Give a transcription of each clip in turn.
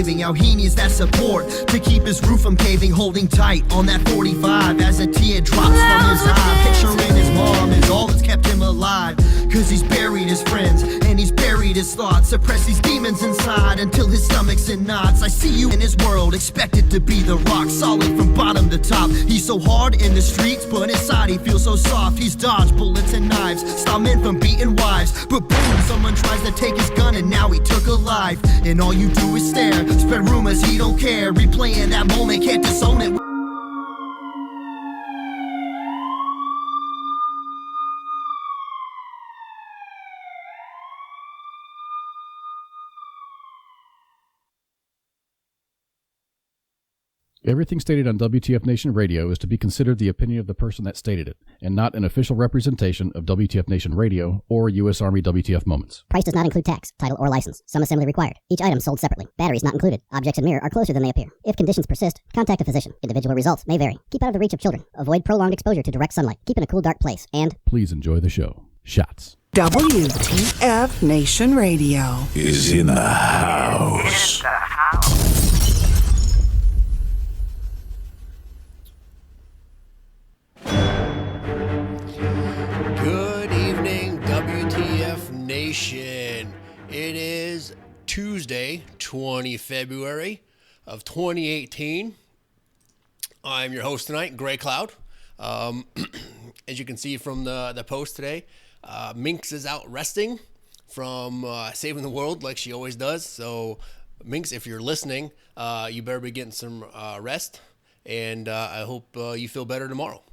raving how he needs that support to keep his roof from caving, holding tight on that 45 as a tear drops from his eye. Picturing his mom is all that's kept him alive, cause he's buried his friends and he's buried his thoughts. Suppress these demons inside until his stomach's in knots. I see you in his world, expected to be the rock, solid from bottom to top. He's so hard in the streets, but inside he feels so soft. He's dodged bullets and knives, stop men from beating wives. But boom, someone tries to take his gun and now he took a life. And all you do is stare, spread rumors, he don't care. Replaying that moment, can't disown it. Everything stated on WTF Nation Radio is to be considered the opinion of the person that stated it, and not an official representation of WTF Nation Radio or U.S. Army WTF Moments. Price does not include tax, title, or license. Some assembly required. Each item sold separately. Batteries not included. Objects in mirror are closer than they appear. If conditions persist, contact a physician. Individual results may vary. Keep out of the reach of children. Avoid prolonged exposure to direct sunlight. Keep in a cool, dark place. And please enjoy the show. Shots. WTF Nation Radio is in the house. Good evening, WTF Nation. It is Tuesday, 20 February of 2018. I'm your host tonight, Gray Cloud. As you can see from the post today, Minx is out resting from saving the world like she always does. So, Minx, if you're listening, you better be getting some rest, and I hope you feel better tomorrow.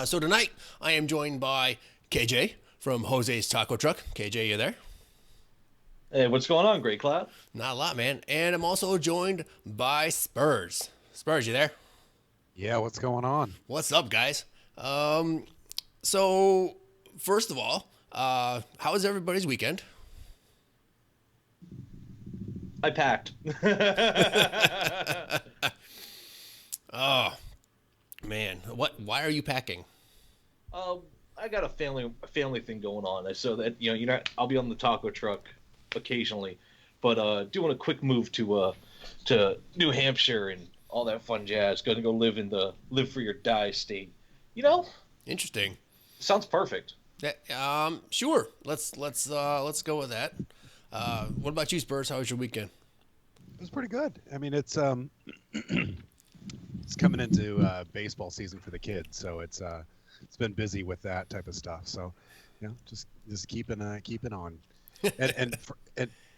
So tonight, I am joined by KJ from Jose's Taco Truck. KJ, you there? Hey, what's going on, Great Cloud? Not a lot, man. And I'm also joined by Spurs. Spurs, you there? Yeah, what's going on? What's up, guys? So, first of all, how was everybody's weekend? I packed. Oh, man. Why are you packing? I got a family thing going on, so that I'll be on the taco truck occasionally, but doing a quick move to New Hampshire and all that fun jazz. Going to go live in the live for your die state. Interesting. Sounds perfect. Sure. Let's go with that. What about you, Spurs? How was your weekend? It was pretty good. I mean, it's it's coming into baseball season for the kids, so it's been busy with that type of stuff. So, just keeping on. And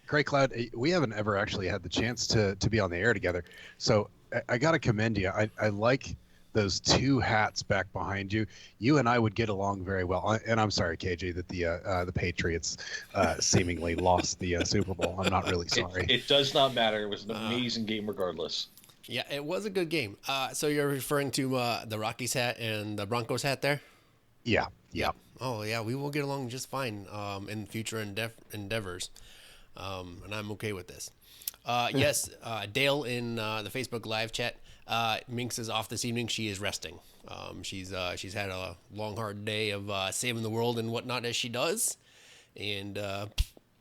Gray Cloud, we haven't ever actually had the chance to be on the air together. So I got to commend you. I like those two hats back behind you. You and I would get along very well. And I'm sorry, KJ, that the Patriots seemingly lost the Super Bowl. I'm not really sorry. It does not matter. It was an amazing game regardless. Yeah, it was a good game. So you're referring to the Rockies hat and the Broncos hat there? Yeah. Oh, yeah, we will get along just fine in future endeavors, and I'm okay with this. Yes, Dale in the Facebook live chat, Minx is off this evening. She is resting. She's had a long, hard day of saving the world and whatnot as she does, and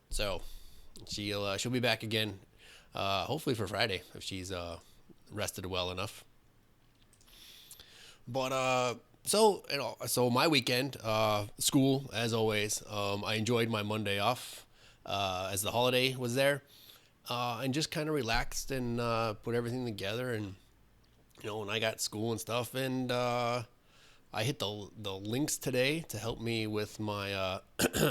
so she'll be back again, hopefully for Friday if she's rested well enough. But so my weekend, school as always. I enjoyed my Monday off as the holiday was there, and just kind of relaxed and put everything together. And when I got school and stuff, and I hit the links today to help me with my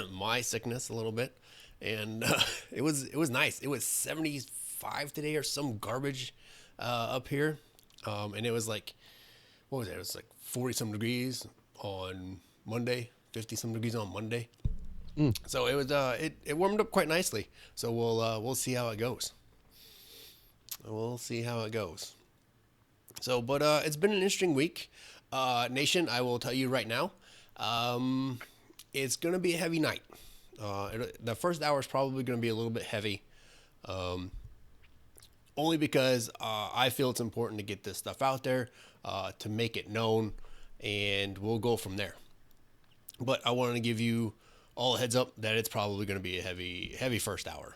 my sickness a little bit, and it was nice. It was 75 today or some garbage up here, and it was like, what was it? It was like 40 some degrees on Monday, 50 some degrees on Monday. So it was it warmed up quite nicely. So we'll see how it goes. So, but it's been an interesting week, Nation. I will tell you right now, it's gonna be a heavy night. The first hour is probably gonna be a little bit heavy. Only because I feel it's important to get this stuff out there, to make it known, and we'll go from there. But I wanted to give you all a heads up that it's probably going to be a heavy first hour.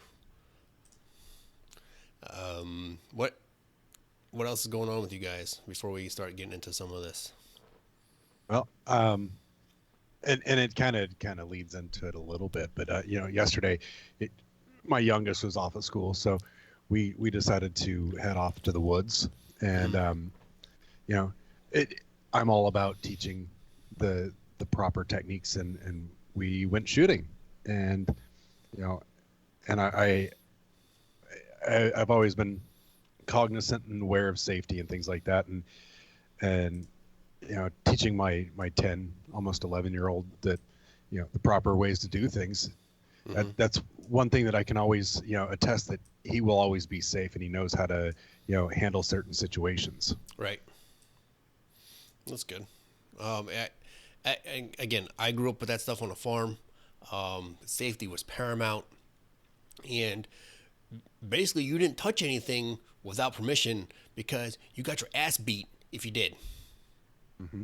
What else is going on with you guys before we start getting into some of this? Well, and it kind of leads into it a little bit, but yesterday, my youngest was off at school, so we decided to head off to the woods, and I'm all about teaching the proper techniques, and we went shooting, and I've always been cognizant and aware of safety and things like that, and teaching my 10, almost 11-year-old that the proper ways to do things. That's one thing that I can always attest, that he will always be safe, and he knows how to handle certain situations. Right. That's good. Again, I grew up with that stuff on a farm. Safety was paramount, and basically you didn't touch anything without permission because you got your ass beat if you did. Mm-hmm.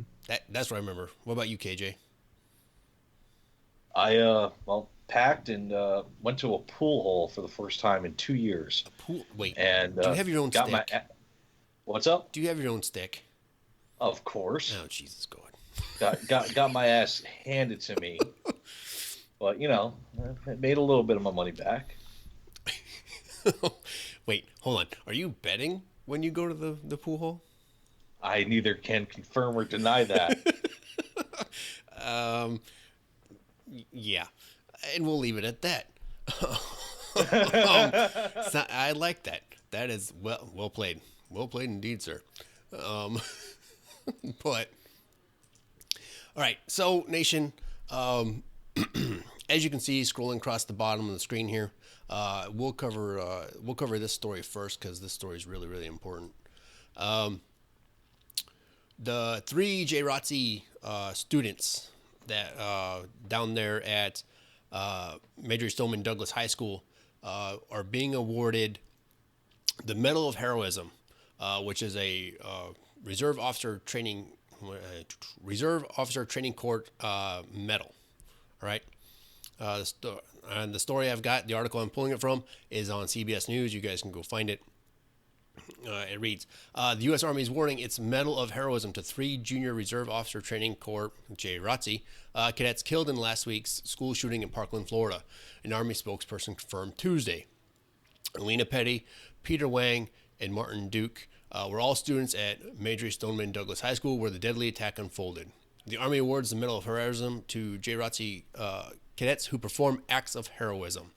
That's what I remember. What about you, KJ? I packed and went to a pool hole for the first time in 2 years. A pool? Wait. And do you have your own stick? What's up? Do you have your own stick? Of course. Oh, Jesus God. Got my ass handed to me, but it made a little bit of my money back. Wait, hold on. Are you betting when you go to the pool hole? I neither can confirm or deny that. Yeah, and we'll leave it at that. I like that. That is well played. Well played indeed, sir. But all right, so nation, as you can see, scrolling across the bottom of the screen here, we'll cover this story first because this story is really, really important. The 3 JROTC students that down there at Major Stoneman Douglas High School are being awarded the Medal of Heroism, which is a Reserve Officer Training Corps medal. All right. And the story I've got, the article I'm pulling it from, is on CBS News. You guys can go find it. It reads, the U.S. Army is awarding its Medal of Heroism to 3 Junior Reserve Officer Training Corps, JROTC, cadets killed in last week's school shooting in Parkland, Florida. An Army spokesperson confirmed Tuesday. Alina Petty, Peter Wang, and Martin Duke were all students at Major Stoneman Douglas High School where the deadly attack unfolded. The Army awards the Medal of Heroism to JROTC cadets who perform acts of heroism.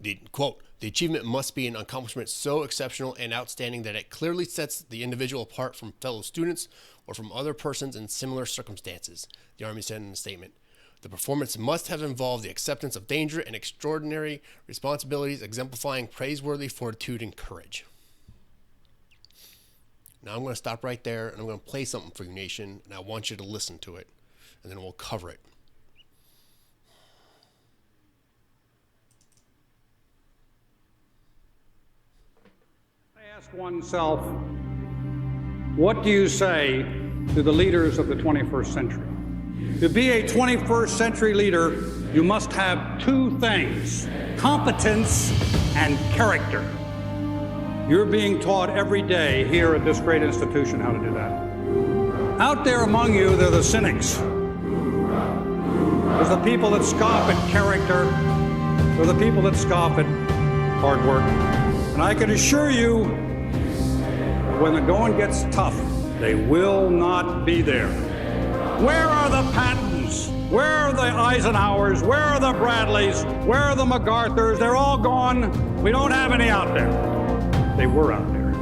The achievement must be an accomplishment so exceptional and outstanding that it clearly sets the individual apart from fellow students or from other persons in similar circumstances, the Army said in a statement. The performance must have involved the acceptance of danger and extraordinary responsibilities, exemplifying praiseworthy fortitude and courage. Now I'm going to stop right there, and I'm going to play something for you, nation, and I want you to listen to it, and then we'll cover it. Ask oneself, what do you say to the leaders of the 21st century? To be a 21st century leader, you must have 2 things, competence and character. You're being taught every day here at this great institution how to do that. Out there among you, they're the cynics. There's the people that scoff at character. They're the people that scoff at hard work. And I can assure you, when the going gets tough, they will not be there. Where are the Pattons? Where are the Eisenhowers? Where are the Bradleys? Where are the MacArthurs? They're all gone. We don't have any out there. They were out there.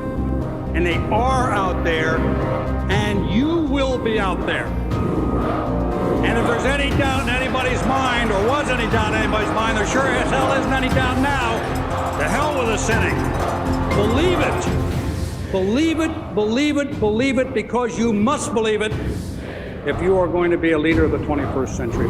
And they are out there, and you will be out there. And if there's any doubt in anybody's mind, or was any doubt in anybody's mind, there sure as hell isn't any doubt now. To hell with the cynic. Believe it. Believe it, believe it, believe it, because you must believe it if you are going to be a leader of the 21st century.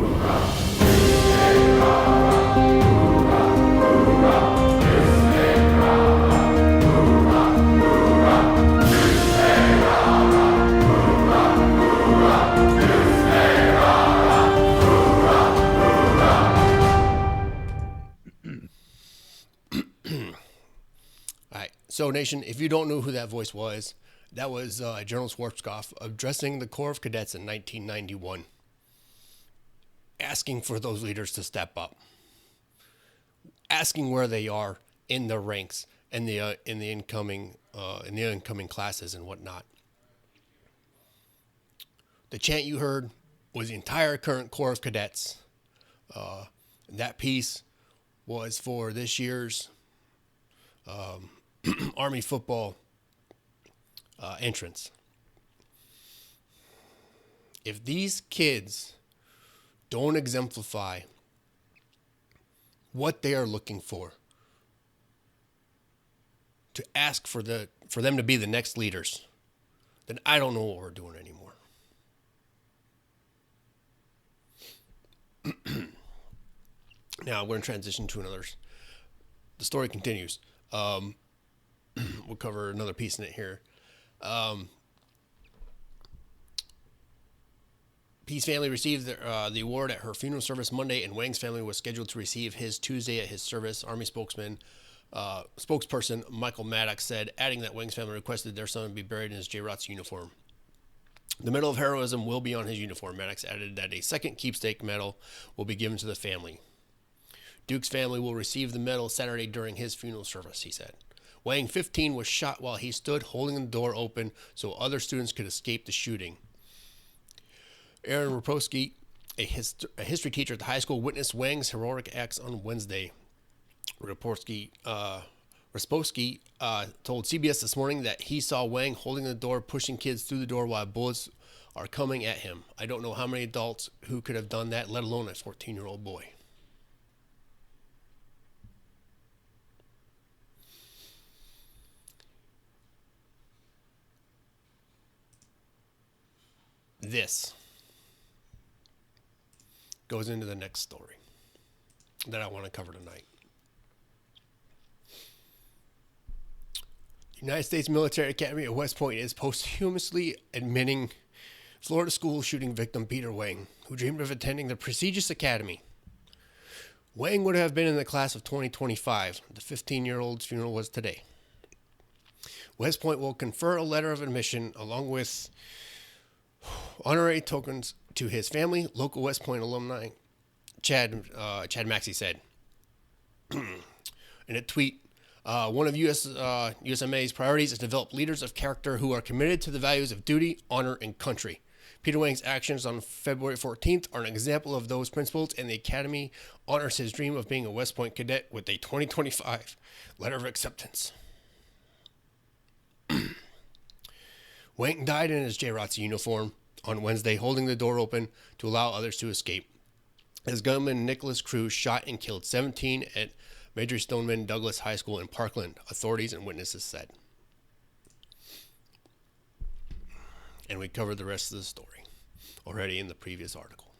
So, Nation, if you don't know who that voice was, that was General Schwarzkopf addressing the Corps of Cadets in 1991, asking for those leaders to step up, asking where they are in the ranks and the incoming classes and whatnot. The chant you heard was the entire current Corps of Cadets. That piece was for this year's Army football entrance. If these kids don't exemplify what they are looking for, to ask for them to be the next leaders, then I don't know what we're doing anymore. Now we're going to transition to another. The story continues. We'll cover another piece in it here. Peace family received the award at her funeral service Monday, and Wang's family was scheduled to receive his Tuesday at his service. Army spokesperson Michael Maddox said, adding that Wang's family requested their son be buried in his JROTC uniform. The Medal of Heroism will be on his uniform. Maddox added that a second keepsake medal will be given to the family. Duke's family will receive the medal Saturday during his funeral service, he said. Wang, 15, was shot while he stood holding the door open so other students could escape the shooting. Aaron Raposky, a history teacher at the high school, witnessed Wang's heroic acts on Wednesday. Raposky told CBS this morning that he saw Wang holding the door, pushing kids through the door while bullets are coming at him. I don't know how many adults who could have done that, let alone a 14-year-old boy. This goes into the next story that I want to cover tonight. The United States Military Academy at West Point is posthumously admitting Florida school shooting victim Peter Wang, who dreamed of attending the prestigious academy. Wang would have been in the class of 2025. The 15-year-old's funeral was today. West Point will confer a letter of admission along with honorary tokens to his family. Local West Point alumni Chad Maxey said in a tweet, one of USMA's priorities is to develop leaders of character who are committed to the values of duty, honor, and country. Peter Wang's actions on February 14th are an example of those principles, and the Academy honors his dream of being a West Point cadet with a 2025 letter of acceptance. Wang died in his JROTC uniform on Wednesday, holding the door open to allow others to escape. His gunman, Nicholas Cruz, shot and killed 17 at Major Stoneman Douglas High School in Parkland, authorities and witnesses said. And we covered the rest of the story already in the previous article.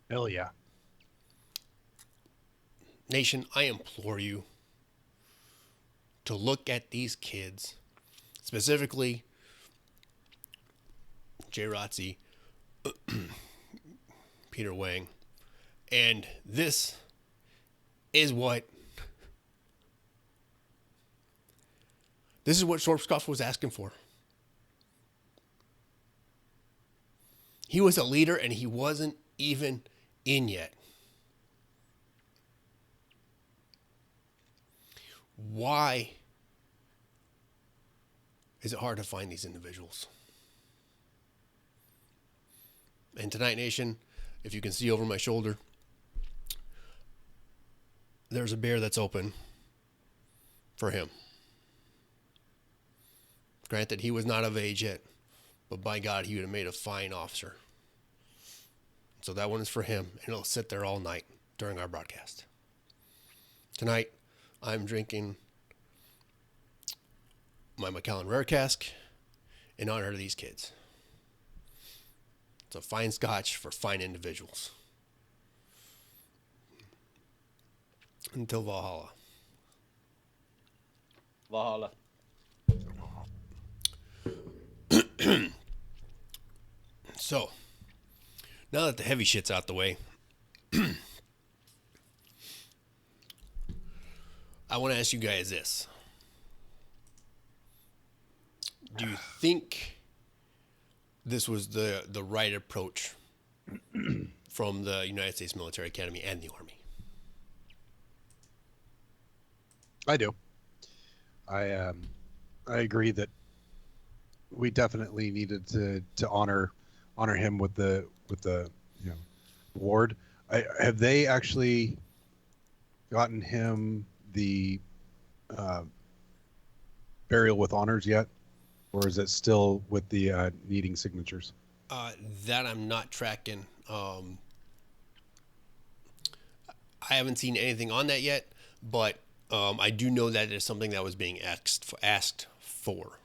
Hell yeah. Nation, I implore you to look at these kids, specifically JROTC, Peter Wang, and this is what Schwarzkopf was asking for. He was a leader and he wasn't even in yet. Why is it hard to find these individuals? And tonight, Nation, if you can see over my shoulder, there's a beer that's open for him. Granted, he was not of age yet, but by God, he would have made a fine officer. So that one is for him, and it'll sit there all night during our broadcast. Tonight, I'm drinking my Macallan Rare Cask in honor of these kids. It's a fine scotch for fine individuals. Until Valhalla. Valhalla. So, now that the heavy shit's out the way, I want to ask you guys this. Do you think this was the right approach from the United States Military Academy and the Army? I do. I agree that we definitely needed to honor him with the award. Have they actually gotten him the burial with honors yet, or is it still with the needing signatures? That I'm not tracking. I haven't seen anything on that yet, but I do know that it is something that was being asked for.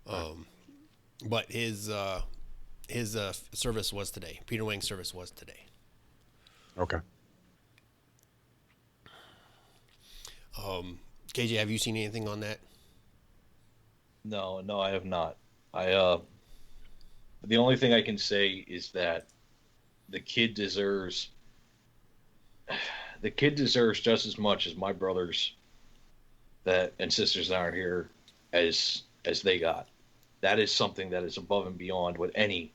But his service was today. Peter Wang's service was today. Okay. KJ, have you seen anything on that? No, I have not. The only thing I can say is that the kid deserves just as much as my brothers and sisters that aren't here as they got. That is something that is above and beyond what any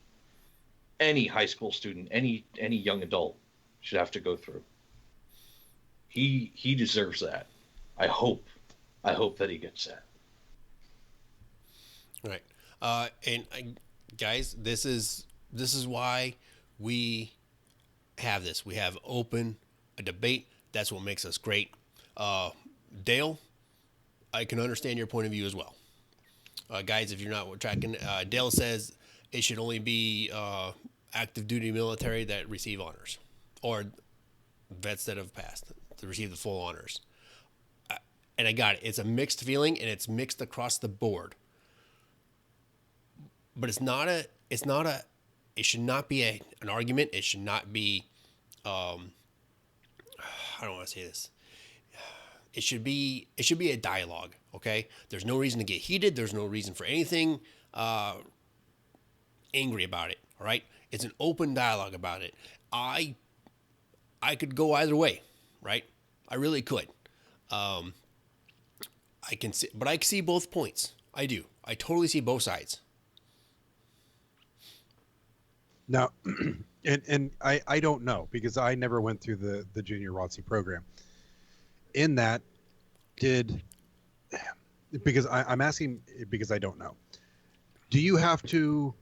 high school student, any young adult should have to go through. He deserves that. I hope that he gets that. Right. Guys, this is why we have this. We have a debate. That's what makes us great. Dale, I can understand your point of view as well. Guys, if you're not tracking, Dale says it should only be active duty military that receive honors, or vets that have passed to receive the full honors. And I got it. It's a mixed feeling, and it's mixed across the board. But it should not be an argument. It should not be, I don't want to say this. It should be a dialogue. Okay. There's no reason to get heated. There's no reason for anything, angry about it. All right. It's an open dialogue about it. I could go either way. Right. I really could. I can see both points. I do. I totally see both sides. Now, and I don't know, because I never went through the junior ROTC program. In that, because I'm asking because I don't know. Do you have to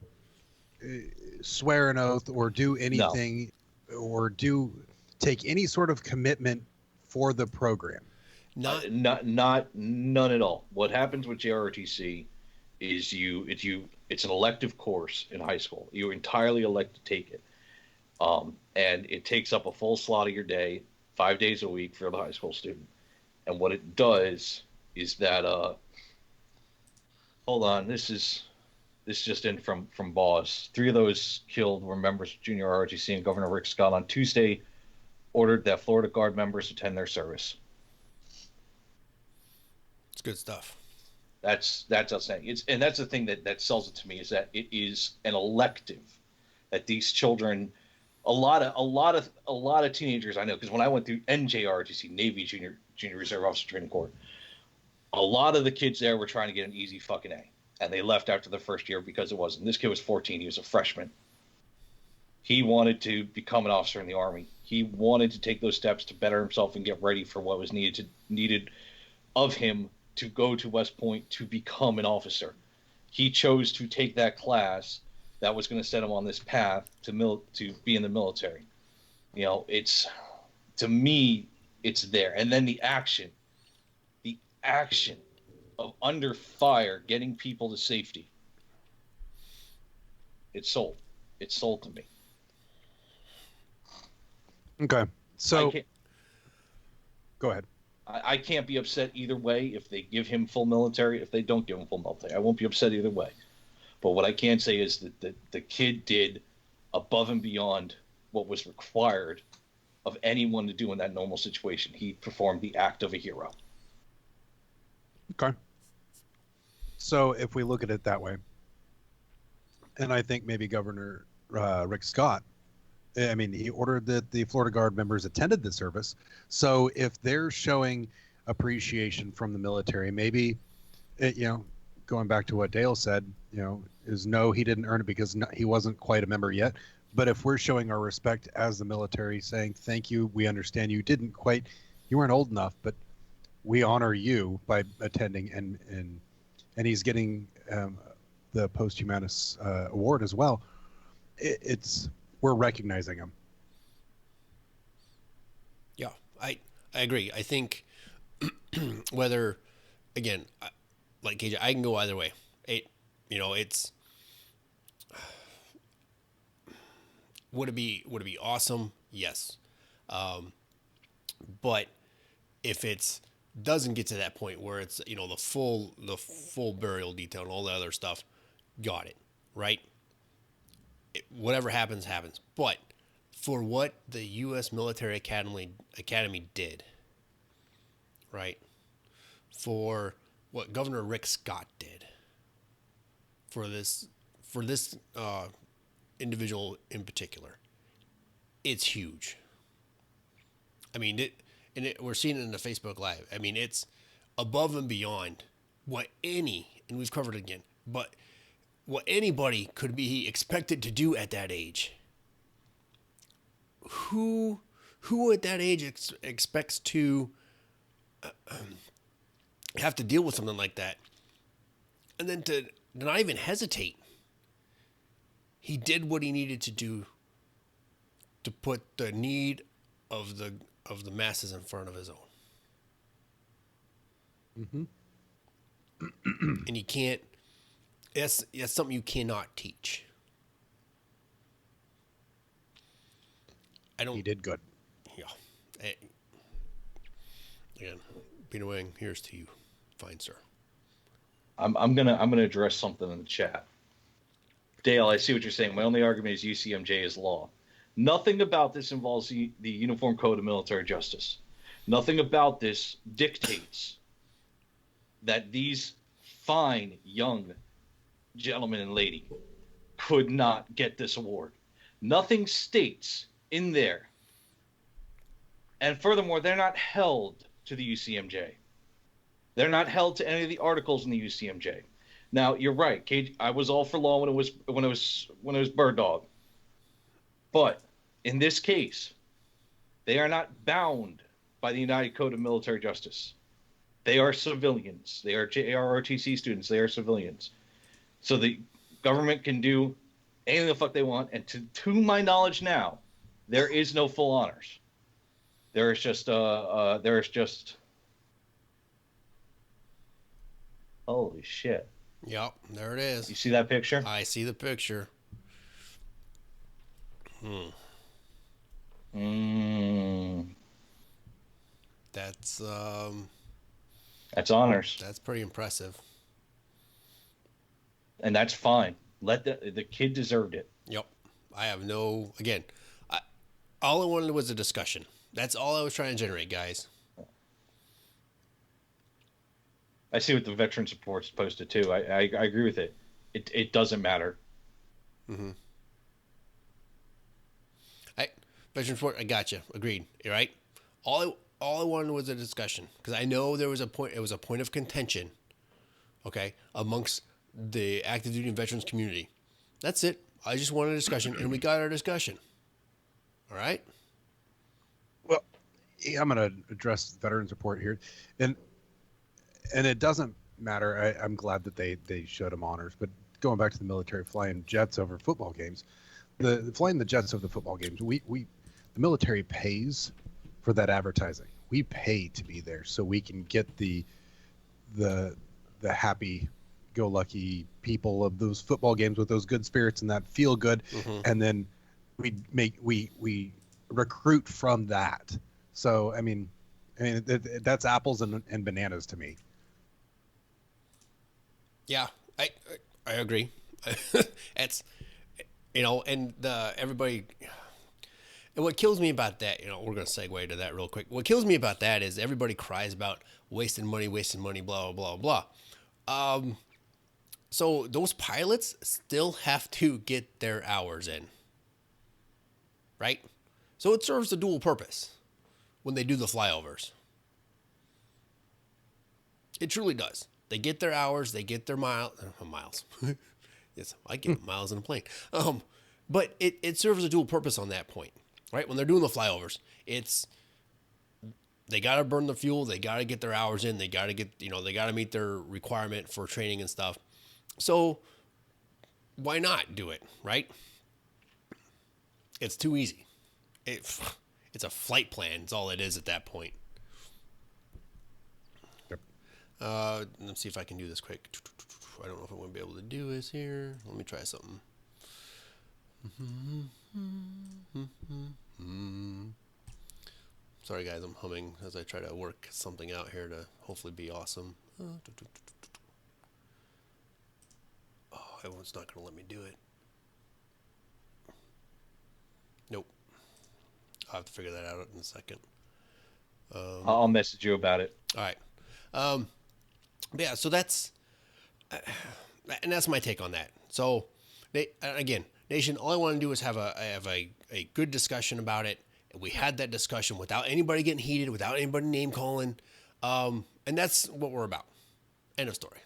swear an oath or do anything, or take any sort of commitment for the program? None at all. What happens with JROTC is it's an elective course in high school. You're entirely elected to take it. And it takes up a full slot of your day, 5 days a week for the high school student. And what it does is that, hold on, this just in from Boss. 3 of those killed were members of junior ROTC, and Governor Rick Scott on Tuesday ordered that Florida Guard members attend their service. It's good stuff. That's outstanding. And that's the thing that sells it to me, is that it is an elective that these children, a lot of teenagers I know, because when I went through NJROTC, Navy Junior Reserve Officer Training Corps, a lot of the kids there were trying to get an easy fucking A, and they left after the first year because it wasn't. This kid was 14. He was a freshman. He wanted to become an officer in the Army. He wanted to take those steps to better himself and get ready for what was needed of him to go to West Point to become an officer. He chose to take that class that was going to set him on this path to be in the military. You know, to me, it's there. And then the action of under fire, getting people to safety. It's sold to me. Okay. So go ahead. I can't be upset either way if they give him full military, if they don't give him full military. I won't be upset either way. But what I can say is that the kid did above and beyond what was required of anyone to do in that normal situation. He performed the act of a hero. Okay. So if we look at it that way, and I think maybe Governor Rick Scott, he ordered that the Florida Guard members attended the service. So if they're showing appreciation from the military. Maybe, going back to what Dale said, is no, he didn't earn it because he wasn't quite a member yet. But if we're showing our respect as the military, saying thank you, we understand you weren't old enough, but we honor you by attending, and he's getting the posthumous award as well. We're recognizing him. Yeah, I agree. I think whether, again, like KJ, I can go either way. It's would it be awesome? Yes, but if it's doesn't get to that point where it's the full burial detail and all the other stuff, got it right. Whatever happens. But for what the U.S. Military Academy did, right? For what Governor Rick Scott did, for this individual in particular, it's huge. I mean, we're seeing it in the Facebook Live. I mean, it's above and beyond what and we've covered it again, but what anybody could be expected to do at that age. Who at that age expects to have to deal with something like that? And then to not even hesitate. He did what he needed to do to put the need of the masses in front of his own. Mm-hmm. And you can't. That's something you cannot teach. He did good. Yeah. Again, Peter Wang, here's to you, fine sir. I'm gonna address something in the chat. Dale, I see what you're saying. My only argument is UCMJ is law. Nothing about this involves the Uniform Code of Military Justice. Nothing about this dictates that these fine young gentlemen and lady could not get this award. Nothing states in there. And furthermore, they're not held to the UCMJ. They're not held to any of the articles in the UCMJ. Now, you're right, Cage. I was all for law when it was Bird Dog. But in this case, they are not bound by the United Code of Military Justice. They are civilians. They are JROTC students. They are civilians. So the government can do anything the fuck they want. And to my knowledge now, there is no full honors. There is just holy shit. Yep, there it is. You see that picture? I see the picture. That's honors. That's pretty impressive. And that's fine. Let the kid deserved it. Yep. All I wanted was a discussion. That's all I was trying to generate, guys. I see what the veteran support's posted too. I agree with it. It doesn't matter. Mm-hmm. Veteran support, I got you. Agreed. You're right. All I wanted was a discussion because I know there was a point. It was a point of contention. Okay, amongst the active duty and veterans community. That's it. I just wanted a discussion, and we got our discussion. All right. Well, yeah, I'm going to address veteran support here, and it doesn't matter. I'm glad that they showed him honors, but going back to the military flying jets over football games, the flying the jets over the football games, the military pays for that advertising. We pay to be there so we can get the happy-go-lucky people of those football games with those good spirits and that feel good, and then we recruit from that. So I mean that's apples and bananas to me. Yeah, I agree. It's and everybody. And what kills me about that, we're going to segue to that real quick. What kills me about that is everybody cries about wasting money, blah, blah, blah, blah. So those pilots still have to get their hours in, right? So it serves a dual purpose when they do the flyovers. It truly does. They get their hours, they get their miles. Yes, I get miles in a plane. But it serves a dual purpose on that point, right? When they're doing the flyovers, they got to burn the fuel, they got to get their hours in, they got to get, they got to meet their requirement for training and stuff. So why not do it, right? It's too easy. It's a flight plan. It's all it is at that point. Yep. Let's see if I can do this quick. I don't know if I'm going to be able to do this here. Let me try something. Sorry, guys. I'm humming as I try to work something out here to hopefully be awesome. Oh, everyone's not going to let me do it. Nope. I'll have to figure that out in a second. I'll message you about it. All right. Yeah, so that's my take on that. So, again, Nation, all I want to do is have a good discussion about it. We had that discussion without anybody getting heated, without anybody name calling, and that's what we're about. End of story.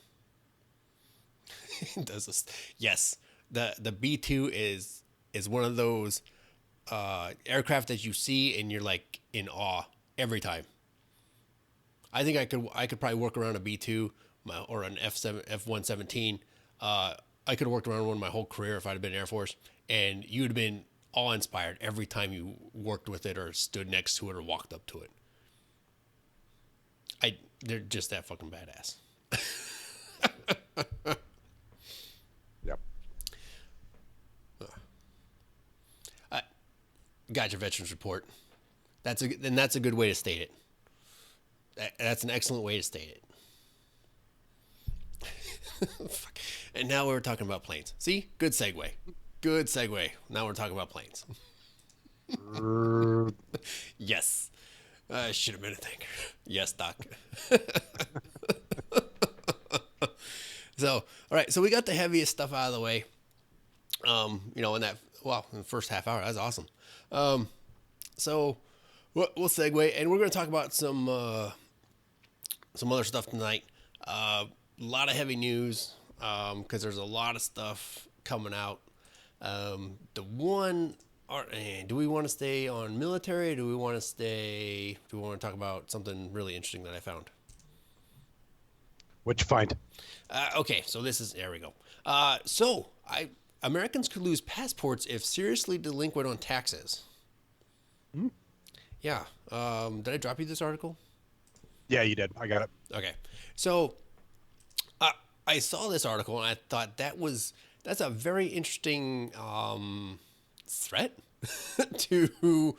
Yes, the B-2 is one of those aircraft that you see and you're like in awe every time. I think I could probably work around a B-2 or an F-117. I could have worked around one my whole career if I'd have been Air Force, and you'd have been awe-inspired every time you worked with it or stood next to it or walked up to it. They're just that fucking badass. Yep. Got your veterans report. That's a good way to state it. That's an excellent way to state it. And now we're talking about planes. See? Good segue. Good segue. Now we're talking about planes. Yes. Should have been a thinker. Yes, Doc. So, all right. So we got the heaviest stuff out of the way. In the first half hour. That's awesome. So we'll segue, and we're going to talk about some other stuff tonight. A lot of heavy news, because there's a lot of stuff coming out. Do we want to stay on military? Or do we want to talk about something really interesting that I found? What'd you find? Okay, so there we go. Americans could lose passports if seriously delinquent on taxes. Yeah. Did I drop you this article? Yeah, you did. I got it. Okay. So I saw this article and I thought that's a very interesting threat to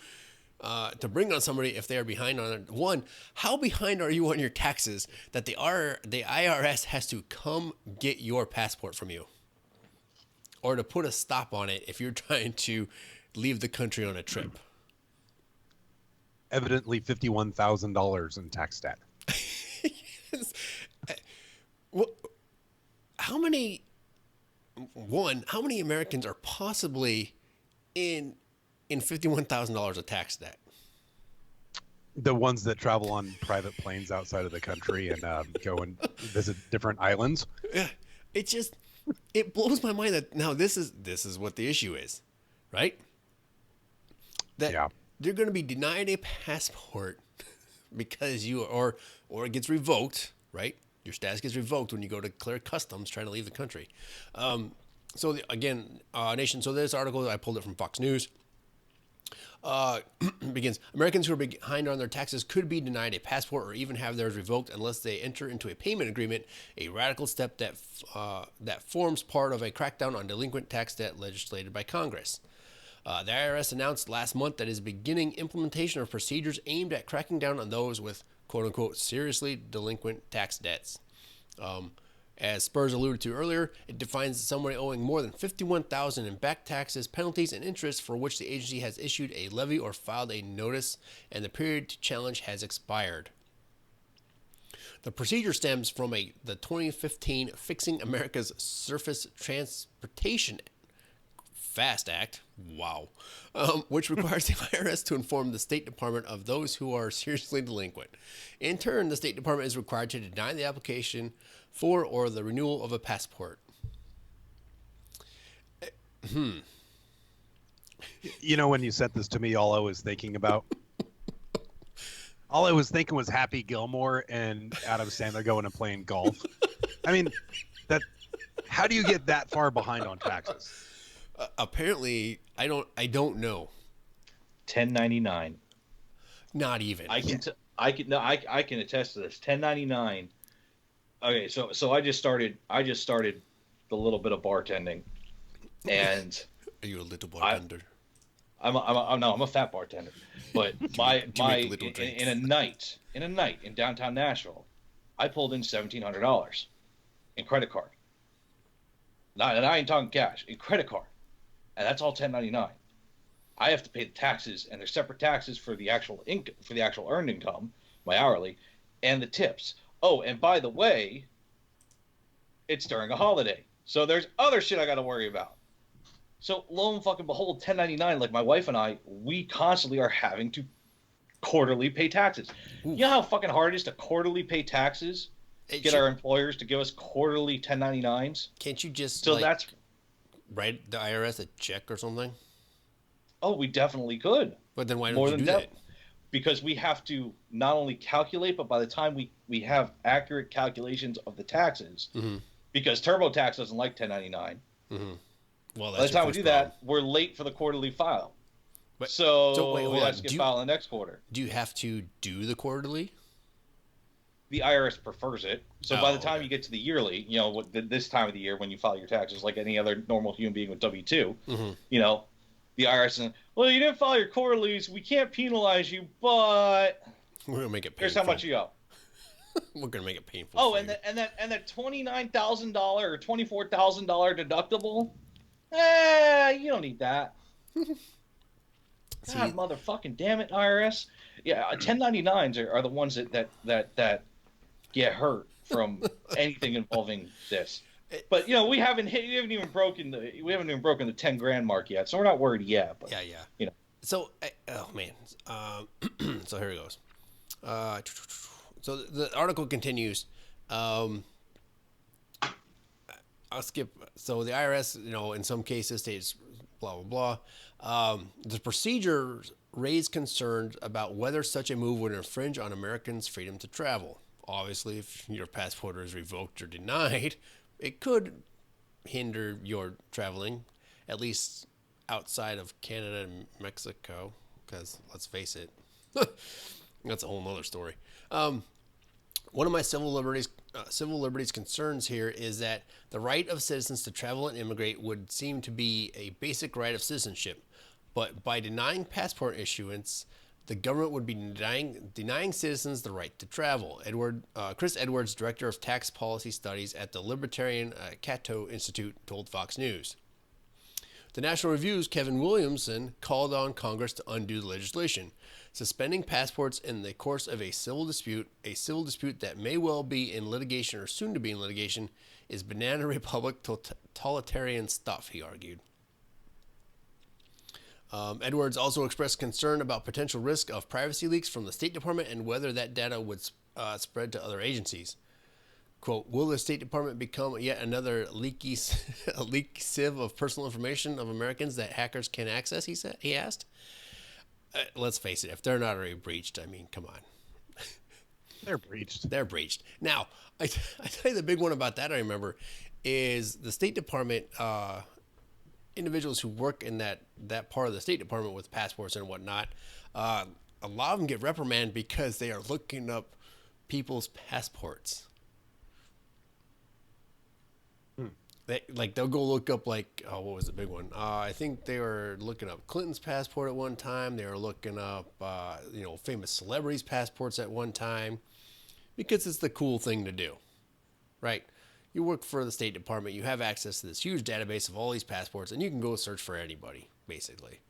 bring on somebody if they are behind on it. One, how behind are you on your taxes that the IRS has to come get your passport from you, or to put a stop on it if you're trying to leave the country on a trip? Evidently $51,000 in tax debt. Yes. Well, how many Americans are possibly in $51,000 of tax debt? The ones that travel on private planes outside of the country and go and visit different islands. Yeah, it blows my mind that now this is what the issue is, right? That they're going to be denied a passport because or it gets revoked, right? Your status gets revoked when you go to clear customs trying to leave the country. Nation. So this article, I pulled it from Fox News. Begins, Americans who are behind on their taxes could be denied a passport or even have theirs revoked unless they enter into a payment agreement, a radical step that forms part of a crackdown on delinquent tax debt legislated by Congress. The IRS announced last month that it is beginning implementation of procedures aimed at cracking down on those with quote-unquote seriously delinquent tax debts. As Spurs alluded to earlier, it defines somebody owing more than $51,000 in back taxes, penalties, and interest for which the agency has issued a levy or filed a notice, and the period to challenge has expired. The procedure stems from the 2015 Fixing America's Surface Transportation FAST Act, wow, which requires the IRS to inform the State Department of those who are seriously delinquent. In turn, the State Department is required to deny the application for or the renewal of a passport. You know, when you sent this to me, all I was thinking was Happy Gilmore and Adam Sandler going and playing golf. I mean, how do you get that far behind on taxes? Apparently, I don't know. 1099. Not even. I can attest to this. 1099. Okay, so I just started the little bit of bartending, and are you a little bartender? I'm a fat bartender, but in a night in downtown Nashville, I pulled in $1,700 in credit card. And I ain't talking cash, in credit card, and that's all 1099. I have to pay the taxes, and there's separate taxes for the actual earned income, my hourly, and the tips. Oh, and by the way, it's during a holiday, so there's other shit I got to worry about. So lo and fucking behold, 1099, like my wife and I, we constantly are having to quarterly pay taxes. Oof. You know how fucking hard it is to quarterly pay taxes? Get our employers to give us quarterly 1099s? Can't you just that's write the IRS a check or something? Oh, we definitely could. But then why don't you do that? Because we have to not only calculate, but by the time we have accurate calculations of the taxes, because TurboTax doesn't like 1099. Well, by the time we do that, we're late for the quarterly file. So we have to get filed in the next quarter. Do you have to do the quarterly? The IRS prefers it. So by the time you get to the yearly, you know, this time of the year when you file your taxes, like any other normal human being with W-2, you know, the IRS is, well, you didn't file your quarterlies. We can't penalize you, but we're gonna make it painful. Here's how much you owe. We're gonna make it painful. Oh, and that $29,000 or $24,000 deductible. You don't need that. God, motherfucking damn it, IRS. Yeah, 1099s are the ones that get hurt from anything involving this. But you know, we haven't even broken the $10,000 mark yet, so we're not worried yet. But, yeah. You know. So, oh man. So here it goes. So the article continues. I'll skip. So the IRS, you know, in some cases states blah blah blah. The procedures raised concerns about whether such a move would infringe on Americans' freedom to travel. Obviously, if your passport is revoked or denied, it could hinder your traveling, at least outside of Canada and Mexico. Because let's face it, that's a whole nother story. One of my civil liberties concerns here is that the right of citizens to travel and immigrate would seem to be a basic right of citizenship, but by denying passport issuance, the government would be denying citizens the right to travel. Chris Edwards, director of tax policy studies at the Libertarian Cato Institute, told Fox News. The National Review's Kevin Williamson called on Congress to undo the legislation, suspending passports in the course of a civil dispute that may well be in litigation or soon to be in litigation, is banana republic totalitarian stuff, he argued. Edwards also expressed concern about potential risk of privacy leaks from the State Department and whether that data would spread to other agencies. Quote, will the State Department become yet another leaky sieve of personal information of Americans that hackers can access, he asked. Let's face it, if they're not already breached, I mean, come on. They're breached. They're breached. Now, I tell you the big one about that I remember is the State Department, individuals who work in that part of the State Department with passports and whatnot, a lot of them get reprimanded because they are looking up people's passports. They'll go look up what was the big one? I think they were looking up Clinton's passport at one time. They were looking up, famous celebrities' passports at one time, because it's the cool thing to do, right? You work for the State Department. You have access to this huge database of all these passports, and you can go search for anybody, basically.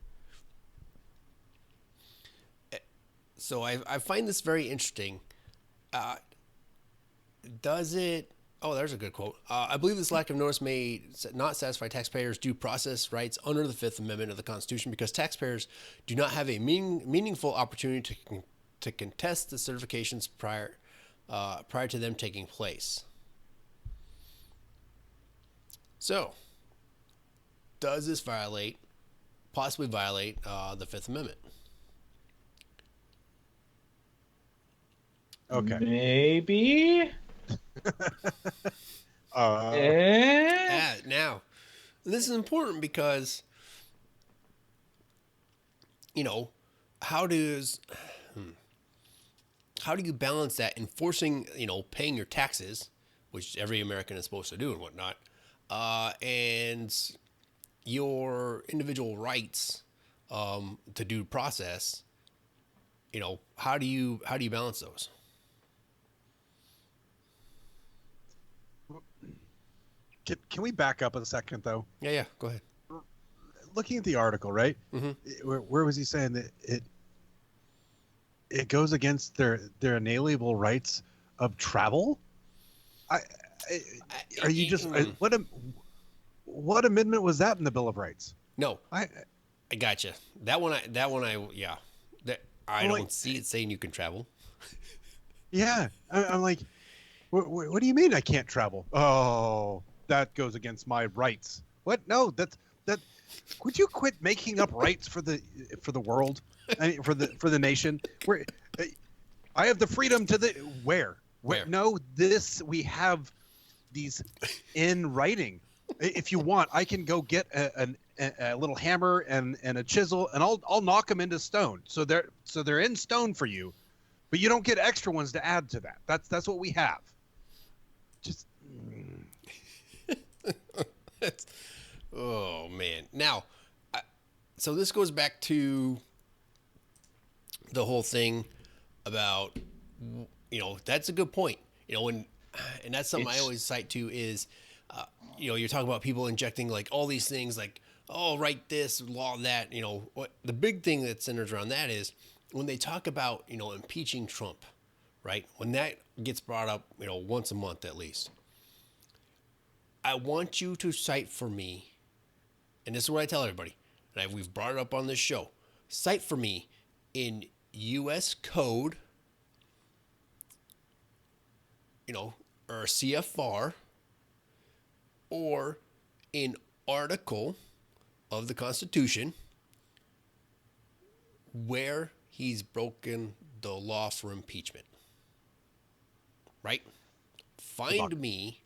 So I find this very interesting. Does it Oh, there's a good quote. I believe this lack of notice may not satisfy taxpayers' due process rights under the Fifth Amendment of the Constitution because taxpayers do not have a meaningful opportunity to contest the certifications prior to them taking place. So, does this possibly violate the Fifth Amendment? Okay. Maybe. Now, this is important because, how do you balance that enforcing, paying your taxes, which every American is supposed to do and whatnot, and your individual rights to due process? How do you balance those? Can we back up a second though? Yeah, go ahead. Looking at the article, right? Mm-hmm. Where was he saying that it goes against their inalienable rights of travel? What amendment was that in the Bill of Rights? No, I gotcha. I don't see it saying you can travel. Yeah, I'm like, what do you mean I can't travel? Oh, that goes against my rights. What? No, that. Would you quit making up rights for the world, for the nation? Where I have the freedom to where? No, we have these in writing. If you want, I can go get a little hammer and a chisel, and I'll knock them into stone. So they're in stone for you, but you don't get extra ones to add to that. That's what we have. Just. Oh man! Now, so this goes back to the whole thing about, that's a good point. And that's something I always cite too is, you're talking about people injecting like all these things like, oh, write this, law that. What the big thing that centers around that is when they talk about impeaching Trump, right? When that gets brought up, once a month at least. I want you to cite for me, and this is what I tell everybody, and we've brought it up on this show, cite for me in U.S. Code, or CFR, or in Article of the Constitution, where he's broken the law for impeachment. Right? Find me.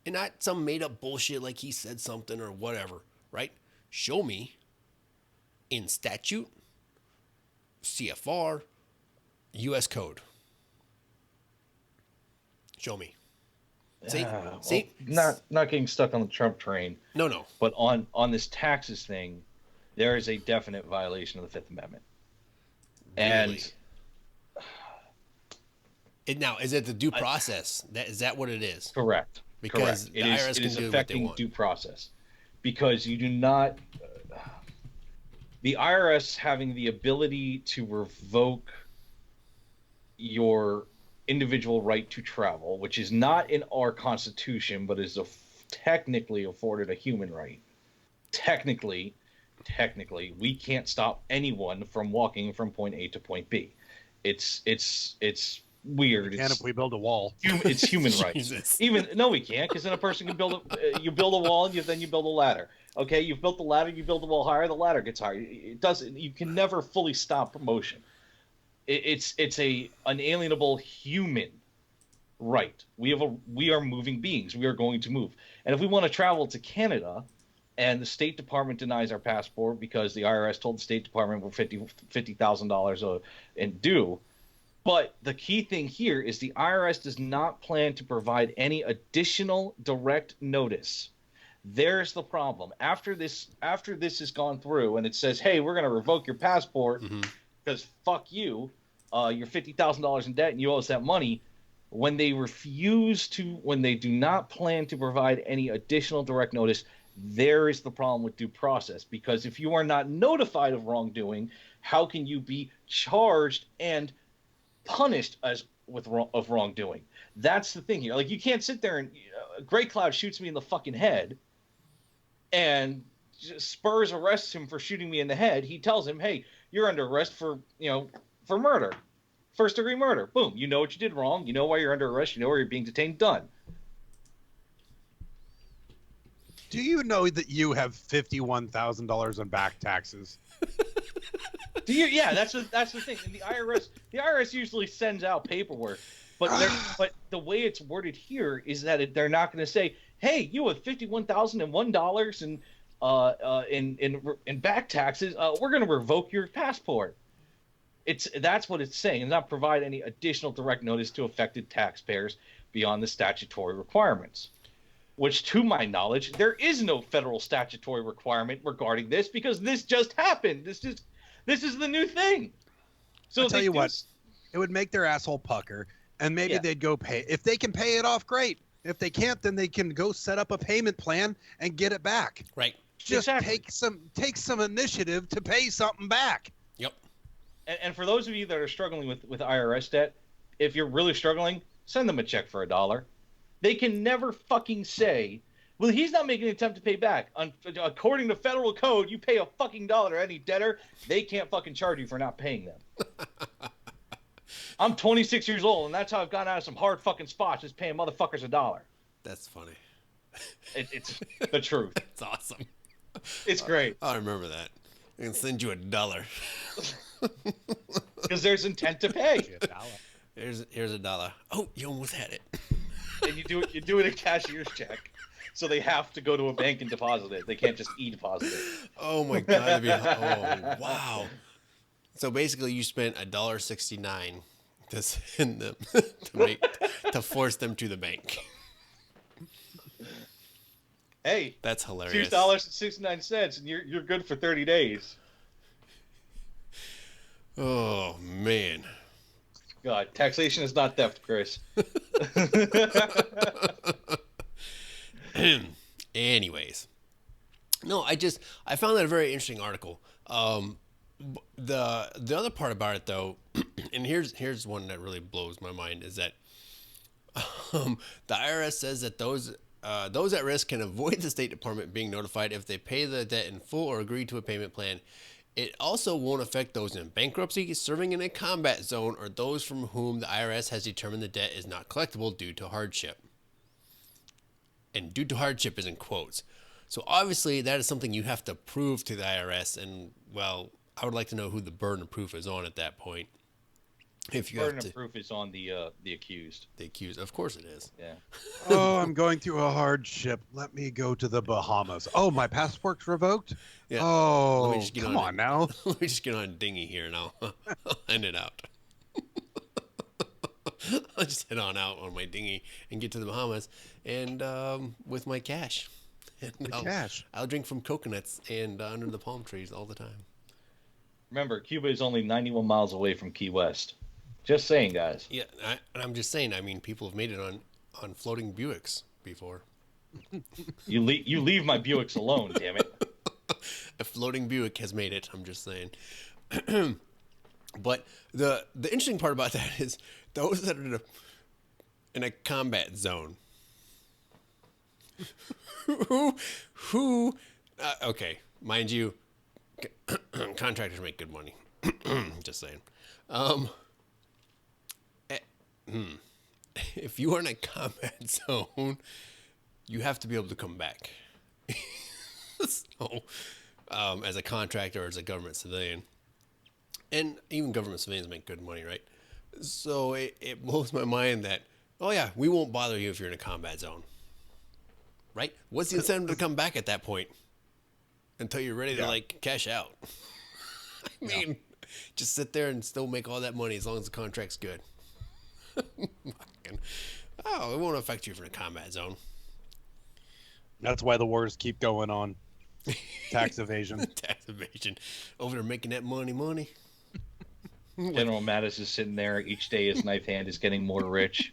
And not some made up bullshit like he said something or whatever, right? Show me in statute, CFR, U.S. Code. Show me. See? Not getting stuck on the Trump train. No. But on this taxes thing, there is a definite violation of the Fifth Amendment. Really? Now, is it the due process? Is that what it is? Correct. Because Correct. the IRS can do what they want. Due process, because you do not. The IRS having the ability to revoke your individual right to travel, which is not in our Constitution, but is technically afforded a human right. Technically, we can't stop anyone from walking from point A to point B. It's weird. We can if we build a wall. It's human rights. No, we can't, because then a person can you build a wall and then you build a ladder. Okay, you've built the ladder, you build the wall higher, the ladder gets higher. It doesn't. You can never fully stop motion. It's a unalienable human right. We are moving beings. We are going to move, and if we want to travel to Canada, and the State Department denies our passport because the IRS told the State Department we're $50,000 in due. But the key thing here is the IRS does not plan to provide any additional direct notice. There's the problem. After this has gone through and it says, hey, we're going to revoke your passport because fuck you, you're $50,000 in debt and you owe us that money. When they do not plan to provide any additional direct notice, there is the problem with due process. Because if you are not notified of wrongdoing, how can you be charged and punished of wrongdoing? That's the thing here. Like, you can't sit there and Gray Cloud shoots me in the fucking head, and Spurs arrests him for shooting me in the head. He tells him, "Hey, you're under arrest for murder, first-degree murder." Boom. You know what you did wrong. You know why you're under arrest. You know where you're being detained. Done. Do you know that you have $51,000 in back taxes? Do you? Yeah, that's the thing. And the IRS usually sends out paperwork, but the way it's worded here is that they're not going to say, "Hey, you have $51,001 in back taxes. We're going to revoke your passport." That's what it's saying, and not provide any additional direct notice to affected taxpayers beyond the statutory requirements. Which, to my knowledge, there is no federal statutory requirement regarding this, because this just happened. This is the new thing. So I'll tell you what, it would make their asshole pucker, and maybe they'd go pay. If they can pay it off, great. If they can't, then they can go set up a payment plan and get it back. Right. Just take some initiative to pay something back. Yep. And for those of you that are struggling with IRS debt, if you're really struggling, send them a check for $1. They can never fucking say, "Well, he's not making an attempt to pay back." According to federal code, you pay a fucking $1 to any debtor. They can't fucking charge you for not paying them. I'm 26 years old, and that's how I've gotten out of some hard fucking spots, is paying motherfuckers $1. That's funny. It's the truth. That's awesome. It's great. I remember that. I can send you $1. Because there's intent to pay. Here's $1. Oh, you almost had it. And you do it a cashier's check, so they have to go to a bank and deposit it. They can't just e-deposit it. Oh my god! Oh wow! So basically, you spent $1.69 to send them to force them to the bank. Hey, that's hilarious. $2.69, and you're good for 30 days. Oh man. God, taxation is not theft, Chris. Anyways, no, I found that a very interesting article. The other part about it, though, and here's one that really blows my mind, is that the IRS says that those at risk can avoid the State Department being notified if they pay the debt in full or agree to a payment plan. It also won't affect those in bankruptcy, serving in a combat zone, or those from whom the IRS has determined the debt is not collectible due to hardship. And due to hardship is in quotes. So obviously that is something you have to prove to the IRS, and well, I would like to know who the burden of proof is on at that point. If you burden of proof is on the accused. The accused, of course it is. Yeah. Oh, I'm going through a hardship. Let me go to the Bahamas. Oh, my passport's revoked? Yeah. Oh, come on now. Let me just get on a dinghy here and I'll end it out. I'll just head on out on my dinghy and get to the Bahamas, and with my cash. And I'll drink from coconuts and under the palm trees all the time. Remember, Cuba is only 91 miles away from Key West. Just saying, guys. Yeah, I'm just saying. I mean, people have made it on floating Buicks before. You leave my Buicks alone, damn it. A floating Buick has made it. I'm just saying. But the interesting part about that is those that are in a combat zone. Okay, mind you, contractors make good money. Just saying. If you are in a combat zone, you have to be able to come back. So, as a contractor or as a government civilian, and even government civilians make good money, right? So it blows my mind that, oh yeah, we won't bother you if you're in a combat zone, right? What's the incentive to come back at that point until you're ready to like cash out? I mean, just sit there and still make all that money as long as the contract's good. Oh, it won't affect you if you're in a combat zone. That's why the wars keep going on. Tax evasion. Tax evasion. Over there making that money. General Mattis is sitting there. Each day his knife hand is getting more rich.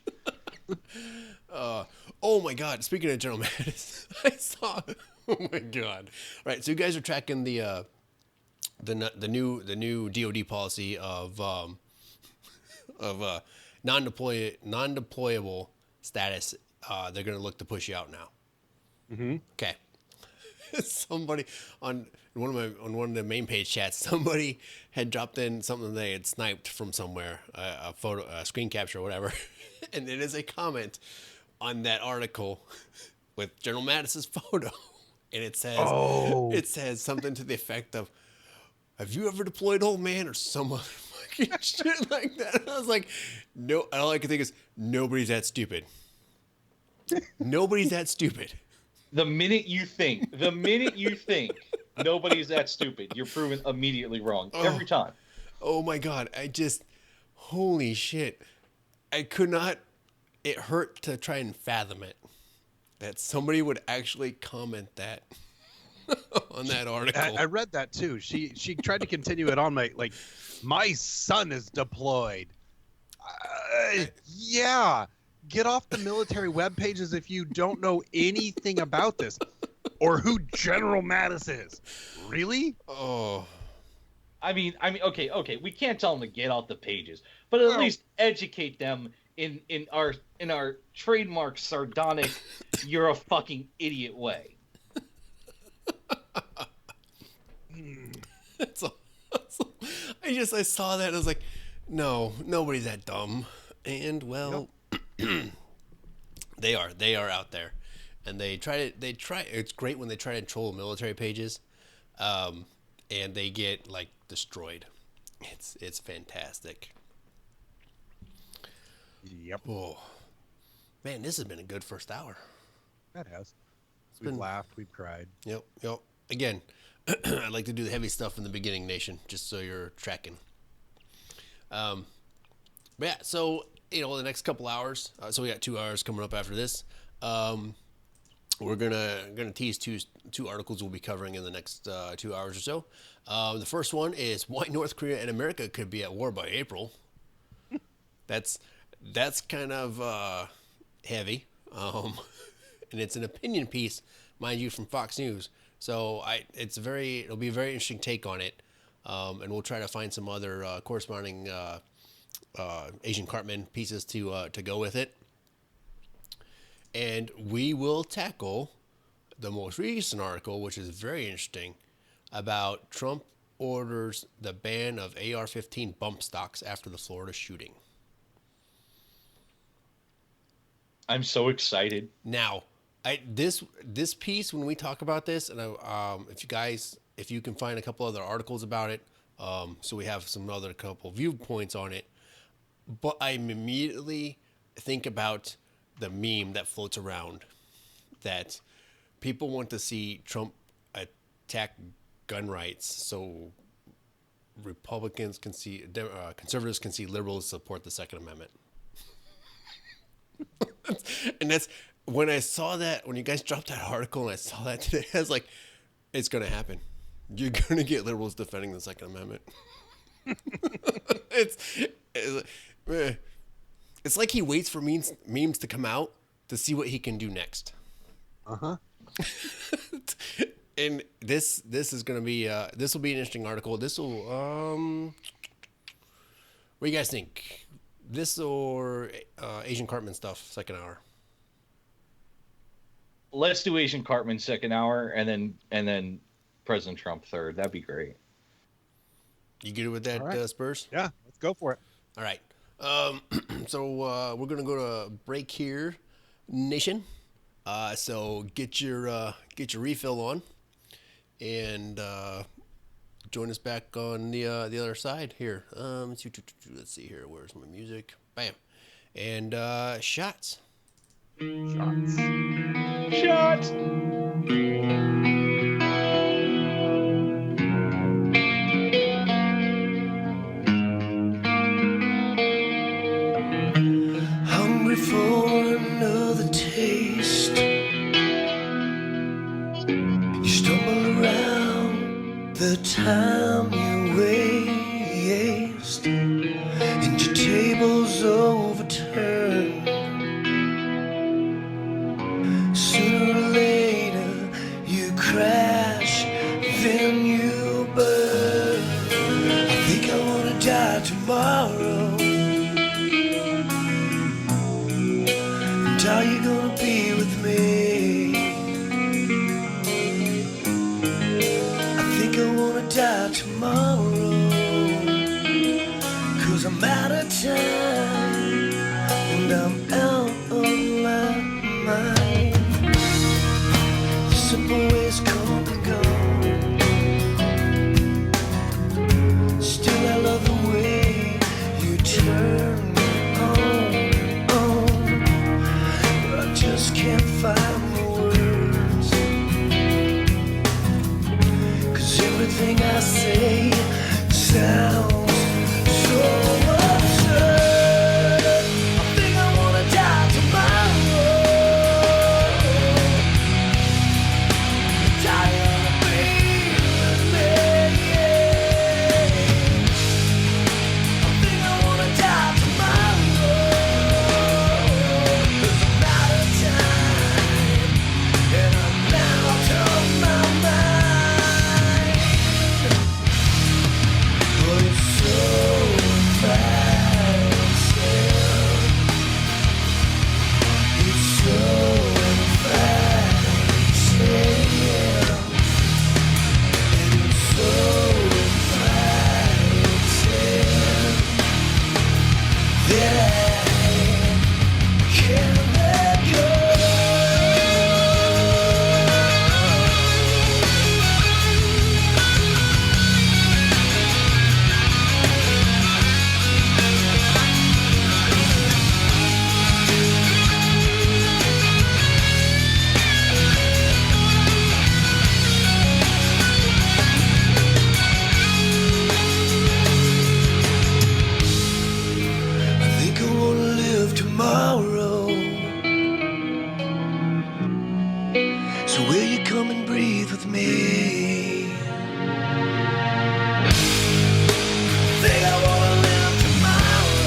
Oh my God! Speaking of General Mattis, I saw. Oh my God! Right, so you guys are tracking the new DoD policy of non-deployable status, they're going to look to push you out now. Mm-hmm. Okay. Somebody on one of the main page chats, somebody had dropped in something they had sniped from somewhere, a photo, a screen capture, or whatever, and it is a comment on that article with General Mattis's photo, and it says something to the effect of, "Have you ever deployed, old man?" or some other fucking shit like that. And I was like, no. All I could think is, nobody's that stupid. Nobody's that stupid. The minute you think nobody's that stupid, you're proven immediately wrong every time. Oh my God. Holy shit. I could not, it hurt to try and fathom it. That somebody would actually comment that on that article. I read that too. She tried to continue it on my son is deployed. Yeah. Get off the military web pages if you don't know anything about this or who General Mattis is. Really? Oh. I mean, okay. We can't tell them to get off the pages, but at least educate them in our trademark sardonic, you're a fucking idiot way. I saw that and I was like, no, nobody's that dumb. And well, they are out there, and they try. It's great when they try to troll military pages, and they get like destroyed. It's fantastic. Yep. Oh, man, this has been a good first hour. That has. We've laughed. We've cried. Yep. Again, I'd like to do the heavy stuff in the beginning, Nation, just so you're tracking. But yeah, so the next couple hours. So we got 2 hours coming up after this. We're gonna tease two articles we'll be covering in the next 2 hours or so. The first one is why North Korea and America could be at war by April. That's kind of heavy, and it's an opinion piece, mind you, from Fox News. So it'll be a very interesting take on it, and we'll try to find some other corresponding Asian Cartman pieces to go with it. And we will tackle the most recent article, which is very interesting, about Trump orders the ban of AR-15 bump stocks after the Florida shooting. I'm so excited. Now, this piece, when we talk about this, and if you can find a couple other articles about it, so we have some other couple viewpoints on it, but I immediately think about the meme that floats around that people want to see Trump attack gun rights so Republicans can see, conservatives can see liberals support the Second Amendment. And that's when I saw that, when you guys dropped that article and I saw that today, I was like, it's going to happen. You're going to get liberals defending the Second Amendment. It's like he waits for memes to come out to see what he can do next. Uh-huh. And this is going to be, this will be an interesting article. This will, what do you guys think? This or Asian Cartman stuff, second hour? Let's do Asian Cartman second hour, and then President Trump third. That'd be great. You good with that, right. Spurs? Yeah, let's go for it. All right. So we're gonna go to break here, Nation. So get your refill on, and join us back on the other side here. Let's see here. Where's my music? Bam. And shots. Shots. Hungry for another taste. You stumble around the time you waste, and your table's overturned. Sooner or later you crash, then you burn. I think I wanna die tomorrow. gonna be with me? I think I wanna die tomorrow, 'cause I'm out of time and I'm out of my mind. The simple ways come and go. Still I love the way you turn me on. But I just can't find the words, 'cause everything I say sounds so absurd. I think I wanna die tomorrow. Tired of being with me. I think I wanna die tomorrow, 'cause I'm out of time and I'm out of my mind. But it's so embarrassing. It's so embarrassing. And it's so embarrassing that I can't let go. I think I wanna live tomorrow. So will you come and breathe with me? Think I wanna live tomorrow.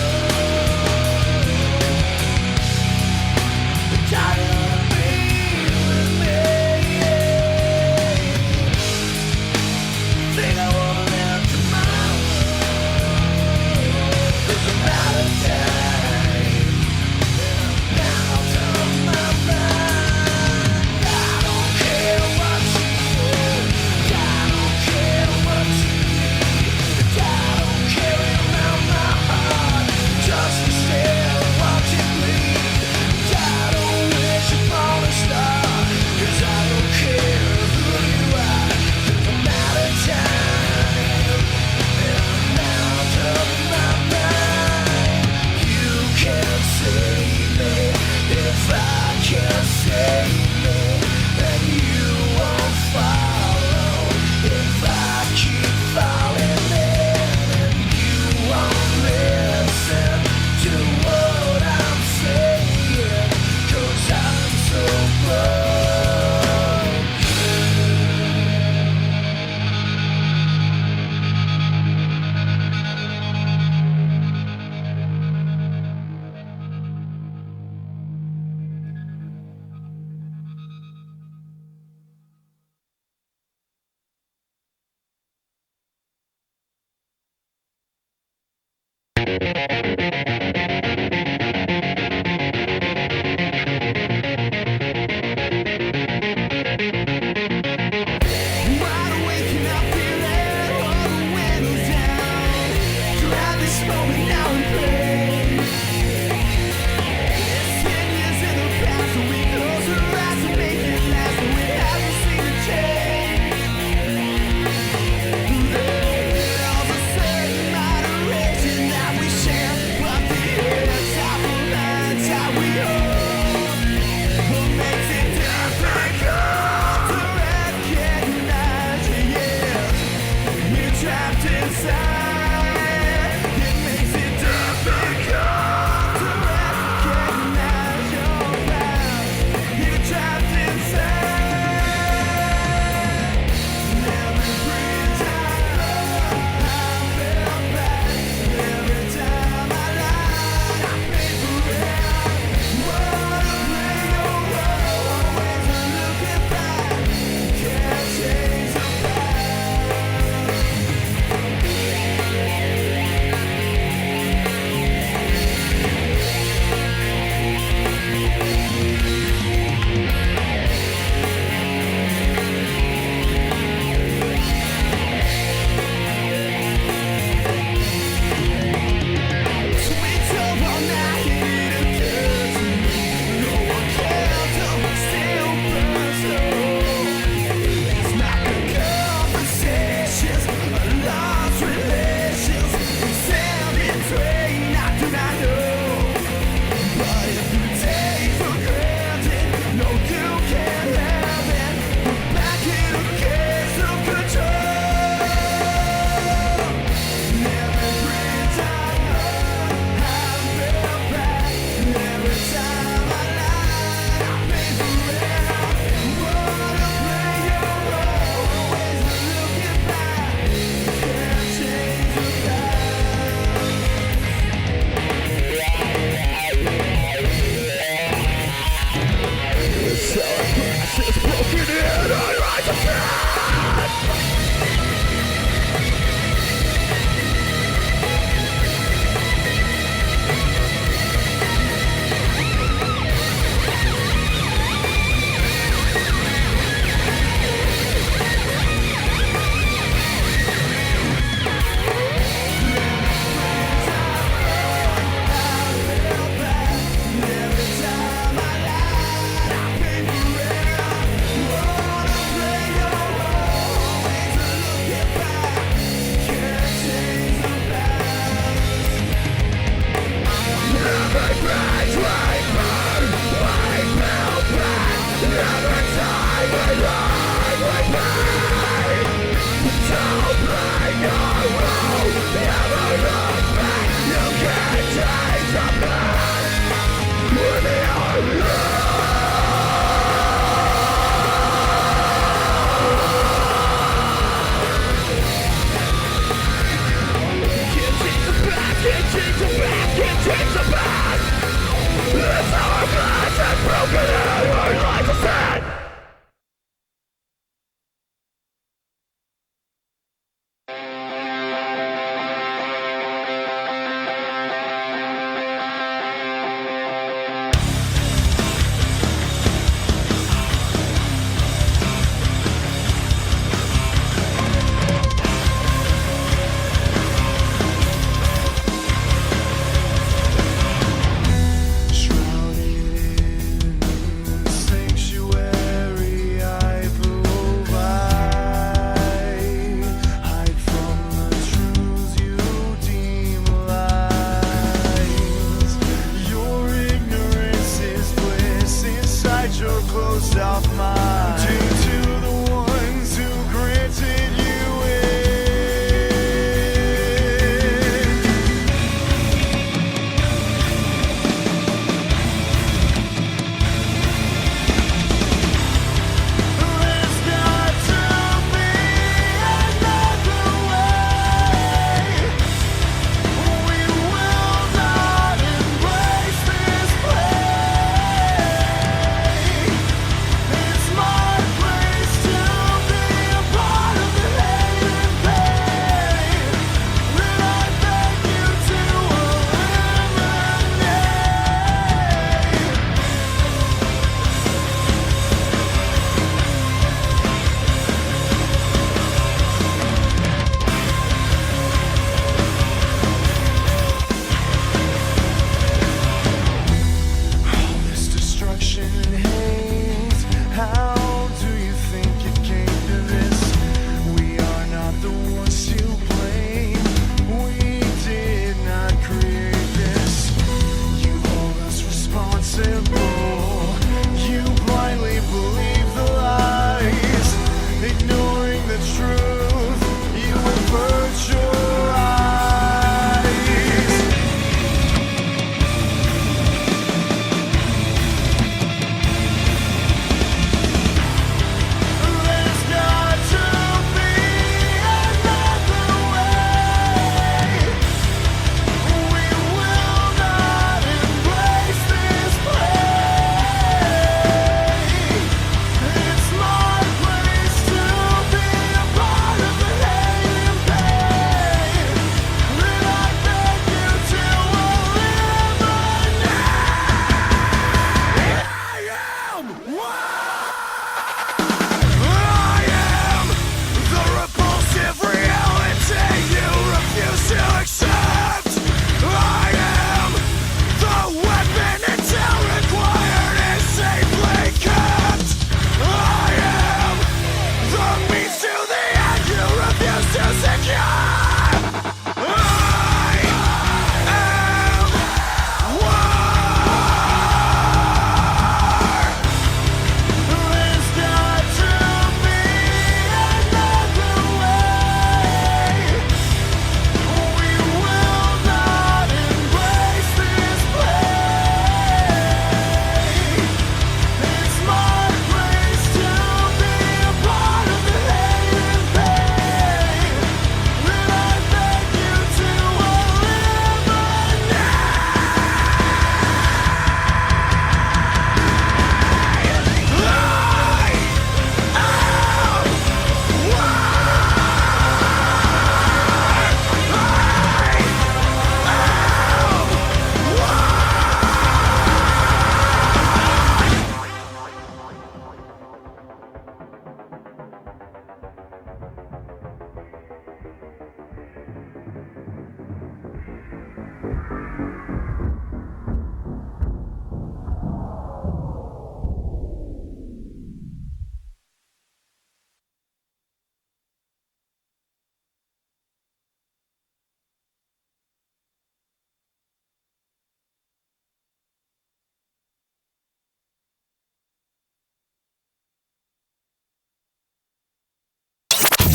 Tired of being with me. Think I wanna live tomorrow, 'cause I'm out of time and I'm out of my mind. I don't care what you do. I don't care what you need. I don't care around my heart, just instead of watching bleed. I don't wish upon a star, 'cause I don't care who you are, 'cause I'm out of time and I'm out of my mind. You can't save me if I can't save me, and you won't follow if I keep falling in, and you won't listen to what I'm saying, 'cause I'm so broke. Wide awake and I feel it, all the windows down. To have this moment now in place. It's 10 years in the past, and we close our eyes and make it last, and we haven't seen a change. There's a certain moderation that we share.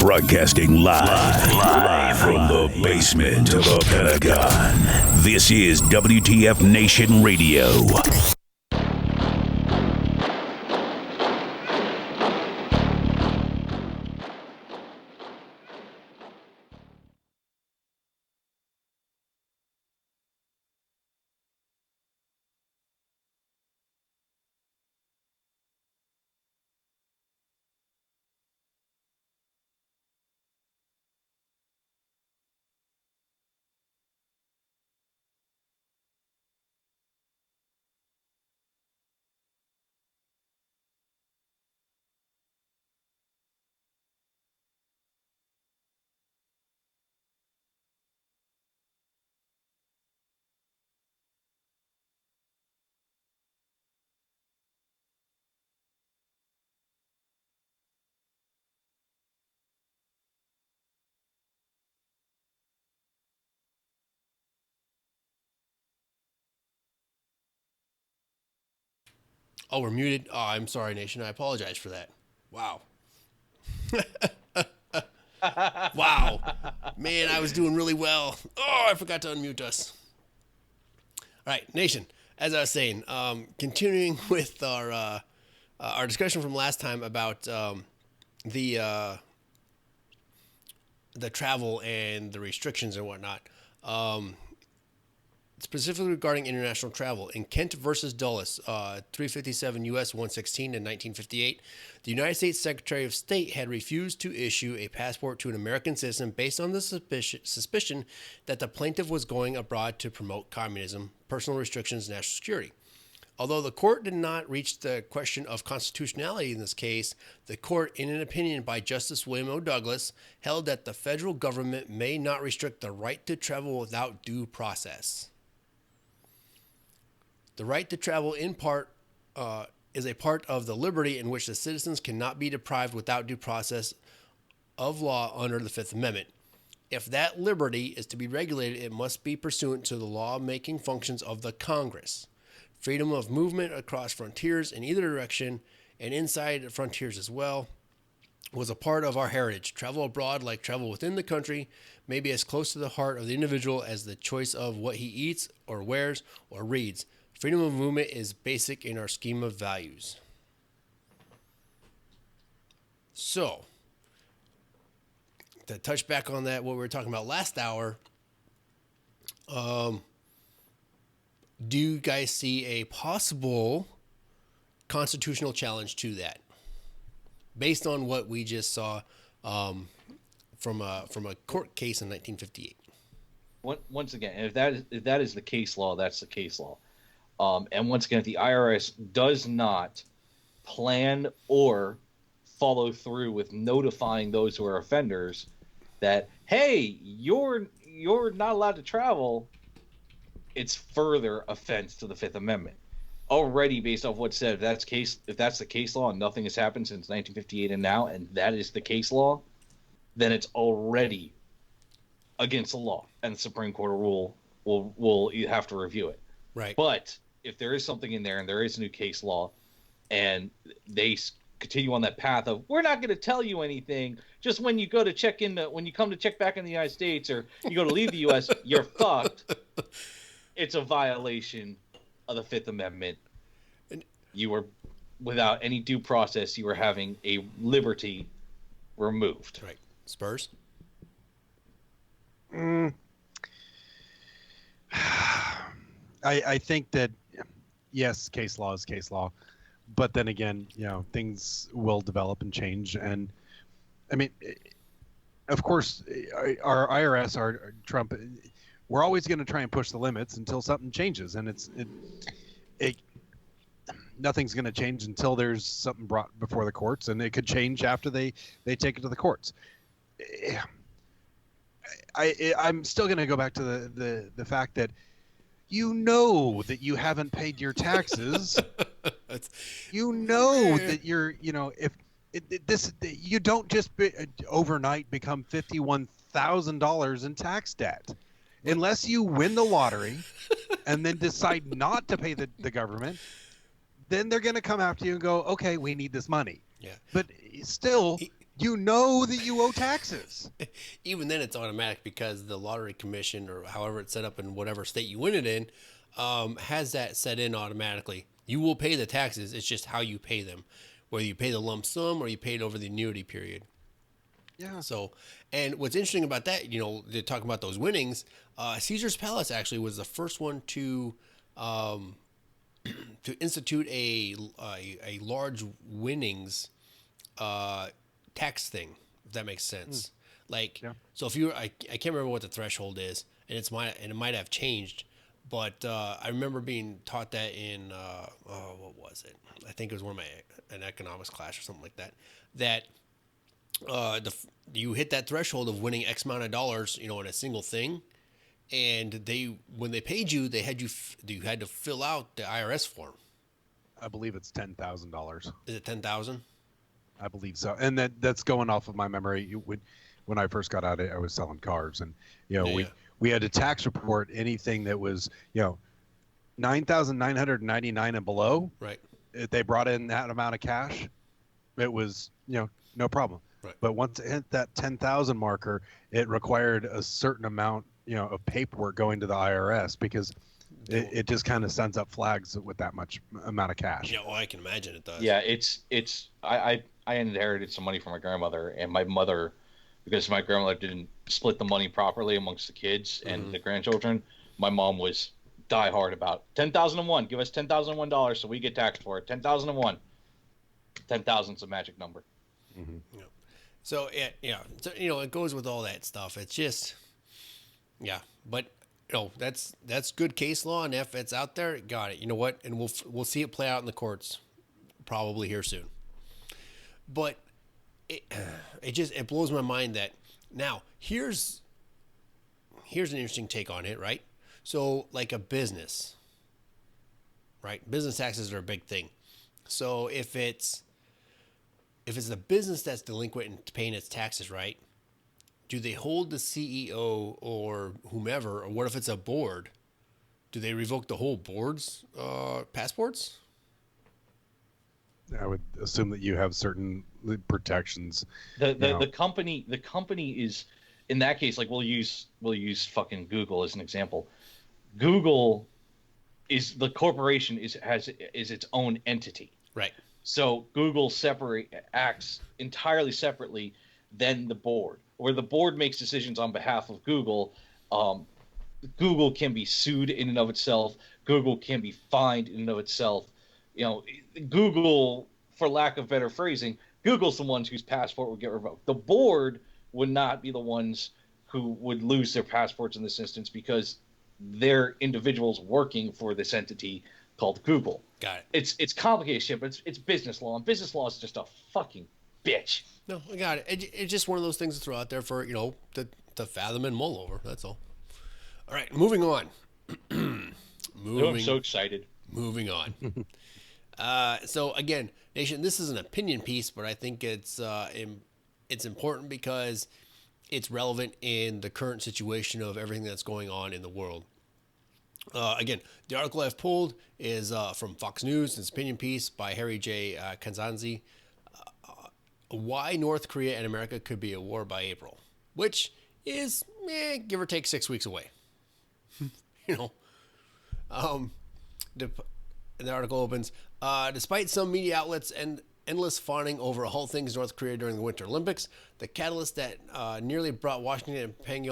Broadcasting live from the basement of the Pentagon. This is WTF Nation Radio. Oh, we're muted. Oh, I'm sorry, Nation. I apologize for that. Wow. Wow. Man, I was doing really well. Oh, I forgot to unmute us. All right, Nation. As I was saying, continuing with our discussion from last time about the travel and the restrictions and whatnot. Specifically regarding international travel, in Kent versus Dulles, 357 U.S. 116 in 1958, the United States Secretary of State had refused to issue a passport to an American citizen based on the suspicion that the plaintiff was going abroad to promote communism, personal restrictions, and national security. Although the court did not reach the question of constitutionality in this case, the court, in an opinion by Justice William O. Douglas, held that the federal government may not restrict the right to travel without due process. The right to travel in part is a part of the liberty in which the citizens cannot be deprived without due process of law under the Fifth Amendment. If that liberty is to be regulated, it must be pursuant to the law-making functions of the Congress. Freedom of movement across frontiers in either direction and inside frontiers as well was a part of our heritage. Travel abroad, like travel within the country, may be as close to the heart of the individual as the choice of what he eats or wears or reads. Freedom of movement is basic in our scheme of values. So, to touch back on that, what we were talking about last hour, do you guys see a possible constitutional challenge to that? Based on what we just saw from a court case in 1958. Once again, if that is the case law, that's the case law. And once again, if the IRS does not plan or follow through with notifying those who are offenders that, hey, you're not allowed to travel, it's further offense to the Fifth Amendment. Already, based off what's said, if that's the case law and nothing has happened since 1958 and now, and that is the case law, then it's already against the law, and the Supreme Court will have to review it. Right. But if there is something in there and there is a new case law and they continue on that path of, we're not going to tell you anything, just when you go to check in, when you come to check back in the United States or you go to leave the U.S., you're fucked. It's a violation of the Fifth Amendment. You were, without any due process, you were having a liberty removed. Right. Spurs? I think that, yes, case law is case law, but then again, things will develop and change. And I mean, of course, our IRS, our Trump, we're always going to try and push the limits until something changes. And nothing's going to change until there's something brought before the courts, and it could change after they take it to the courts. I'm still going to go back to the fact that that you haven't paid your taxes. that you're, you don't just overnight become $51,000 in tax debt unless you win the lottery and then decide not to pay the government. Then they're going to come after you and go, okay, we need this money. Yeah. But still, You know that you owe taxes. Even then, it's automatic because the lottery commission, or however it's set up in whatever state you win it in, has that set in automatically. You will pay the taxes. It's just how you pay them, whether you pay the lump sum or you pay it over the annuity period. Yeah. So, and what's interesting about that, they're talking about those winnings. Caesar's Palace actually was the first one to institute a large winnings tax thing, if that makes sense. So if I can't remember what the threshold is, and it might have changed, but I remember being taught that in what was it? I think it was an economics class or something like that. That you hit that threshold of winning X amount of dollars, in a single thing, and when they paid you, you had to fill out the IRS form. I believe it's $10,000. Is it 10,000? I believe so, and that's going off of my memory. When I first got out, I was selling cars, and we had to tax report anything that was $9,999 and below. Right. If they brought in that amount of cash, it was no problem. Right. But once it hit that 10,000 marker, it required a certain amount of paperwork going to the IRS because it just kind of sends up flags with that much amount of cash. Yeah, well, I can imagine it does. Yeah, I inherited some money from my grandmother, and my mother, because my grandmother didn't split the money properly amongst the kids and the grandchildren, my mom was diehard about 10,001. Give us $10,001 so we get taxed for it. 10,001. 10,000's a magic number. Mm-hmm. Yeah. So so, it goes with all that stuff. It's just, but that's good case law, and if it's out there, got it. You know what? And we'll see it play out in the courts, probably here soon. But it blows my mind that now here's an interesting take on it, right? So like a business, right? Business taxes are a big thing. So if it's the business that's delinquent in paying its taxes, right? Do they hold the CEO or whomever, or what if it's a board? Do they revoke the whole board's passports? I would assume that you have certain protections. The company is, in that case, like we'll use fucking Google as an example. Google is the corporation is its own entity. Right. So Google acts entirely separately than the board, where the board makes decisions on behalf of Google. Google can be sued in and of itself. Google can be fined in and of itself. Google, for lack of better phrasing, Google's the ones whose passport would get revoked. The board would not be the ones who would lose their passports in this instance because they're individuals working for this entity called Google. Got it. It's complicated shit, but it's business law, and business law is just a fucking bitch. No, I got it. It's just one of those things to throw out there for to fathom and mull over. That's all. All right, moving on. I'm so excited. Moving on. So again, Nation, this is an opinion piece, but I think it's important because it's relevant in the current situation of everything that's going on in the world. Again, the article I've pulled is from Fox News. It's an opinion piece by Harry J. Kanzanzi. Why North Korea and America could be at war by April, which is give or take 6 weeks away. The article opens, despite some media outlets and endless fawning over all things North Korea during the Winter Olympics, the catalyst that nearly brought Washington and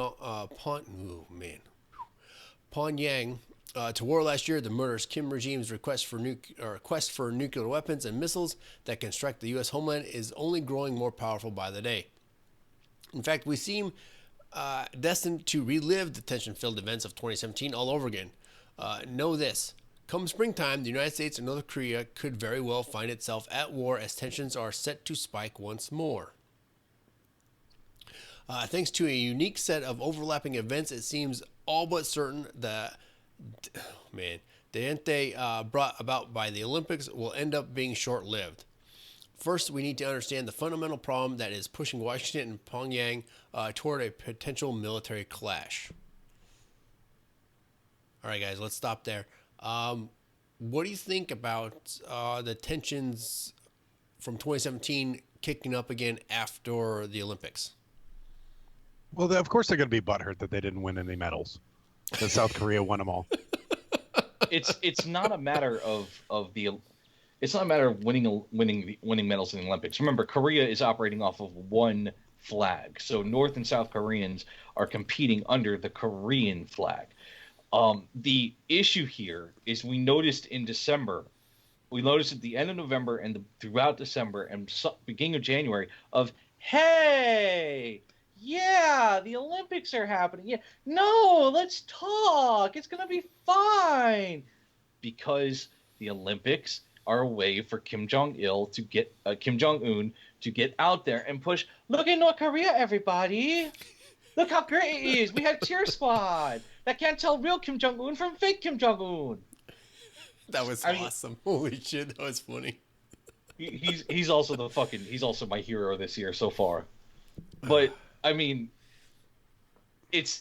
Pyongyang to war last year, the murderous Kim regime's quest for nuclear weapons and missiles that can strike the U.S. homeland, is only growing more powerful by the day. In fact, we seem destined to relive the tension-filled events of 2017 all over again. Know this. Come springtime, the United States and North Korea could very well find itself at war as tensions are set to spike once more. Thanks to a unique set of overlapping events, it seems all but certain that the ente brought about by the Olympics will end up being short-lived. First, we need to understand the fundamental problem that is pushing Washington and Pyongyang toward a potential military clash. All right, guys, let's stop there. What do you think about the tensions from 2017 kicking up again after the Olympics? Well, of course they're going to be butthurt that they didn't win any medals. That South Korea won them all. It's not a matter of it's not a matter of winning medals in the Olympics. Remember, Korea is operating off of one flag, so North and South Koreans are competing under the Korean flag. The issue here is we noticed at the end of November and throughout December and beginning of January of, hey, yeah, the Olympics are happening. Yeah, no, let's talk. It's going to be fine. Because the Olympics are a way for Kim Jong-un to get out there and push. Look at North Korea, everybody. Look how great it is. We have Cheer Squad that can't tell real Kim Jong-un from fake Kim Jong-un. That was awesome. Holy shit, that was funny. He's also he's also my hero this year so far. But I mean, it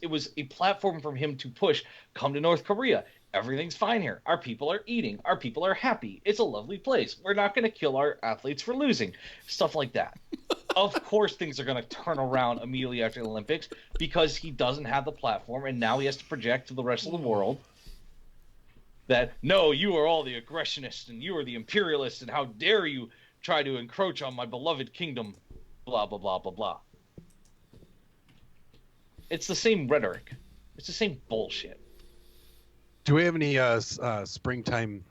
was a platform for him to push. Come to North Korea. Everything's fine here. Our people are eating. Our people are happy. It's a lovely place. We're not going to kill our athletes for losing. Stuff like that. Of course, things are going to turn around immediately after the Olympics because he doesn't have the platform, and now he has to project to the rest of the world that, no, you are all the aggressionists, and you are the imperialists, and how dare you try to encroach on my beloved kingdom, blah, blah, blah, blah, blah. It's the same rhetoric. It's the same bullshit. Do we have any springtime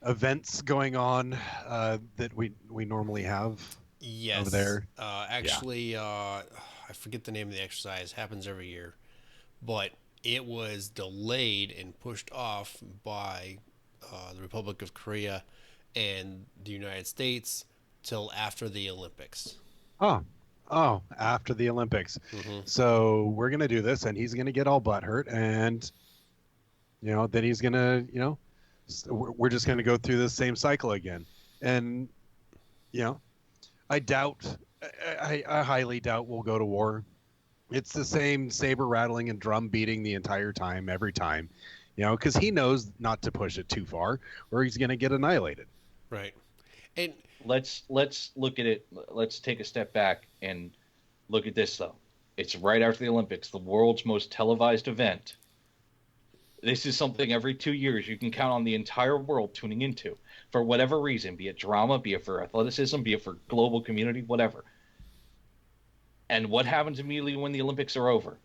events going on that we normally have over there? Actually, I forget the name of the exercise. Happens every year, but it was delayed and pushed off by the Republic of Korea and the United States till after the Olympics. Oh, after the Olympics. Mm-hmm. So we're going to do this, and he's going to get all butthurt, and, then he's going to, we're just going to go through this same cycle again. And, I highly doubt we'll go to war. It's the same saber rattling and drum beating the entire time, every time, because he knows not to push it too far or he's going to get annihilated. Right. And let's look at it. Let's take a step back and look at this, though. It's right after the Olympics, the world's most televised event. This is something every 2 years you can count on the entire world tuning into for whatever reason, be it drama, be it for athleticism, be it for global community, whatever. And what happens immediately when the Olympics are over?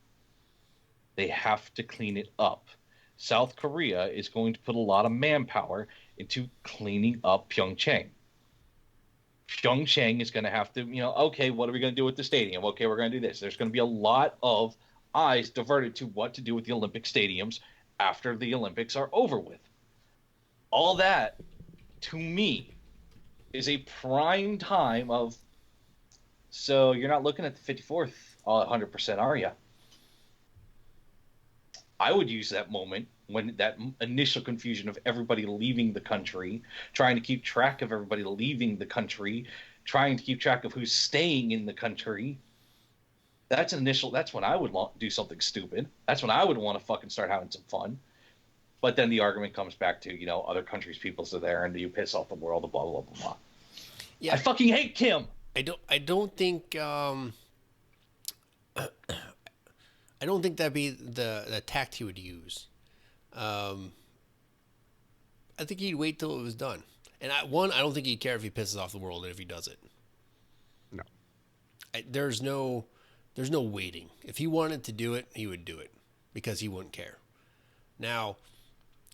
They have to clean it up. South Korea is going to put a lot of manpower into cleaning up Pyeongchang. Pyeongchang is going to have to, okay, what are we going to do with the stadium? Okay, we're going to do this. There's going to be a lot of eyes diverted to what to do with the Olympic stadiums after the Olympics are over with. All that, to me, is a prime time of, so you're not looking at the 54th 100%, are you? I would use that moment when that initial confusion of everybody leaving the country, trying to keep track of everybody leaving the country, trying to keep track of who's staying in the country. That's when I would do something stupid. That's when I would want to fucking start having some fun. But then the argument comes back to, other countries' peoples are there and you piss off the world, blah, blah, blah, blah. Yeah. I fucking hate Kim. I don't think that'd be the tact he would use. I think he'd wait till it was done. And I don't think he'd care if he pisses off the world and if he does it. No. There's no waiting. If he wanted to do it, he would do it because he wouldn't care. Now,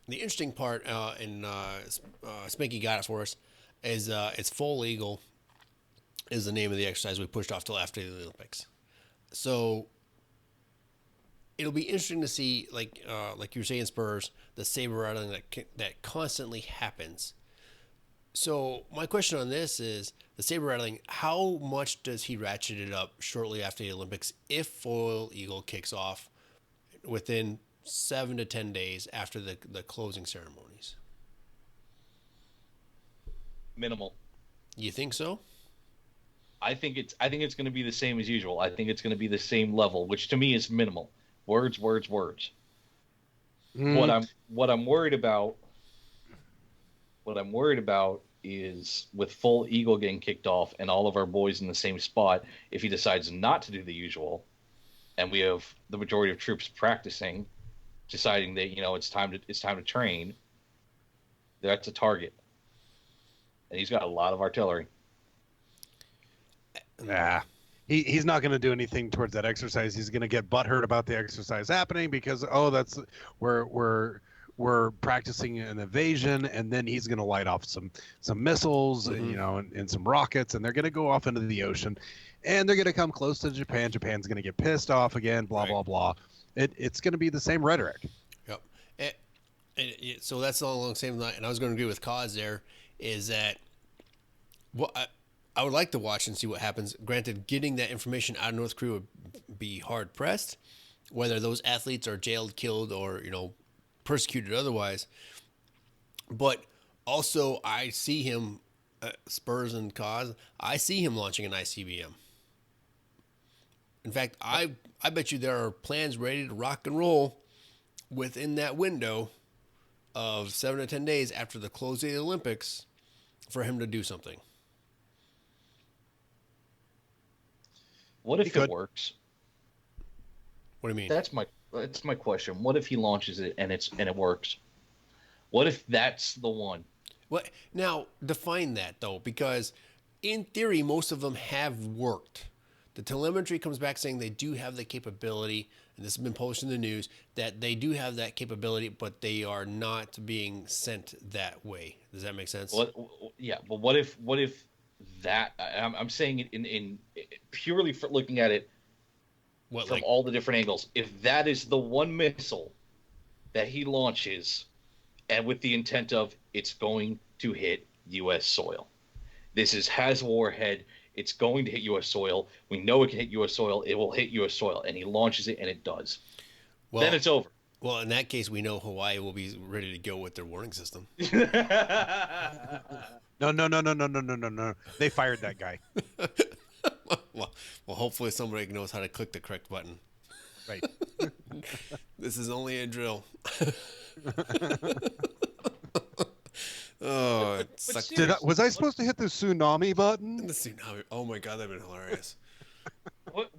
the interesting part, and Spanky got it for us, is it's Full Eagle is the name of the exercise we pushed off till after the Olympics. So it'll be interesting to see, like you were saying, Spurs, the saber rattling that constantly happens. So my question on this is the saber rattling. How much does he ratchet it up shortly after the Olympics if Full Eagle kicks off within 7 to 10 days after the closing ceremonies? Minimal. You think so? I think it's going to be the same as usual. I think it's going to be the same level, which to me is minimal. Words. What I'm worried about What I'm worried about is with full Eagle getting kicked off and all of our boys in the same spot, if he decides not to do the usual, and we have the majority of troops practicing, deciding that it's time to train, that's a target, and he's got a lot of artillery. Nah. He's not going to do anything towards that exercise. He's going to get butthurt about the exercise happening because that's we're practicing an invasion, and then he's going to light off some missiles, and some rockets, and they're going to go off into the ocean, and they're going to come close to Japan. Japan's going to get pissed off again. Blah blah blah. It's going to be the same rhetoric. Yep. So that's all along the same line. And I was going to agree with Cause there is that I would like to watch and see what happens. Granted, getting that information out of North Korea would be hard pressed, whether those athletes are jailed, killed, or persecuted otherwise. But also, I see him, Spurs and Cause. I see him launching an ICBM. In fact, I bet you there are plans ready to rock and roll within that window of 7 to 10 days after the close of the Olympics for him to do something. What if it works? What do you mean? That's my question. What if he launches it and it works? What if that's the one? What now? Define that though, because in theory, most of them have worked. The telemetry comes back saying they do have the capability, and this has been published in the news, that they do have that capability, but they are not being sent that way. Does that make sense? Yeah, but what if that? I'm saying it in purely for looking at it from all the different angles. If that is the one missile that he launches, and with the intent of it's going to hit U.S. soil, this has a warhead. It's going to hit U.S. soil. We know it can hit U.S. soil. It will hit U.S. soil, and he launches it, and it does. Well, then it's over. Well, in that case, we know Hawaii will be ready to go with their warning system. No. They fired that guy. well, hopefully somebody knows how to click the correct button. Right. This is only a drill. Oh, it sucks. Was I supposed to hit the tsunami button? The tsunami. Oh my god, that'd been hilarious.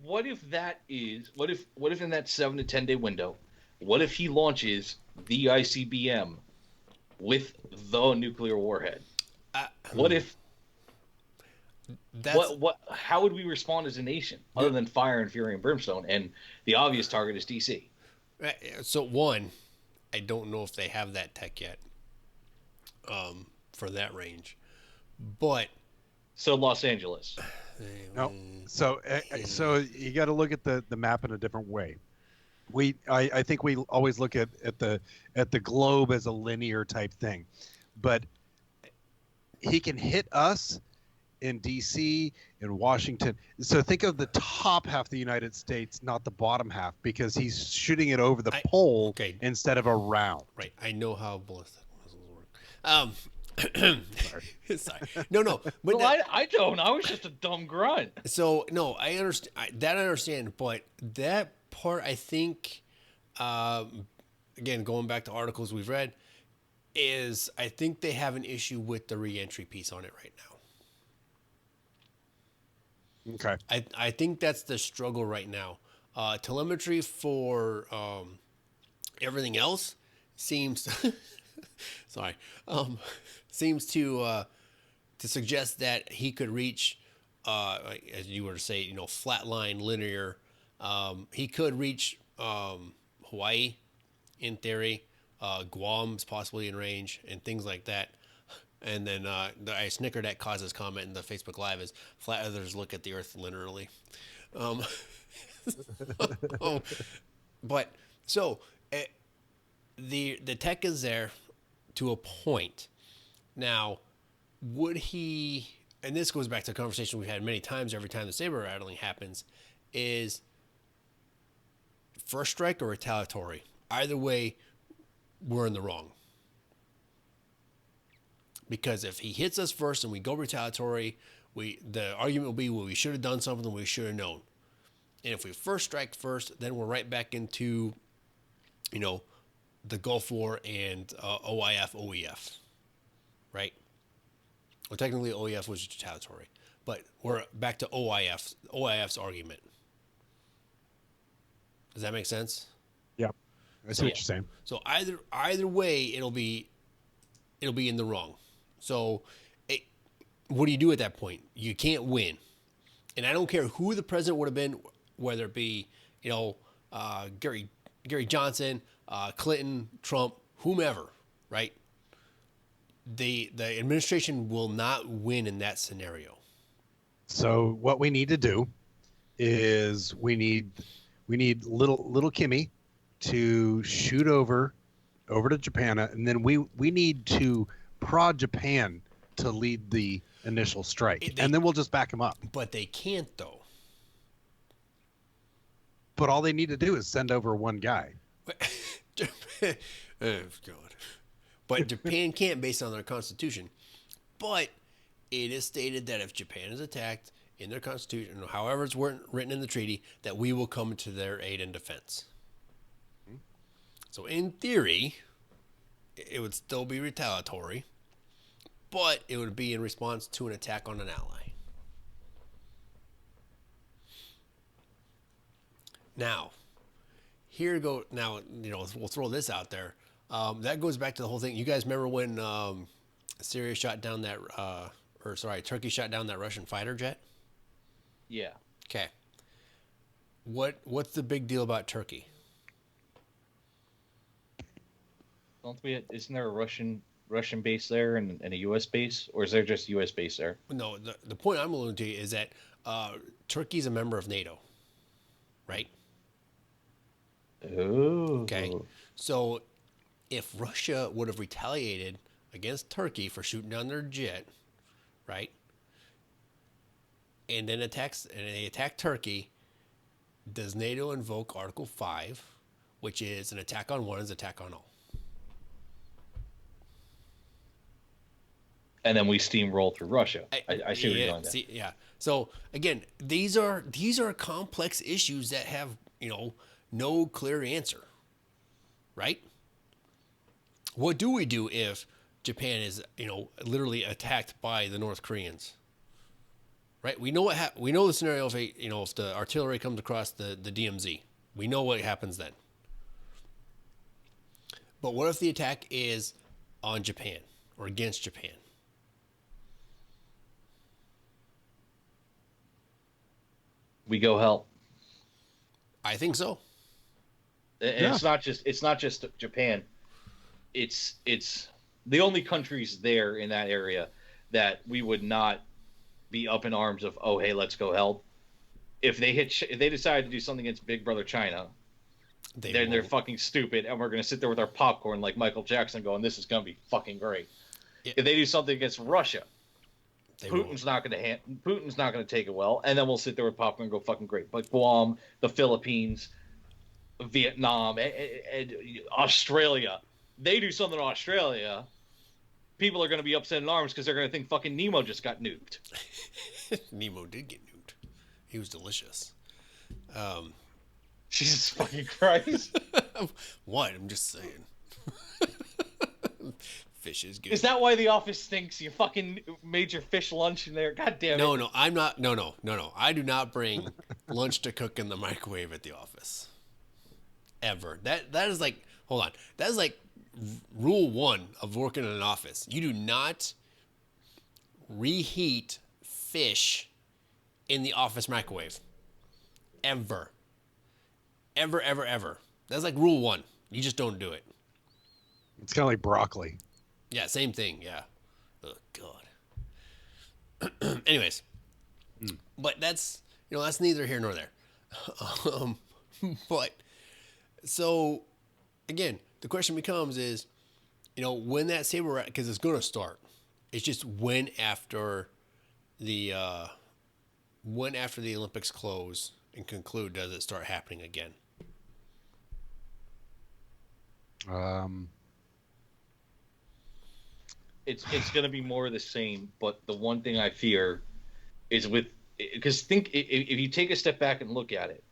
What if that is? What if in that 7 to 10 day window? What if he launches the ICBM with the nuclear warhead? What if? How would we respond as a nation other than fire and fury and brimstone? And the obvious target is DC. So one, I don't know if they have that tech yet. For that range, but so Los Angeles. No, so you got to look at the map in a different way. I think we always look at the globe as a linear type thing, but he can hit us in DC, in Washington. So think of the top half of the United States, not the bottom half, because he's shooting it over the pole instead of around. Right. I know how ballistic missiles work. Sorry. No. But I don't. I was just a dumb grunt. So no, I understand that. I understand, but that part, I think, again, going back to articles we've read, is I think they have an issue with the reentry piece on it right now. Okay. I think that's the struggle right now. Telemetry for everything else seems seems to suggest that he could reach, as you were to say, flatline linear. He could reach Hawaii in theory, Guam's possibly in range, and things like that. And then I snickered at Cause's comment in the Facebook Live is flat earthers look at the Earth linearly. But so the tech is there to a point. Now, would he? And this goes back to a conversation we've had many times. Every time the saber rattling happens, is first strike or retaliatory. Either way, we're in the wrong. Because if he hits us first and we go retaliatory, the argument will be, well, we should have done something, we should have known. And if we first strike first, then we're right back into, the Gulf War and OIF, OEF. right? Well, technically OEF was retaliatory, but we're back to OIF's argument. Does that make sense? Yep. I see what you're saying. So either way, it'll be in the wrong. So, what do you do at that point? You can't win, and I don't care who the president would have been, whether it be Gary Johnson, Clinton, Trump, whomever, right? The administration will not win in that scenario. So what we need to do is we need little Kimmy to shoot over to Japan, and then we need to prod Japan to lead the initial strike, and then we'll just back them up. But they can't, though. But all they need to do is send over one guy. Oh God! But Japan can't based on their constitution. But it is stated that if Japan is attacked in their constitution, however it's written in the treaty, that we will come to their aid and defense. So in theory, it would still be retaliatory, but it would be in response to an attack on an ally. Now, we'll throw this out there. That goes back to the whole thing. You guys remember when Syria shot down Turkey shot down that Russian fighter jet? Yeah. Okay. What's the big deal about Turkey? Isn't there a Russian base there and a U.S. base, or is there just U.S. base there? No, the point I'm alluding to is that Turkey's a member of NATO, right? Oh. Okay. So if Russia would have retaliated against Turkey for shooting down their jet, right? And then they attack Turkey, does NATO invoke Article 5, which is an attack on one is attack on all? And then we steamroll through Russia. I see where you're going there. Yeah. So again, these are complex issues that have, no clear answer. Right? What do we do if Japan is, literally attacked by the North Koreans? Right? We know we know the scenario if the artillery comes across the DMZ. We know what happens then. But what if the attack is on Japan or against Japan? We go help. I think so. And it's not just Japan. It's the only countries there in that area that we would not be up in arms of. Oh, hey, let's go help. If they decide to do something against Big Brother China, then they're fucking stupid, and we're gonna sit there with our popcorn like Michael Jackson, going, "This is gonna be fucking great." Yeah. If they do something against Russia, Putin's not gonna take it well, and then we'll sit there with popcorn and go, "Fucking great." But Guam, the Philippines, Vietnam, and Australia, they do something to Australia, people are going to be upset in arms because they're going to think fucking Nemo just got nuked. Nemo did get nuked. He was delicious. Jesus fucking Christ. What? I'm just saying. Fish is good. Is that why The Office stinks? You fucking made your fish lunch in there? God damn it. No, I'm not. No. I do not bring lunch to cook in the microwave at the office. Ever. That is like, hold on. That is like rule 1 of working in an office. You do not reheat fish in the office microwave. Ever. Ever. That's like rule 1. You just don't do it. It's kind of like broccoli. Yeah, same thing. Yeah. Oh God. Anyways, but that's neither here nor there. But so again, the question becomes is, when that saber, because it's going to start. It's just when after the Olympics close and conclude does it start happening again? It's going to be more of the same, but the one thing I fear is because if you take a step back and look at it,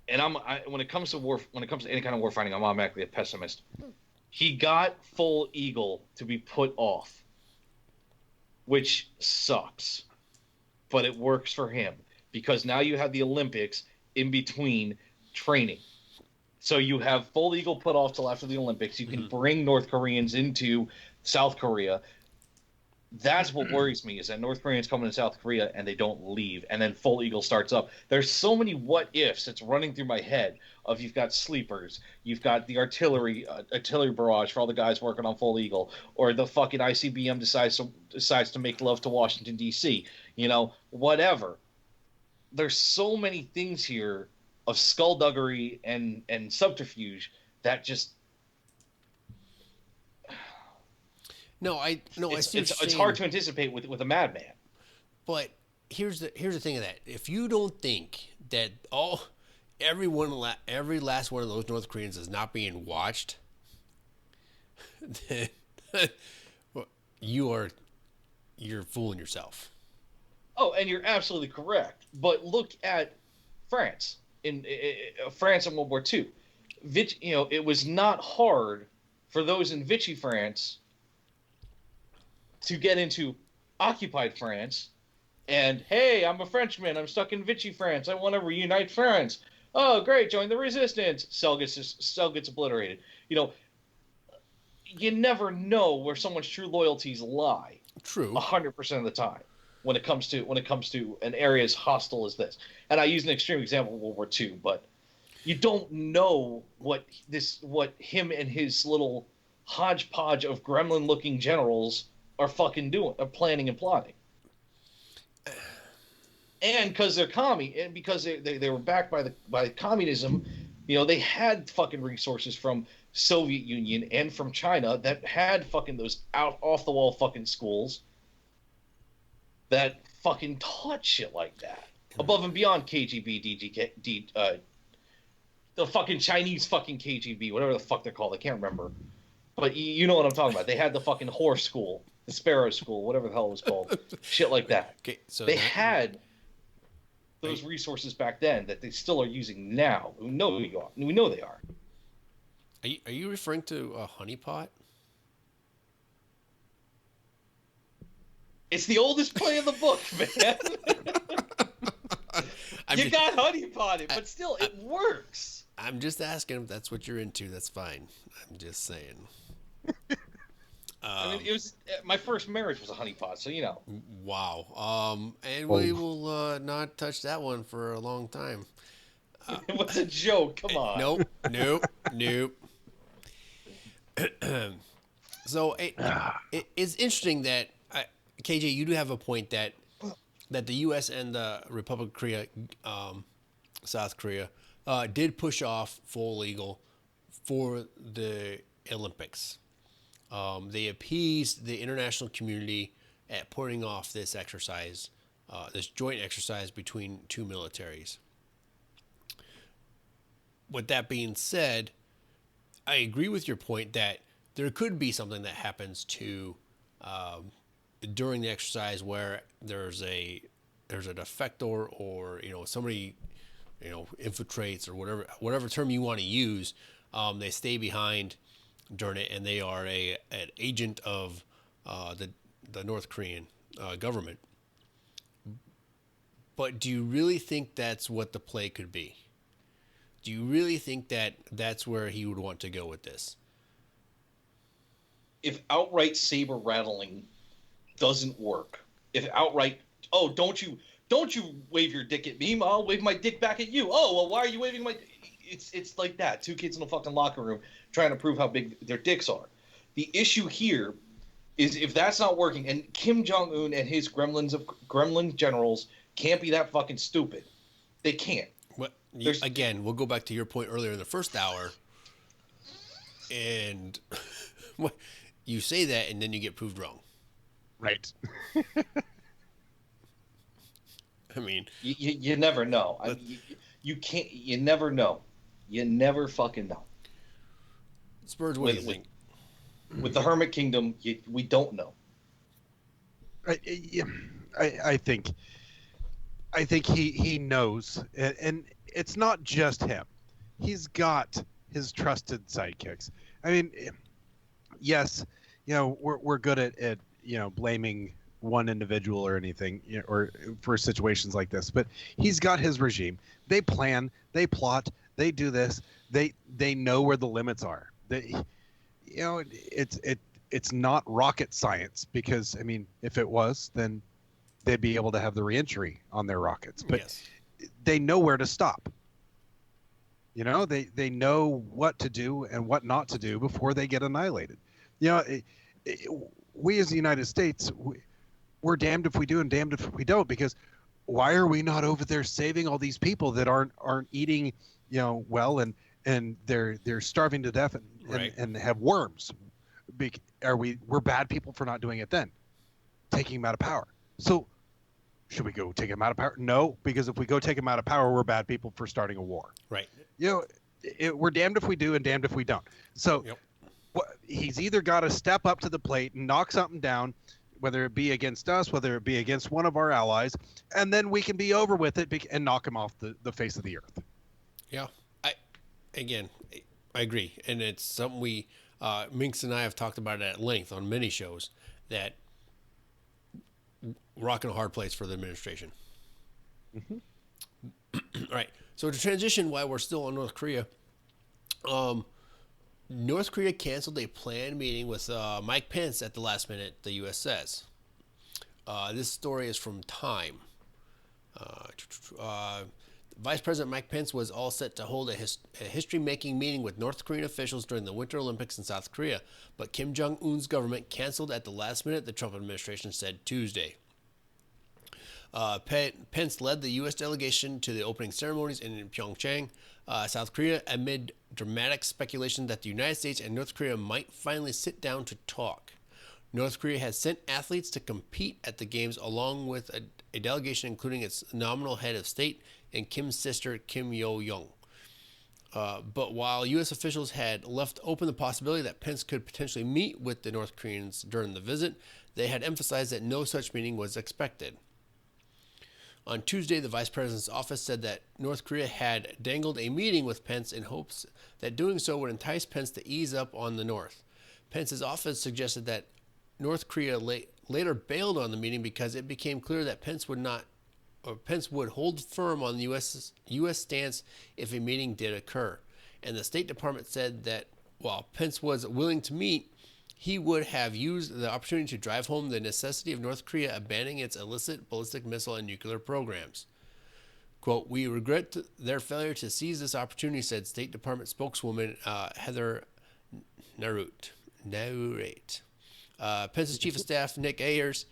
and when it comes to war, when it comes to any kind of war fighting, I'm automatically a pessimist. He got Full Eagle to be put off, which sucks, but it works for him because now you have the Olympics in between training. So you have Full Eagle put off till after the Olympics. You can bring North Koreans into South Korea. That's what worries me, is that North Koreans come into South Korea and they don't leave, and then Full Eagle starts up. There's so many what ifs that's running through my head. Of you've got sleepers, you've got the artillery barrage for all the guys working on Full Eagle, or the fucking ICBM decides to make love to Washington D.C. You know, whatever. There's so many things here of skullduggery and subterfuge that just. I see what you're It's saying. hard to anticipate with a madman. But here's the thing of that. If you don't think that every last one of those North Koreans is not being watched, then you're fooling yourself. Oh, and you're absolutely correct. But look at France in World War II. It was not hard for those in Vichy France to get into occupied France, and hey, I'm a Frenchman. I'm stuck in Vichy France. I want to reunite France. Oh, great! Join the resistance. Cell gets obliterated. You know, you never know where someone's true loyalties lie. True. 100% of the time when it comes to an area as hostile as this. And I use an extreme example of World War II, but you don't know what him and his little hodgepodge of gremlin-looking generals are fucking doing, are planning and plotting. And because they're and because they were backed by communism, you know, they had fucking resources from Soviet Union and from China that had fucking those off the wall fucking schools that fucking taught shit like that. Above and beyond KGB, the fucking Chinese fucking KGB, whatever the fuck they're called, I can't remember. But you know what I'm talking about. They had the fucking horse school, the Sparrow School, whatever the hell it was called. Shit like that. Okay, so they had those resources back then that they still are using now. We know they are. Are you referring to a honeypot? It's the oldest play in the book, man. You got honeypotted, but still, it works. I'm just asking if that's what you're into. That's fine. I'm just saying. I mean, it was my first marriage was a honeypot, so you know. Wow. And we will not touch that one for a long time. It was a joke. Come on. Nope. So it's interesting that KJ, you do have a point that the U.S. and the Republic of Korea, South Korea, did push off Full Eagle for the Olympics. They appeased the international community at putting off this exercise, this joint exercise between two militaries. With that being said, I agree with your point that there could be something that happens to during the exercise where there's a defector, or somebody infiltrates, or whatever term you want to use. They stay behind during it, and they are an agent of the North Korean government. But do you really think that's what the play could be? Do you really think that that's where he would want to go with this? If outright saber rattling doesn't work, if outright, oh, don't you wave your dick at me, I'll wave my dick back at you. Oh, well, why are you waving my? It's like that. Two kids in a fucking locker room trying to prove how big their dicks are. The issue here is if that's not working, and Kim Jong-un and his gremlin generals can't be that fucking stupid. They can't. Well, again, we'll go back to your point earlier in the first hour, and you say that, and then you get proved wrong. Right. I mean, you never know. I mean, you can't. You never know. You never fucking know. Spurs, what do you think? With the Hermit Kingdom, we don't know. I think he knows, and it's not just him. He's got his trusted sidekicks. I mean, yes, we're good at blaming one individual or anything, or for situations like this. But he's got his regime. They plan, they plot, they do this. They know where the limits are. It's not rocket science, because I mean, if it was, then they'd be able to have the reentry on their rockets. But Yes. they know where to stop. They know what to do and what not to do before they get annihilated. We as the United States, we're damned if we do and damned if we don't, because why are we not over there saving all these people that aren't eating, well, and they're starving to death Right. and have worms? We're bad people for not doing it then, taking them out of power. So should we go take them out of power? No, because if we go take them out of power, we're bad people for starting a war. Right. We're damned if we do and damned if we don't. So Yep. he's either got to step up to the plate and knock something down, whether it be against us, whether it be against one of our allies, and then we can be over with it and knock him off the face of the earth. Yeah. I agree. And it's something we, Minx and I have talked about it at length on many shows, that rocking a hard place for the administration. All right. So to transition, while we're still on North Korea, North Korea canceled a planned meeting with Mike Pence at the last minute, the U.S. says. This story is from Time. Vice President Mike Pence was all set to hold a history-making meeting with North Korean officials during the Winter Olympics in South Korea, but Kim Jong-un's government canceled at the last minute, the Trump administration said Tuesday. Pence led the U.S. delegation to the opening ceremonies in Pyeongchang, South Korea, amid dramatic speculation that the United States and North Korea might finally sit down to talk. North Korea has sent athletes to compete at the Games along with a delegation including its nominal head of state and Kim's sister, Kim Yo-young. But while U.S. officials had left open the possibility that Pence could potentially meet with the North Koreans during the visit, they had emphasized that no such meeting was expected. On Tuesday, the vice president's office said that North Korea had dangled a meeting with Pence in hopes that doing so would entice Pence to ease up on the North. Pence's office suggested that North Korea later bailed on the meeting because it became clear that Pence would hold firm on the U.S. stance if a meeting did occur. And the State Department said that while Pence was willing to meet, he would have used the opportunity to drive home the necessity of North Korea abandoning its illicit ballistic missile and nuclear programs. Quote, "We regret their failure to seize this opportunity," said State Department spokeswoman Heather Nauert. Pence's chief of staff, Nick Ayers,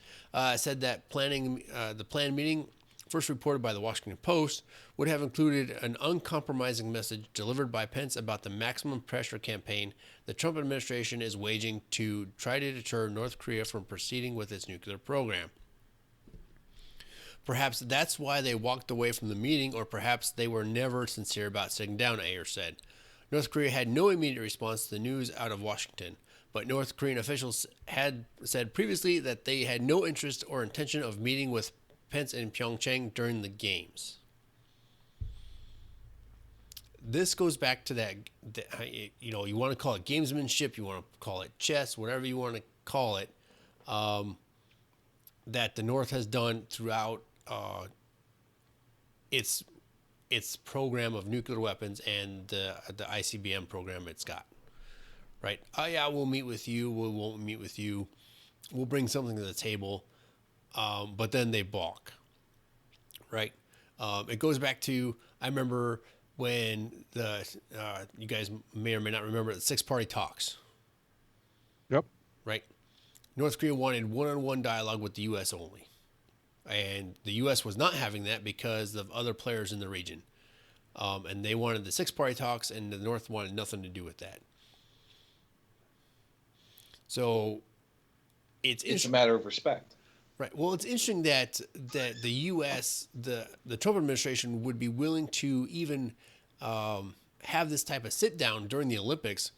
said that the planned meeting, first reported by the Washington Post, would have included an uncompromising message delivered by Pence about the maximum pressure campaign the Trump administration is waging to try to deter North Korea from proceeding with its nuclear program. Perhaps that's why they walked away from the meeting, or perhaps they were never sincere about sitting down, Ayers said. North Korea had no immediate response to the news out of Washington, but North Korean officials had said previously that they had no interest or intention of meeting with Pence in Pyeongchang during the Games. This goes back to that, you want to call it gamesmanship, you want to call it chess, whatever you want to call it, that the North has done throughout its program of nuclear weapons and the ICBM program it's got. Right? Oh yeah, we'll meet with you. We won't meet with you. We'll bring something to the table. But then they balk. Right? It goes back to, I remember when you guys may or may not remember the six-party talks. Yep. Right? North Korea wanted one-on-one dialogue with the U.S. only. And the U.S. was not having that because of other players in the region. And they wanted the six-party talks, and the North wanted nothing to do with that. So it's a matter of respect. Right. Well, it's interesting that the U.S., the Trump administration would be willing to even have this type of sit down during the Olympics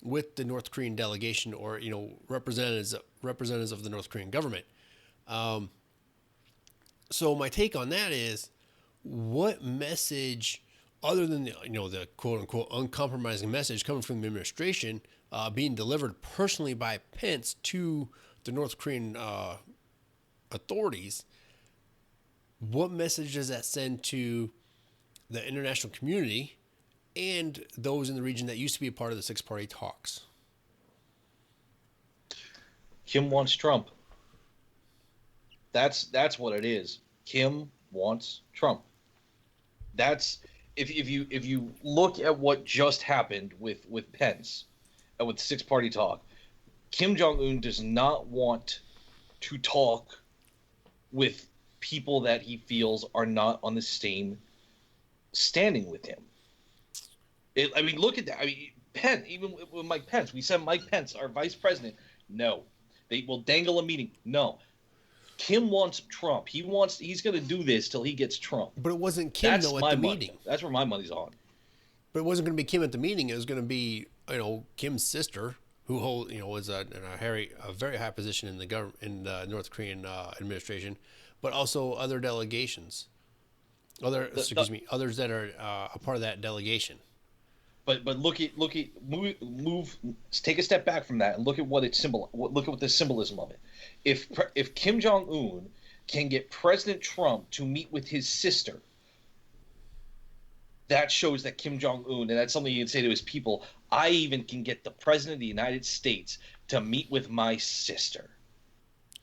with the North Korean delegation, or representatives of the North Korean government. So my take on that is, what message, other than the quote unquote uncompromising message coming from the administration, being delivered personally by Pence to the North Korean authorities, what message does that send to the international community and those in the region that used to be a part of the six-party talks? Kim wants Trump. That's what it is. Kim wants Trump. That's if you look at what just happened with Pence and with six-party talk, Kim Jong-un does not want to talk with people that he feels are not on the same standing with him. I mean, look at that. I mean, even with Mike Pence, we sent Mike Pence, our vice president. No, they will dangle a meeting. No, Kim wants Trump. He's going to do this till he gets Trump. But it wasn't Kim though at the meeting. That's where my money's on. But it wasn't going to be Kim at the meeting. It was going to be, Kim's sister, who was in a very high position in the government, in the North Korean administration, but also other delegations, others that are a part of that delegation. But move, take a step back from that and look at what look at what the symbolism of it. If Kim Jong Un can get President Trump to meet with his sister, that shows that Kim Jong Un, and that's something you can say to his people. I even can get the President of the United States to meet with my sister.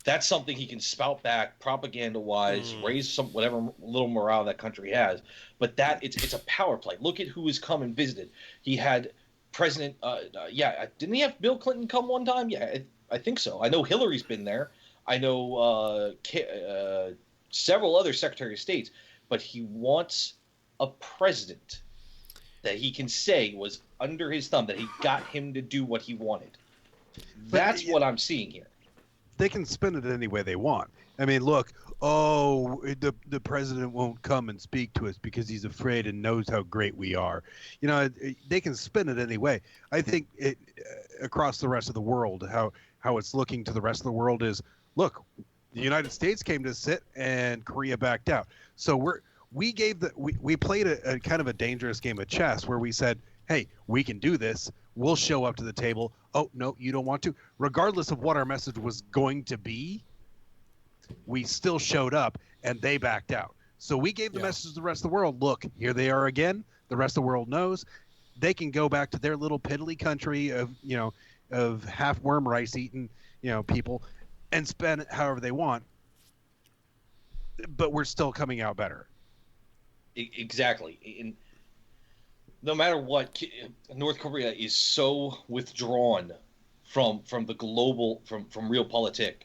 That's something he can spout back propaganda-wise, raise some whatever little morale that country has. But it's a power play. Look at who has come and visited. He had President, didn't he have Bill Clinton come one time? Yeah, I think so. I know Hillary's been there. I know several other Secretary of States. But he wants a president that he can say was under his thumb, that he got him to do what he wanted. That's what I'm seeing here. They can spin it any way they want. I mean, look, the president won't come and speak to us because he's afraid and knows how great we are. They can spin it any way. I think across the rest of the world, how it's looking to the rest of the world is, look, the United States came to sit and Korea backed out. So we played a kind of a dangerous game of chess where we said, hey, we can do this. We'll show up to the table. Oh, no, you don't want to. Regardless of what our message was going to be, we still showed up and they backed out. So we gave the message to the rest of the world. Look, here they are again. The rest of the world knows. They can go back to their little piddly country of half worm rice eating, people and spend it however they want. But we're still coming out better. Exactly. And no matter what, North Korea is so withdrawn from the global from realpolitik,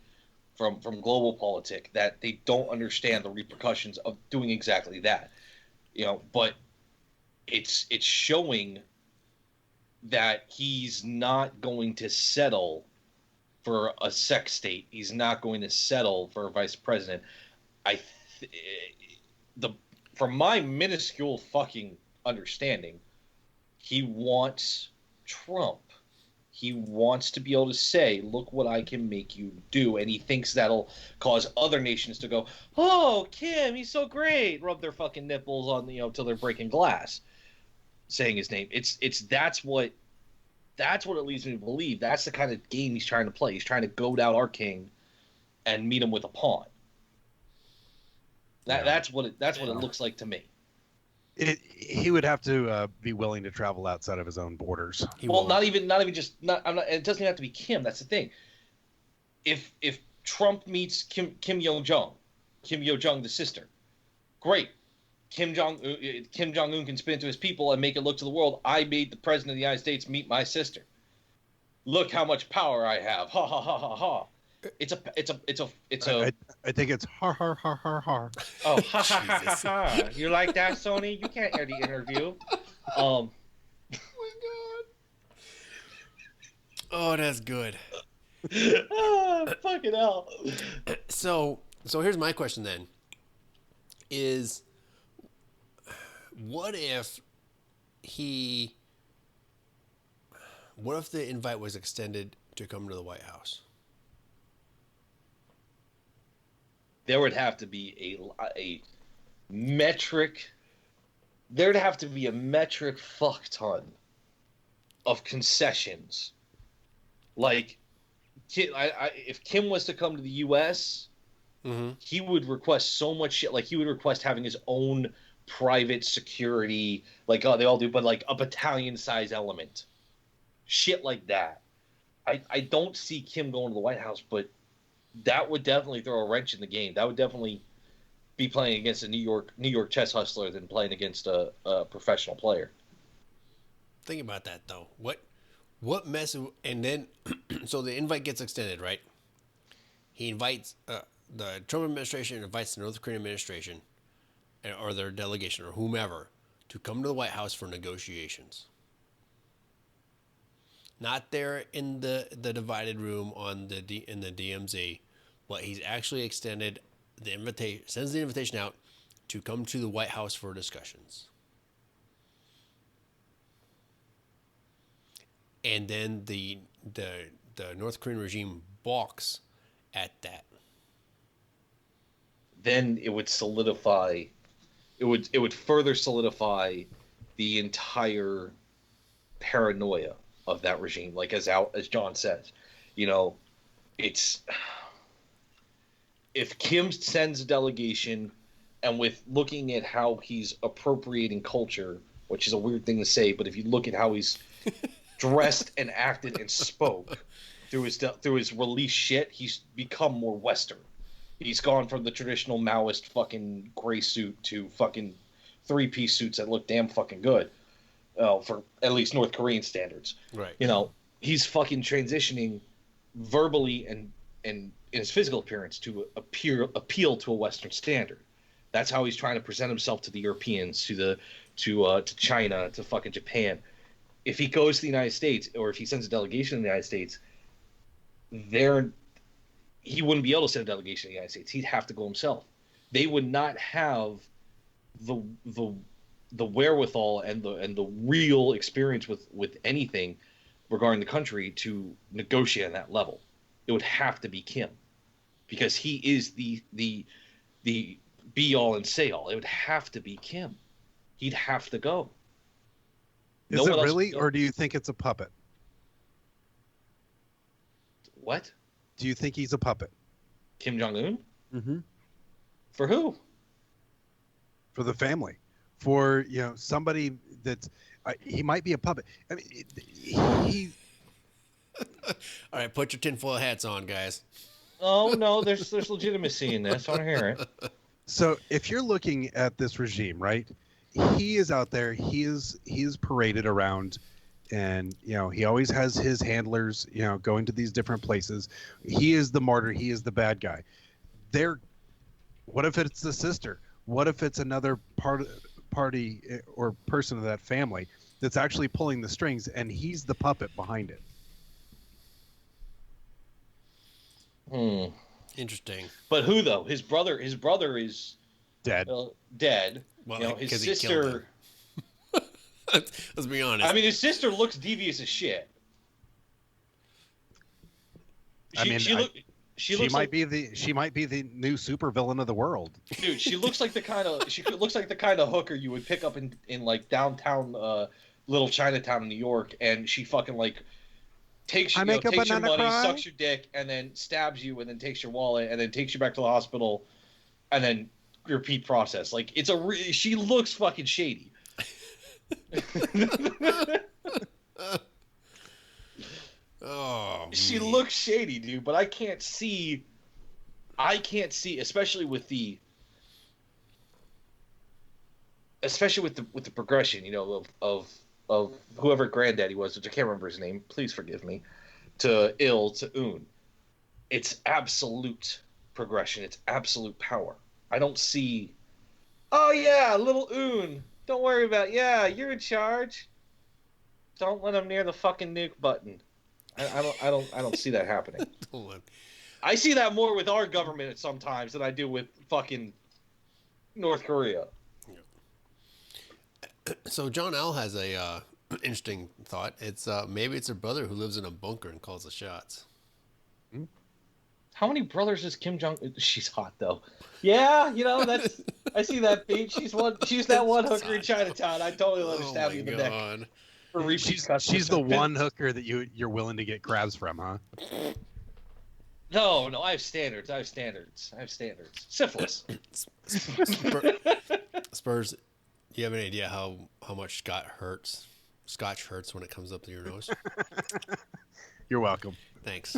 from global politic, that they don't understand the repercussions of doing exactly that. But it's showing that he's not going to settle for a sex state. He's not going to settle for a vice president. From my minuscule fucking understanding, he wants Trump. He wants to be able to say, look what I can make you do. And he thinks that'll cause other nations to go, oh, Kim, he's so great. Rub their fucking nipples on, till they're breaking glass, saying his name. That's what it leads me to believe. That's the kind of game he's trying to play. He's trying to goad out our king and meet him with a pawn. That's what it looks like to me. He would have to be willing to travel outside of his own borders. Not even just not. It doesn't even have to be Kim. That's the thing. If Trump meets Kim Yo Jong, the sister, great. Kim Jong Un can spin it to his people and make it look to the world, I made the president of the United States meet my sister. Look how much power I have. Ha ha ha ha ha. I think it's har har har har har. Oh, ha ha ha ha ha. You like that, Sony? You can't hear the interview. Oh my god. Oh, that's good. Fucking hell. So here's my question then. Is what if the invite was extended to come to the White House? There would have to be a metric. There'd have to be a metric fuck ton of concessions Like, if Kim was to come to the U.S., he would request so much shit. Like, he would request having his own private security, like they all do, but like a battalion-size element. Shit like that. I don't see Kim going to the White House, but that would definitely throw a wrench in the game. That would definitely be playing against a New York chess hustler than playing against a professional player. Think about that though. What mess? And then, so the invite gets extended, right? He invites the Trump administration invites the North Korean administration or their delegation or whomever to come to the White House for negotiations. Not there in the divided room in the DMZ, but he's actually extended the invitation, sends the invitation out to come to the White House for discussions. And then the North Korean regime balks at that. Then it would solidify. It would further solidify the entire paranoia of that regime. Like as John says, it's if Kim sends a delegation, and with looking at how he's appropriating culture, which is a weird thing to say, but if you look at how he's dressed and acted and spoke through his release shit, he's become more Western. He's gone from the traditional Maoist fucking gray suit to fucking 3-piece suits that look damn fucking good, for at least North Korean standards. Right. He's fucking transitioning verbally and in his physical appearance to appeal to a Western standard. That's how he's trying to present himself to the Europeans, to China, to fucking Japan. If he goes to the United States, or if he sends a delegation to the United States, he wouldn't be able to send a delegation to the United States. He'd have to go himself. They would not have the wherewithal and the real experience with anything regarding the country to negotiate on that level. It would have to be Kim, because he is the be all and say all. It would have to be Kim. He'd have to go. Is it really, or do you think it's a puppet? What? Do you think he's a puppet? Kim Jong-un? Mm-hmm. For who? For the family. For, somebody that's... he might be a puppet. I mean, he... All right, put your tinfoil hats on, guys. Oh, no, there's legitimacy in this. I want to hear it. So if you're looking at this regime, right? He is out there. He is paraded around, and he always has his handlers, going to these different places. He is the martyr. He is the bad guy. What if it's the sister? What if it's another party or person of that family that's actually pulling the strings, and he's the puppet behind it? Interesting. But who though? His brother is dead. Dead. Well, his sister. Let's be honest. I mean, his sister looks devious as shit. She might be the new supervillain of the world. Dude, she looks like the kind of hooker you would pick up in like downtown little Chinatown in New York, and she fucking like takes your money, sucks your dick, and then stabs you, and then takes your wallet, and then takes you back to the hospital, and then repeat process. Like she looks fucking shady. Oh, she looks shady, dude. But I can't see, especially with the progression, of whoever granddaddy was, which I can't remember his name. Please forgive me. To Un. It's absolute progression. It's absolute power. I don't see. Oh yeah, little Un. Don't worry about it. Yeah, you're in charge. Don't let him near the fucking nuke button. I don't see that happening. I see that more with our government sometimes than I do with fucking North Korea. So John L has a interesting thought. It's maybe it's her brother who lives in a bunker and calls the shots. How many brothers is Kim Jong? She's hot though. Yeah, that's. I see that, Pete. She's that one hooker in Chinatown. I totally let her stab you in the neck. She's the one hooker that you're willing to get crabs from, huh? No, I have standards. Syphilis. Spurs, do you have any idea how much Scotch hurts when it comes up to your nose? You're welcome. Thanks.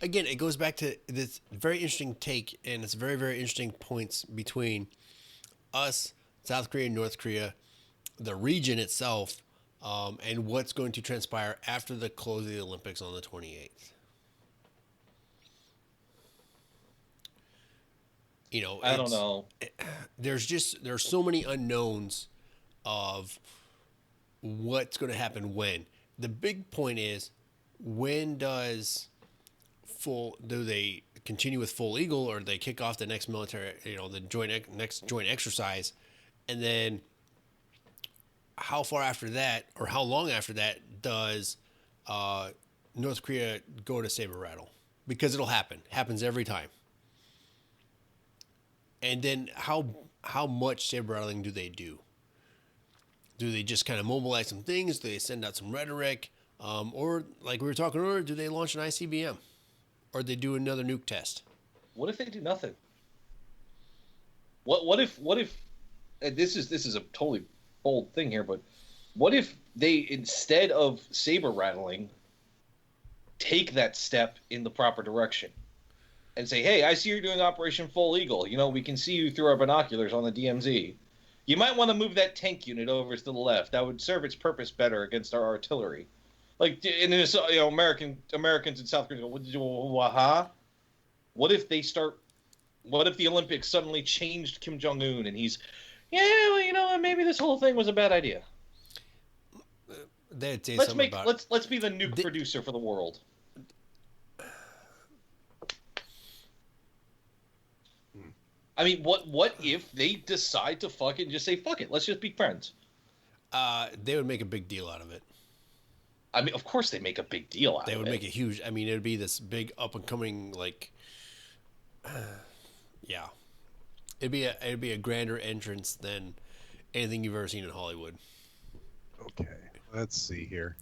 It goes back to this very interesting take, and it's very, very interesting points between us, South Korea, North Korea, the region itself, and what's going to transpire after the close of the Olympics on the 28th. I don't know. There's so many unknowns of what's going to happen when. The big point is, when do they continue with Full Eagle, or do they kick off the next military, the next joint exercise, and then how far after that, or how long after that, does North Korea go to saber rattle? Because it'll happens every time. And then how much saber rattling do they do? Do they just kind of mobilize some things? Do they send out some rhetoric? Or, like we were talking earlier, do they launch an ICBM? Or they do another nuke test? What if they do nothing? What if and this is a totally bold thing here, but what if they, instead of saber rattling, take that step in the proper direction and say, hey, I see you're doing Operation Full Eagle. We can see you through our binoculars on the DMZ. You might want to move that tank unit over to the left. That would serve its purpose better against our artillery. Like, and this, Americans in South Korea go, what if the Olympics suddenly changed Kim Jong-un and he's, maybe this whole thing was a bad idea. They'd say let's be the nuke producer for the world. I mean, what if they decide to fucking just say, fuck it, let's just be friends? They would make a big deal out of it. I mean, of course they make a big deal out of it. They would make it huge. I mean, it would be this big up and coming, yeah. It'd be a grander entrance than anything you've ever seen in Hollywood. Okay, let's see here.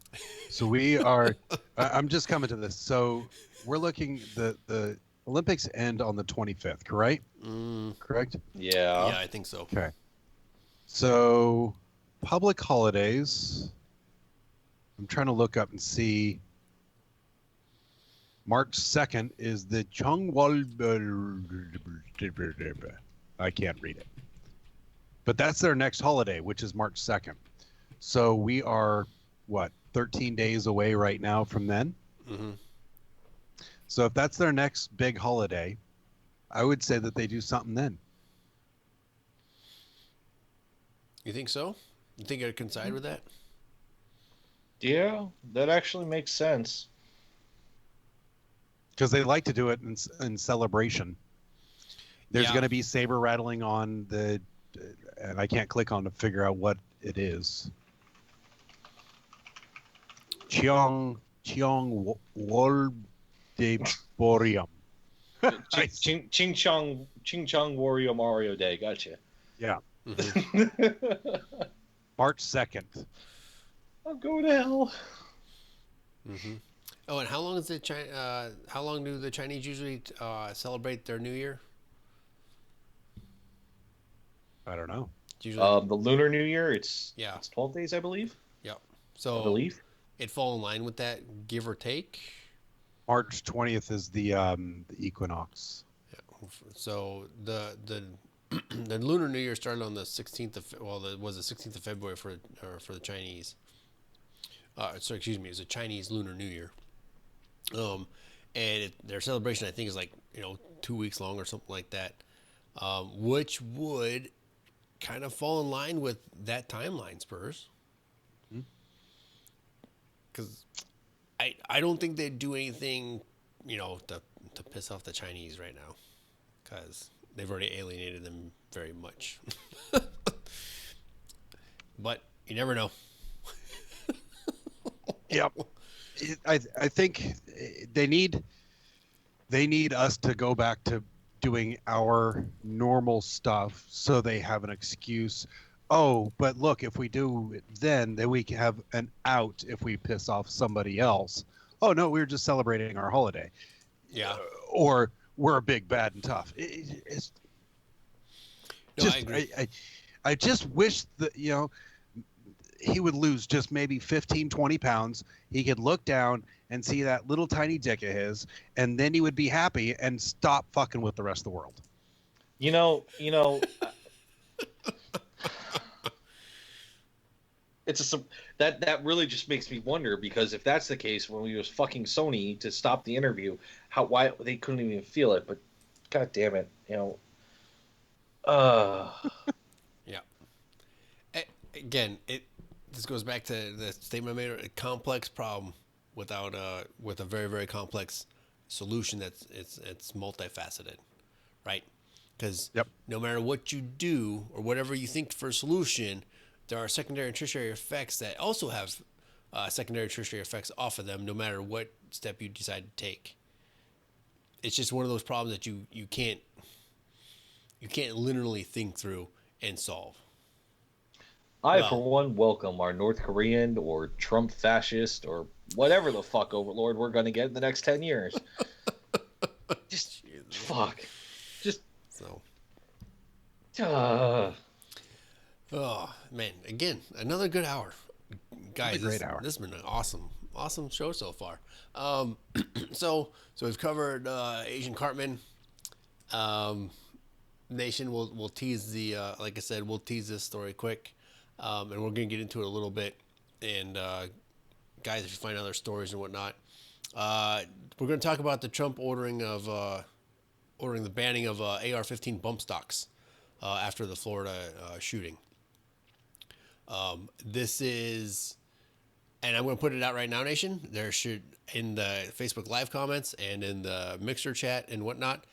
So we are. I'm just coming to this. So we're looking. The Olympics end on the 25th, correct? Correct? Yeah. Yeah, I think so. Okay. So public holidays. I'm trying to look up and see. March 2nd is the Chungwal. I can't read it. But that's their next holiday, which is March 2nd. So we are, 13 days away right now from then? Mm-hmm. So if that's their next big holiday, I would say that they do something then. You think so? You think I'd coincide with that? Yeah, that actually makes sense. Because they like to do it in celebration. There's going to be saber rattling on the, and I can't click on to figure out what it is. Cheong Wol de Borium. Ching Chong Wario Mario Day. Gotcha. Yeah. Mm-hmm. March 2nd. I'm going to hell. Mm-hmm. Oh, and how long is how long do the Chinese usually celebrate their New Year? I don't know. Usually, the Lunar New Year, it's 12 days, I believe. Yep. So I believe it fall in line with that, give or take. March 20th is the equinox. Yeah. So the the Lunar New Year started on the 16th of it was the 16th of February for the Chinese. So excuse me, it was a Chinese Lunar New Year. And their celebration I think is 2 weeks long or something like that, which would kind of fall in line with that timeline, Spurs. Because I don't think they'd do anything, to piss off the Chinese right now, because they've already alienated them very much. But you never know. Yep. I think they need us to go back to doing our normal stuff so they have an excuse oh, but look, if we do it then we can have an out if we piss off somebody else. Oh no, we were just celebrating our holiday. Yeah. Or we're big, bad, and tough. It's No, just, I agree. I just wish that, he would lose just maybe 15, 20 pounds. He could look down and see that little tiny dick of his, and then he would be happy and stop fucking with the rest of the world. It's that really just makes me wonder, because if that's the case, when we was fucking Sony to stop the interview, why they couldn't even feel it? But god damn it, Yeah. Again, this goes back to the statement I made: a complex problem with a very, very complex solution it's multifaceted, right? Because no matter what you do or whatever you think for a solution, there are secondary and tertiary effects that also have secondary and tertiary effects off of them, no matter what step you decide to take. It's just one of those problems that you can't linearly think through and solve. For one, welcome our North Korean or Trump fascist or whatever the fuck overlord we're going to get in the next 10 years. Just fuck. Just so. Oh man! Again, another good hour, guys. Great hour. This has been an awesome show so far. So we've covered Asian Cartman. Nation, we'll tease the like I said, we'll tease this story quick, and we're gonna get into it a little bit. And guys, if you find other stories and whatnot, we're gonna talk about the Trump ordering the banning of AR-15 bump stocks after the Florida shooting. This is, and I'm going to put it out right now, Nation. There should, in the Facebook Live comments and in the Mixer chat and whatnot,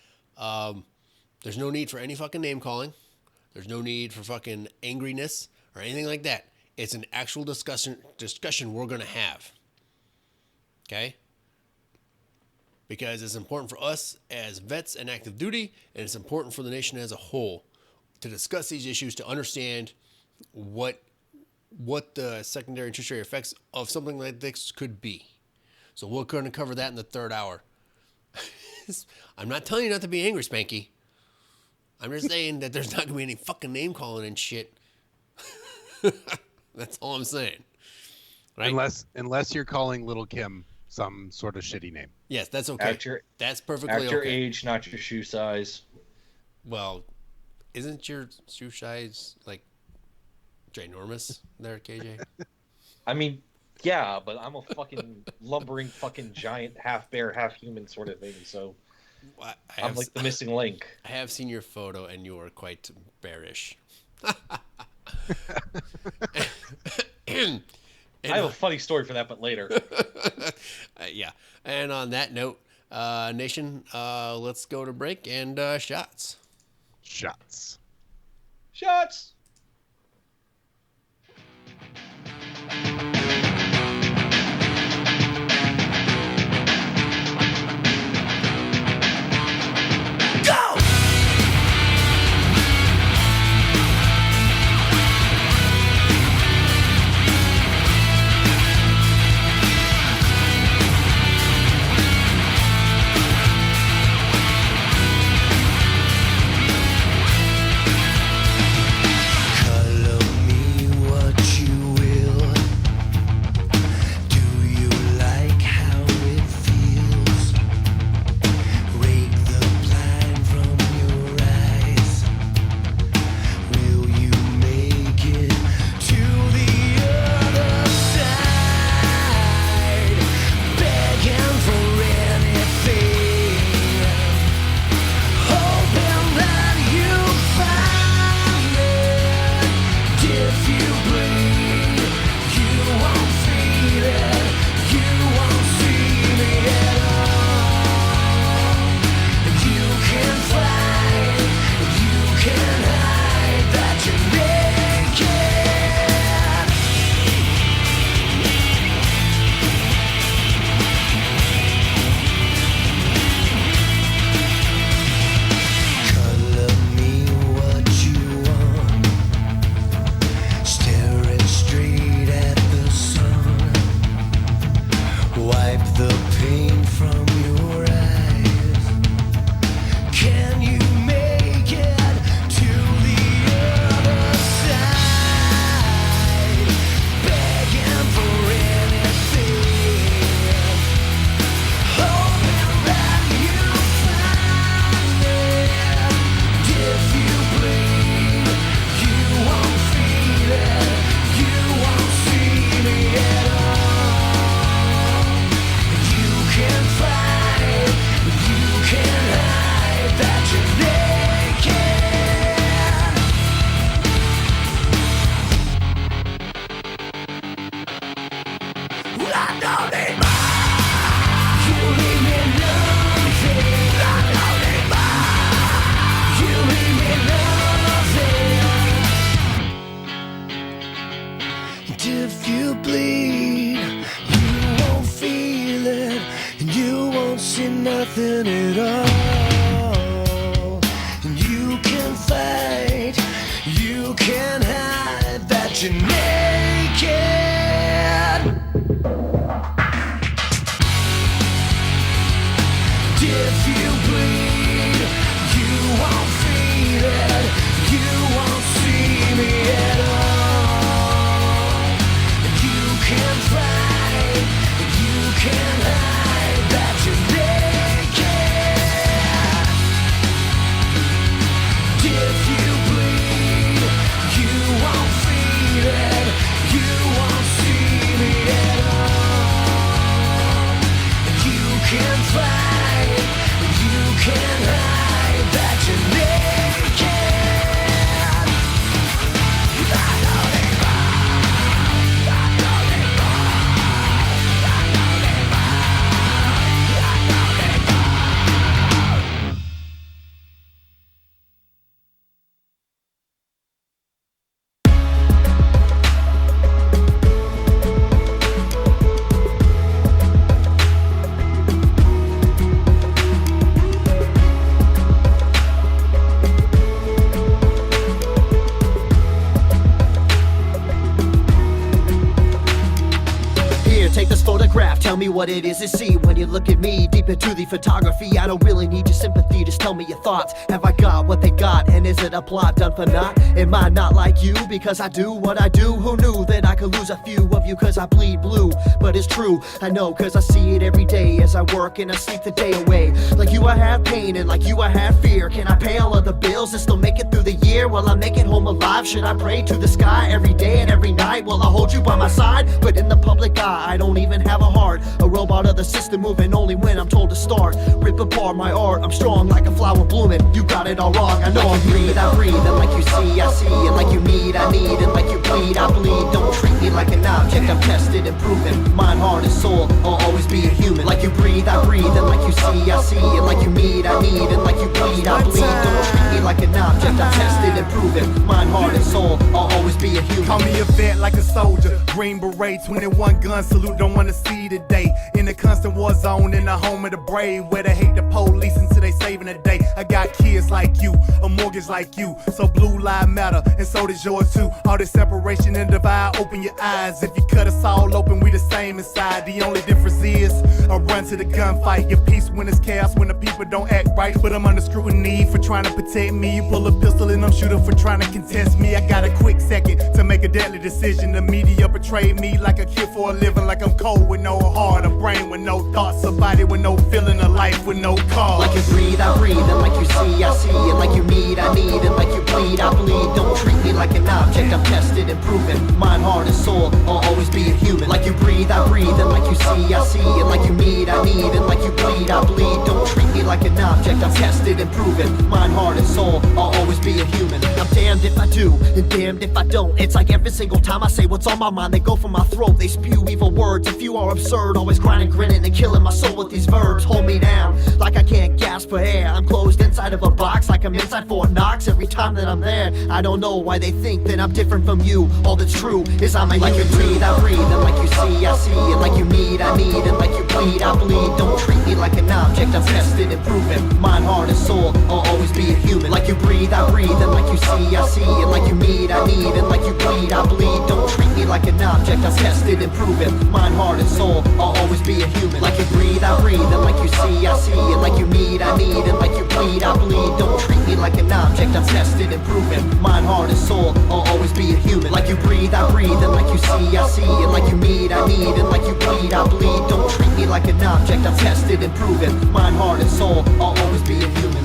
there's no need for any fucking name calling. There's no need for fucking angriness or anything like that. It's an actual discussion we're going to have. Okay? Because it's important for us as vets and active duty, and it's important for the nation as a whole to discuss these issues, to understand what the secondary and tertiary effects of something like this could be. So we're going to cover that in the third hour. I'm not telling you not to be angry, Spanky. I'm just saying that there's not going to be any fucking name calling and shit. That's all I'm saying. Right? Unless you're calling Little Kim some sort of shitty name. Yes, that's okay. That's perfectly okay. At your age, not your shoe size. Well, isn't your shoe size like ginormous there, KJ? I mean, yeah, but I'm a fucking lumbering fucking giant, half bear, half human sort of thing, so I'm like the missing link. I have seen your photo, and you are quite bearish. I have a funny story for that, but later. Yeah. And on that note, Nation, let's go to break and shots. Shots. Color me what you will. don't see nothing at all. And you can fight, you can hide that you're naked. If you bleed, you won't feel it, you won't see me at all. You can fight, you can hide that you're naked. If you bleed, you won't feel it, you won't see me at all. You can fight, you can hide that you're naked. Take this photograph, tell me what it is to see when you look at me. Deep into the photography, I don't really need your sympathy, just tell me your thoughts. Have I got what they got, and is it a plot done for naught? Am I not like you because I do what I do? Who knew that I could lose a few of you cause I bleed blue? But it's true, I know cause I see it every day as I work and I sleep the day away. Like you I have pain and like you I have fear. Can I pay all of the bills and still make it through the year? Will I make it home alive? Should I pray to the sky every day and every night? Will I hold you by my side? But in the public eye, I don't even have a heart. A robot of the system moving only when I'm told to start. Rip apart my art, I'm strong like a flower blooming. You got it all wrong, I know. Like you breathe, I breathe, and like you see, I see. And like you need, I need, and like you bleed, I bleed. Don't treat me like an object, I'm tested and proven. Mind, heart, and soul, I'll always be a human. Like you breathe, I breathe, and like you see, I see. And like you need, I need, and like you bleed, I bleed. Don't treat me like an object, I'm tested and proven. Mind, heart, and soul, I'll always be a human. Call me a vet like a soldier, Green Beret, 21 gun salute, don't wanna see today. In the constant war zone, in the home of the brave, where they hate the police until they saving the day. I got kids like you, a mortgage like you, so blue lives matter, and so does yours too. All this separation and divide, open your eyes. If you cut us all open, we the same inside. The only difference is I run to the gunfight. Your peace when it's chaos, when the people don't act right. But I'm under scrutiny for trying to protect me. You pull a pistol and I'm shooting for trying to contest me. I got a quick second to make a deadly decision. The media betrayed me like a kid for a living, like I'm cold with no heart, a brain with no thoughts, a body with no feeling, a life with no cause. Like you breathe, I breathe, and like you see, I see. And like you need, I need, and like you bleed, I bleed. Don't treat me like an object, I'm tested and proven. Mind, heart, and soul, I'll always be a human. Like you breathe, I breathe, and like you see, I see. And like you need, I need, and like you bleed, I bleed. Don't treat me like an object, I'm tested and proven. Mind, heart, and soul, I'll always be a human. I'm damned if I do, and damned if I don't. It's like every single time I say what's on my mind, they go for my throat, they spew evil words. If you are absurd, always grinding, grinning, and killing my soul with these verbs. Hold me down, like I can't gasp for air. I'm closed inside of a box, like I'm inside Fort Knox. Every time that I'm there, I don't know why they think that I'm different from you. All that's true is I'm a like human. You breathe, I breathe, and like you see, I see. And like you need, I need, and like you bleed, I bleed. Don't treat me like an object, I'm tested and proven. Mind, heart, and soul, I'll always be a human. Like you breathe, I breathe, and like you see, I see. And like you need, I need, and like you bleed, I bleed. Don't treat me like an object, I'm tested and proven. Mind, heart, and soul, I'll always be a human. Like you breathe, I breathe, and like you see, I see. And like you need, I need, and like you bleed, I bleed. Don't treat me like an object, I'm tested and proven. Mind, heart, and soul, I'll always be a human. Like you breathe, I breathe, and like you see, I see. And like you need, I need, and like you bleed, I bleed. Don't treat me like an object, I'm tested and proven. Mind, heart, and soul, I'll always be a human.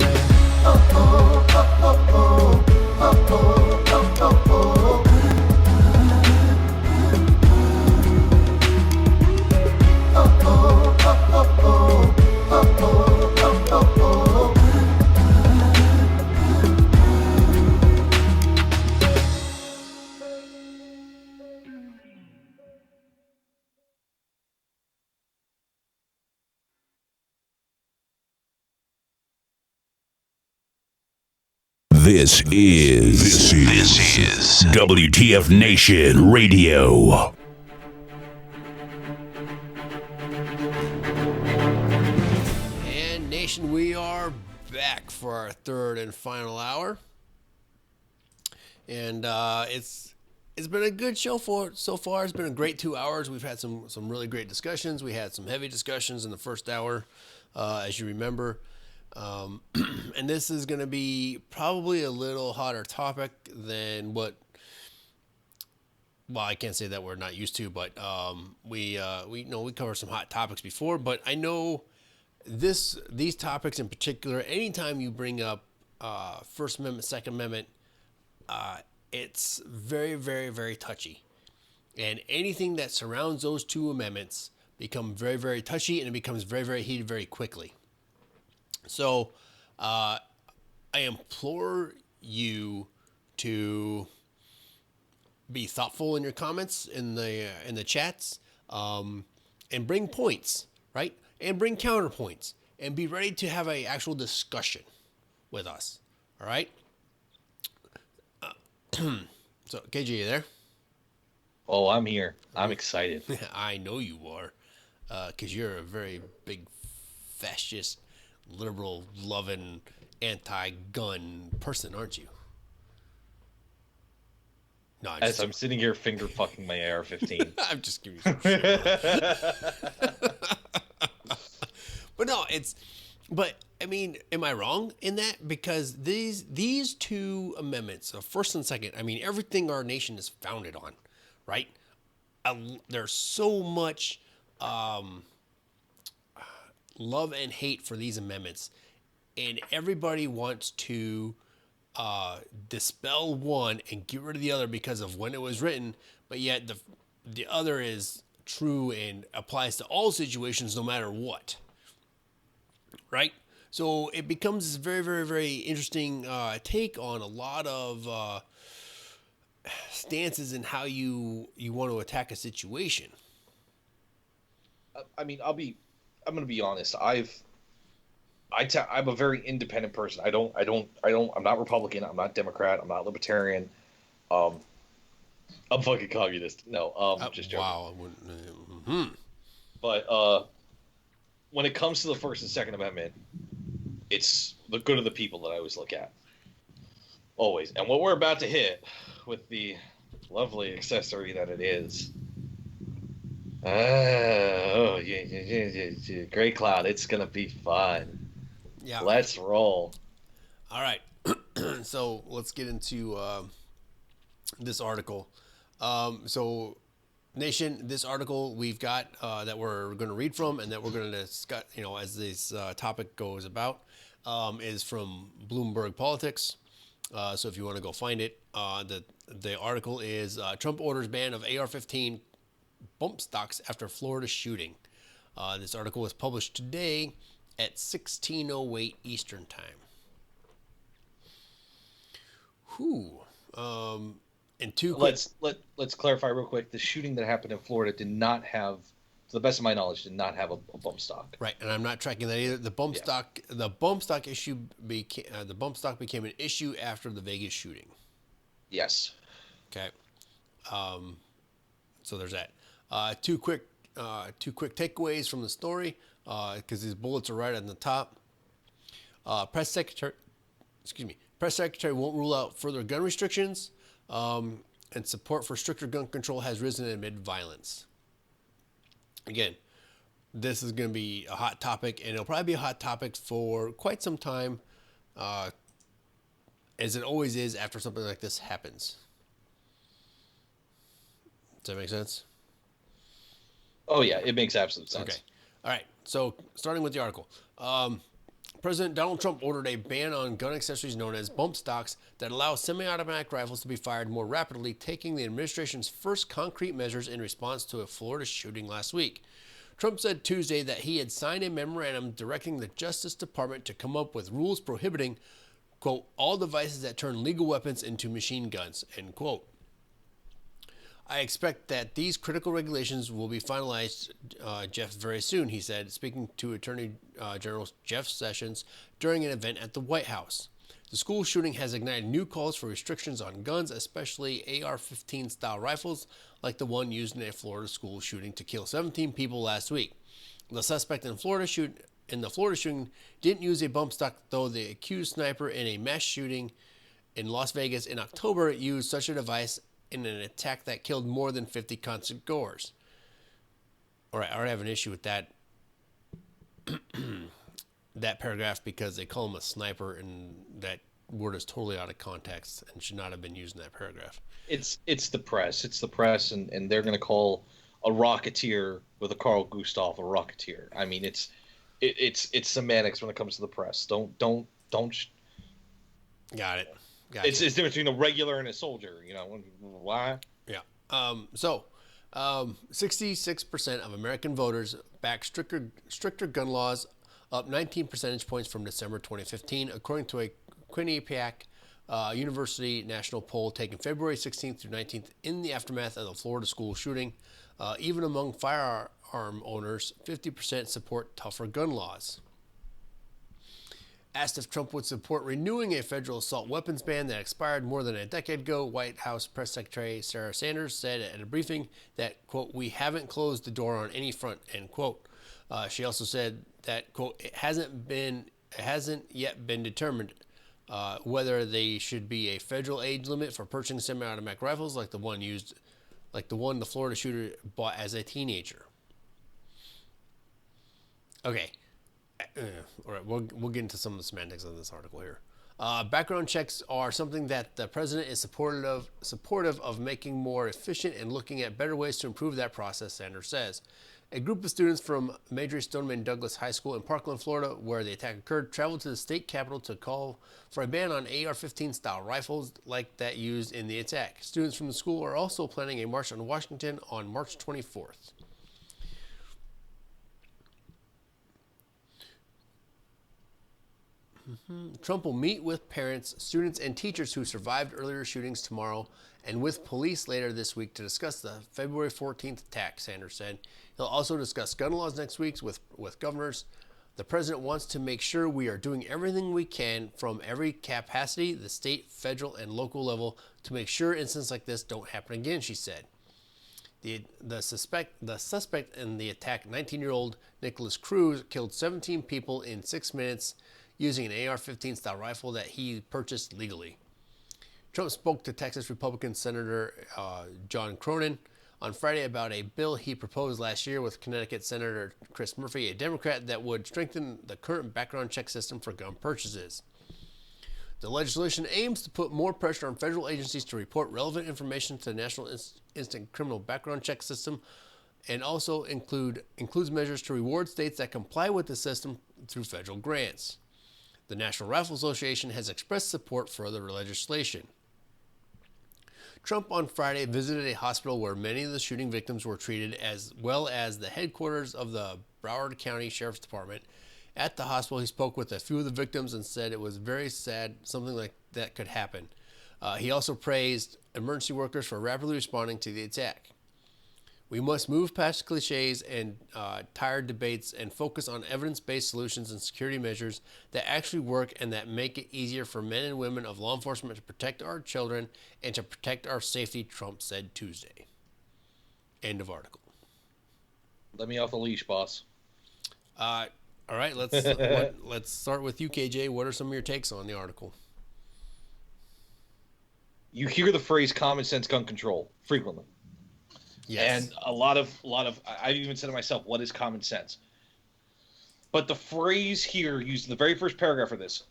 This is WTF Nation Radio. Nation, we are back for our third and final hour, and it's been a good show so far. It's been a great 2 hours. We've had some really great discussions. We had some heavy discussions in the first hour, as you remember, and this is going to be probably a little hotter topic than what. Well, I can't say that we're not used to, but we know we covered some hot topics before, but I know. These topics in particular, anytime you bring up First Amendment, Second Amendment, it's very, very, very touchy. And anything that surrounds those two amendments become very, very touchy, and it becomes very, very heated very quickly. So I implore you to be thoughtful in your comments in the chats, and bring points, right? And bring counterpoints, and be ready to have an actual discussion with us. All right. So, KJ, you there? Oh, I'm here. I'm excited. I know you are, because you're a very big, fascist, liberal, loving, anti-gun person, aren't you? No, I'm sitting here finger fucking my AR-15. I'm just giving you some shit. But no, but I mean, am I wrong in that? Because these two amendments, first and second, I mean, everything our nation is founded on, right? There's so much love and hate for these amendments, and everybody wants to dispel one and get rid of the other because of when it was written, but yet the other is true and applies to all situations no matter what. Right? So it becomes this very, very, very interesting take on a lot of stances in how you want to attack a situation. I mean, I'm going to be honest. I'm a very independent person. I'm not Republican. I'm not Democrat. I'm not Libertarian. I'm fucking communist. No, just joking. Wow. I wouldn't, But when it comes to the First and Second Amendment, it's the good of the people that I always look at. Always. And what we're about to hit with the lovely accessory that it is. Gray Cloud, it's going to be fun. Yeah. Let's roll. All right. So let's get into this article. So, Nation, this article we've got that we're going to read from and that we're going to discuss, as this topic goes about, is from Bloomberg Politics. So if you want to go find it, the article is Trump orders ban of AR-15 bump stocks after Florida shooting. This article was published today at 16:08 Eastern Time. And let's clarify real quick. The shooting that happened in Florida did not have, to the best of my knowledge, did not have a bump stock. Right, and I'm not tracking that either. The bump stock issue became an issue after the Vegas shooting. Yes. Okay. So there's that. Two quick takeaways from the story, because these bullets are right on the top. Press secretary won't rule out further gun restrictions. And support for stricter gun control has risen amid violence. Again, this is going to be a hot topic, and it'll probably be a hot topic for quite some time, as it always is after something like this happens. Does that make sense? Oh, yeah, it makes absolute sense. Okay. All right, so starting with the article. President Donald Trump ordered a ban on gun accessories known as bump stocks that allow semi-automatic rifles to be fired more rapidly, taking the administration's first concrete measures in response to a Florida shooting last week. Trump said Tuesday that he had signed a memorandum directing the Justice Department to come up with rules prohibiting, quote, all devices that turn legal weapons into machine guns, end quote. I expect that these critical regulations will be finalized, Jeff, very soon, he said, speaking to Attorney General Jeff Sessions during an event at the White House. The school shooting has ignited new calls for restrictions on guns, especially AR-15 style rifles, like the one used in a Florida school shooting to kill 17 people last week. The suspect in Florida in the Florida shooting didn't use a bump stock, though the accused sniper in a mass shooting in Las Vegas in October used such a device in an attack that killed more than 50 concert goers. All right, I already have an issue with that that paragraph because they call him a sniper, and that word is totally out of context and should not have been used in that paragraph. It's the press. It's the press, and they're going to call a rocketeer with a Carl Gustav a rocketeer. I mean, it's semantics when it comes to the press. Don't. Got it. It's different between a regular and a soldier. You know why? Yeah. 66% of American voters back stricter gun laws, up 19 percentage points from December 2015, according to a Quinnipiac University national poll taken February 16th through 19th in the aftermath of the Florida school shooting. Even among firearm owners, 50% support tougher gun laws. Asked if Trump would support renewing a federal assault weapons ban that expired more than a decade ago, White House Press Secretary Sarah Sanders said at a briefing that, quote, "we haven't closed the door on any front," end quote. She also said that, quote, it hasn't yet been determined whether they should be a federal age limit for purchasing semi-automatic rifles like the one the Florida shooter bought as a teenager. Okay. All right, we'll get into some of the semantics of this article here. Background checks are something that the president is supportive of making more efficient and looking at better ways to improve that process, Sanders says. A group of students from Marjory Stoneman Douglas High School in Parkland, Florida, where the attack occurred, traveled to the state capitol to call for a ban on AR-15 style rifles like that used in the attack. Students from the school are also planning a march on Washington on March 24th. Trump will meet with parents, students, and teachers who survived earlier shootings tomorrow and with police later this week to discuss the February 14th attack, Sanders said. He'll also discuss gun laws next week with governors. The president wants to make sure we are doing everything we can from every capacity, the state, federal, and local level, to make sure incidents like this don't happen again, she said. The suspect in the attack, 19-year-old Nicholas Cruz, killed 17 people in 6 minutes using an AR-15 style rifle that he purchased legally. Trump spoke to Texas Republican Senator John Cronin on Friday about a bill he proposed last year with Connecticut Senator Chris Murphy, a Democrat, that would strengthen the current background check system for gun purchases. The legislation aims to put more pressure on federal agencies to report relevant information to the National Instant Criminal Background Check System, and also includes measures to reward states that comply with the system through federal grants. The National Rifle Association has expressed support for the legislation. Trump on Friday visited a hospital where many of the shooting victims were treated, as well as the headquarters of the Broward County Sheriff's Department. At the hospital, he spoke with a few of the victims and said it was very sad something like that could happen. He also praised emergency workers for rapidly responding to the attack. We must move past cliches and tired debates and focus on evidence-based solutions and security measures that actually work and that make it easier for men and women of law enforcement to protect our children and to protect our safety, Trump said Tuesday. End of article. Let me off the leash, boss. All right, let's start with you, KJ. What are some of your takes on the article? You hear the phrase "common sense gun control" frequently. Yes. And a lot of I've even said to myself, what is common sense? But the phrase here used in the very first paragraph of this,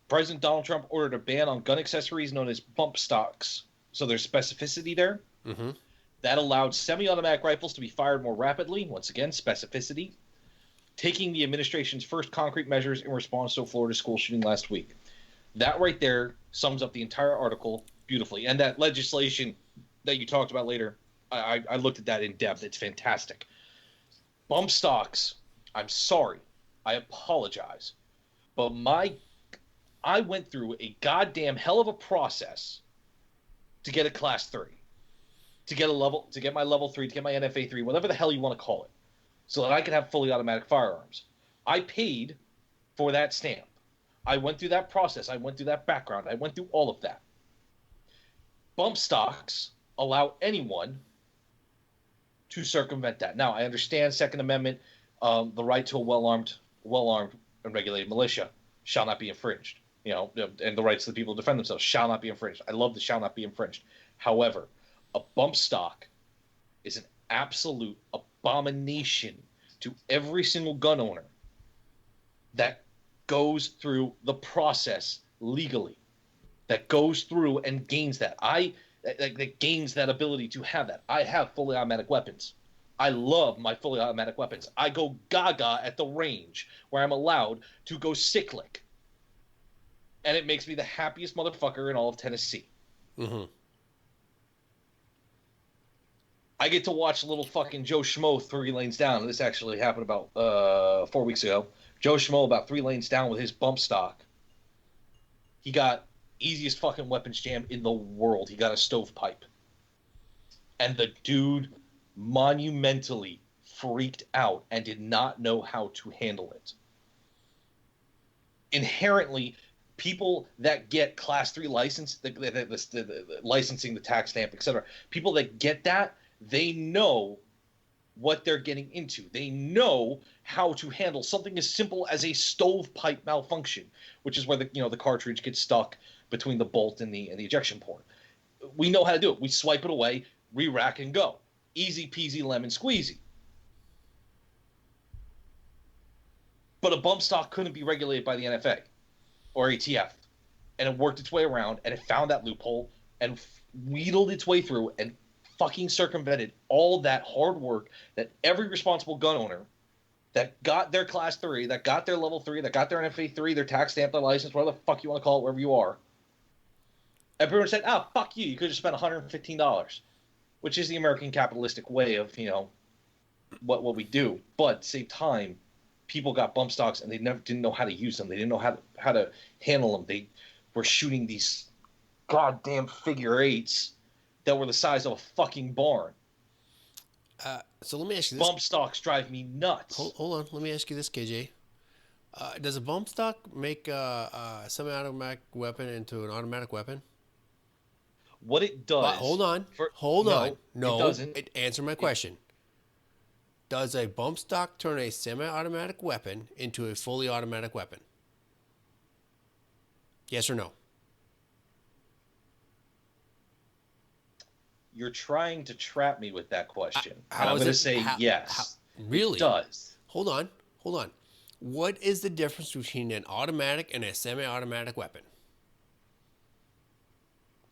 President Donald Trump ordered a ban on gun accessories known as bump stocks. So there's specificity there. Mm-hmm. That allowed semi-automatic rifles to be fired more rapidly. Once again, specificity. Taking the administration's first concrete measures in response to a Florida school shooting last week. That right there sums up the entire article beautifully. And that legislation that you talked about later, I looked at that in depth. It's fantastic. Bump stocks, I'm sorry. I apologize. But I went through a goddamn hell of a process to get a class 3. To get my level 3, to get my NFA 3, whatever the hell you want to call it. So that I could have fully automatic firearms. I paid for that stamp. I went through that process. I went through that background. I went through all of that. Bump stocks allow anyone to circumvent that. Now, I understand Second Amendment, the right to a well-armed well-armed and regulated militia shall not be infringed. And the rights of the people to defend themselves shall not be infringed. I love the shall not be infringed. However, a bump stock is an absolute abomination to every single gun owner that goes through the process legally, that goes through and gains that. That gains that ability to have that. I have fully automatic weapons. I love my fully automatic weapons. I go gaga at the range where I'm allowed to go cyclic. And it makes me the happiest motherfucker in all of Tennessee. Mm-hmm. I get to watch little fucking Joe Schmo 3 lanes down. This actually happened about 4 weeks ago. Joe Schmo about 3 lanes down with his bump stock. He got easiest fucking weapons jam in the world. He got a stovepipe. And the dude monumentally freaked out and did not know how to handle it. Inherently, people that get class 3 license, the licensing, the tax stamp, etc., people that get that, they know what they're getting into. They know how to handle something as simple as a stovepipe malfunction, which is where the cartridge gets stuck between the bolt and the ejection port. We know how to do it. We swipe it away, re-rack, and go. Easy peasy lemon squeezy. But a bump stock couldn't be regulated by the NFA or ATF. And it worked its way around, and it found that loophole and wheedled its way through and fucking circumvented all that hard work that every responsible gun owner that got their class 3, that got their level 3, that got their NFA 3, their tax stamp, their license, whatever the fuck you want to call it, wherever you are. Everyone said, fuck you. You could have spent $115, which is the American capitalistic way of, what we do. But at the same time, people got bump stocks and they didn't know how to use them. They didn't know how to handle them. They were shooting these goddamn figure 8s that were the size of a fucking barn. So let me ask you this. Bump stocks drive me nuts. Hold on. Let me ask you this, KJ. Does a bump stock make a semi-automatic weapon into an automatic weapon? What it does... Hold on. No, it doesn't. Answer my question. Does a bump stock turn a semi-automatic weapon into a fully automatic weapon? Yes or no? You're trying to trap me with that question. And I'm going to say yes. Really? It does. Hold on. What is the difference between an automatic and a semi-automatic weapon?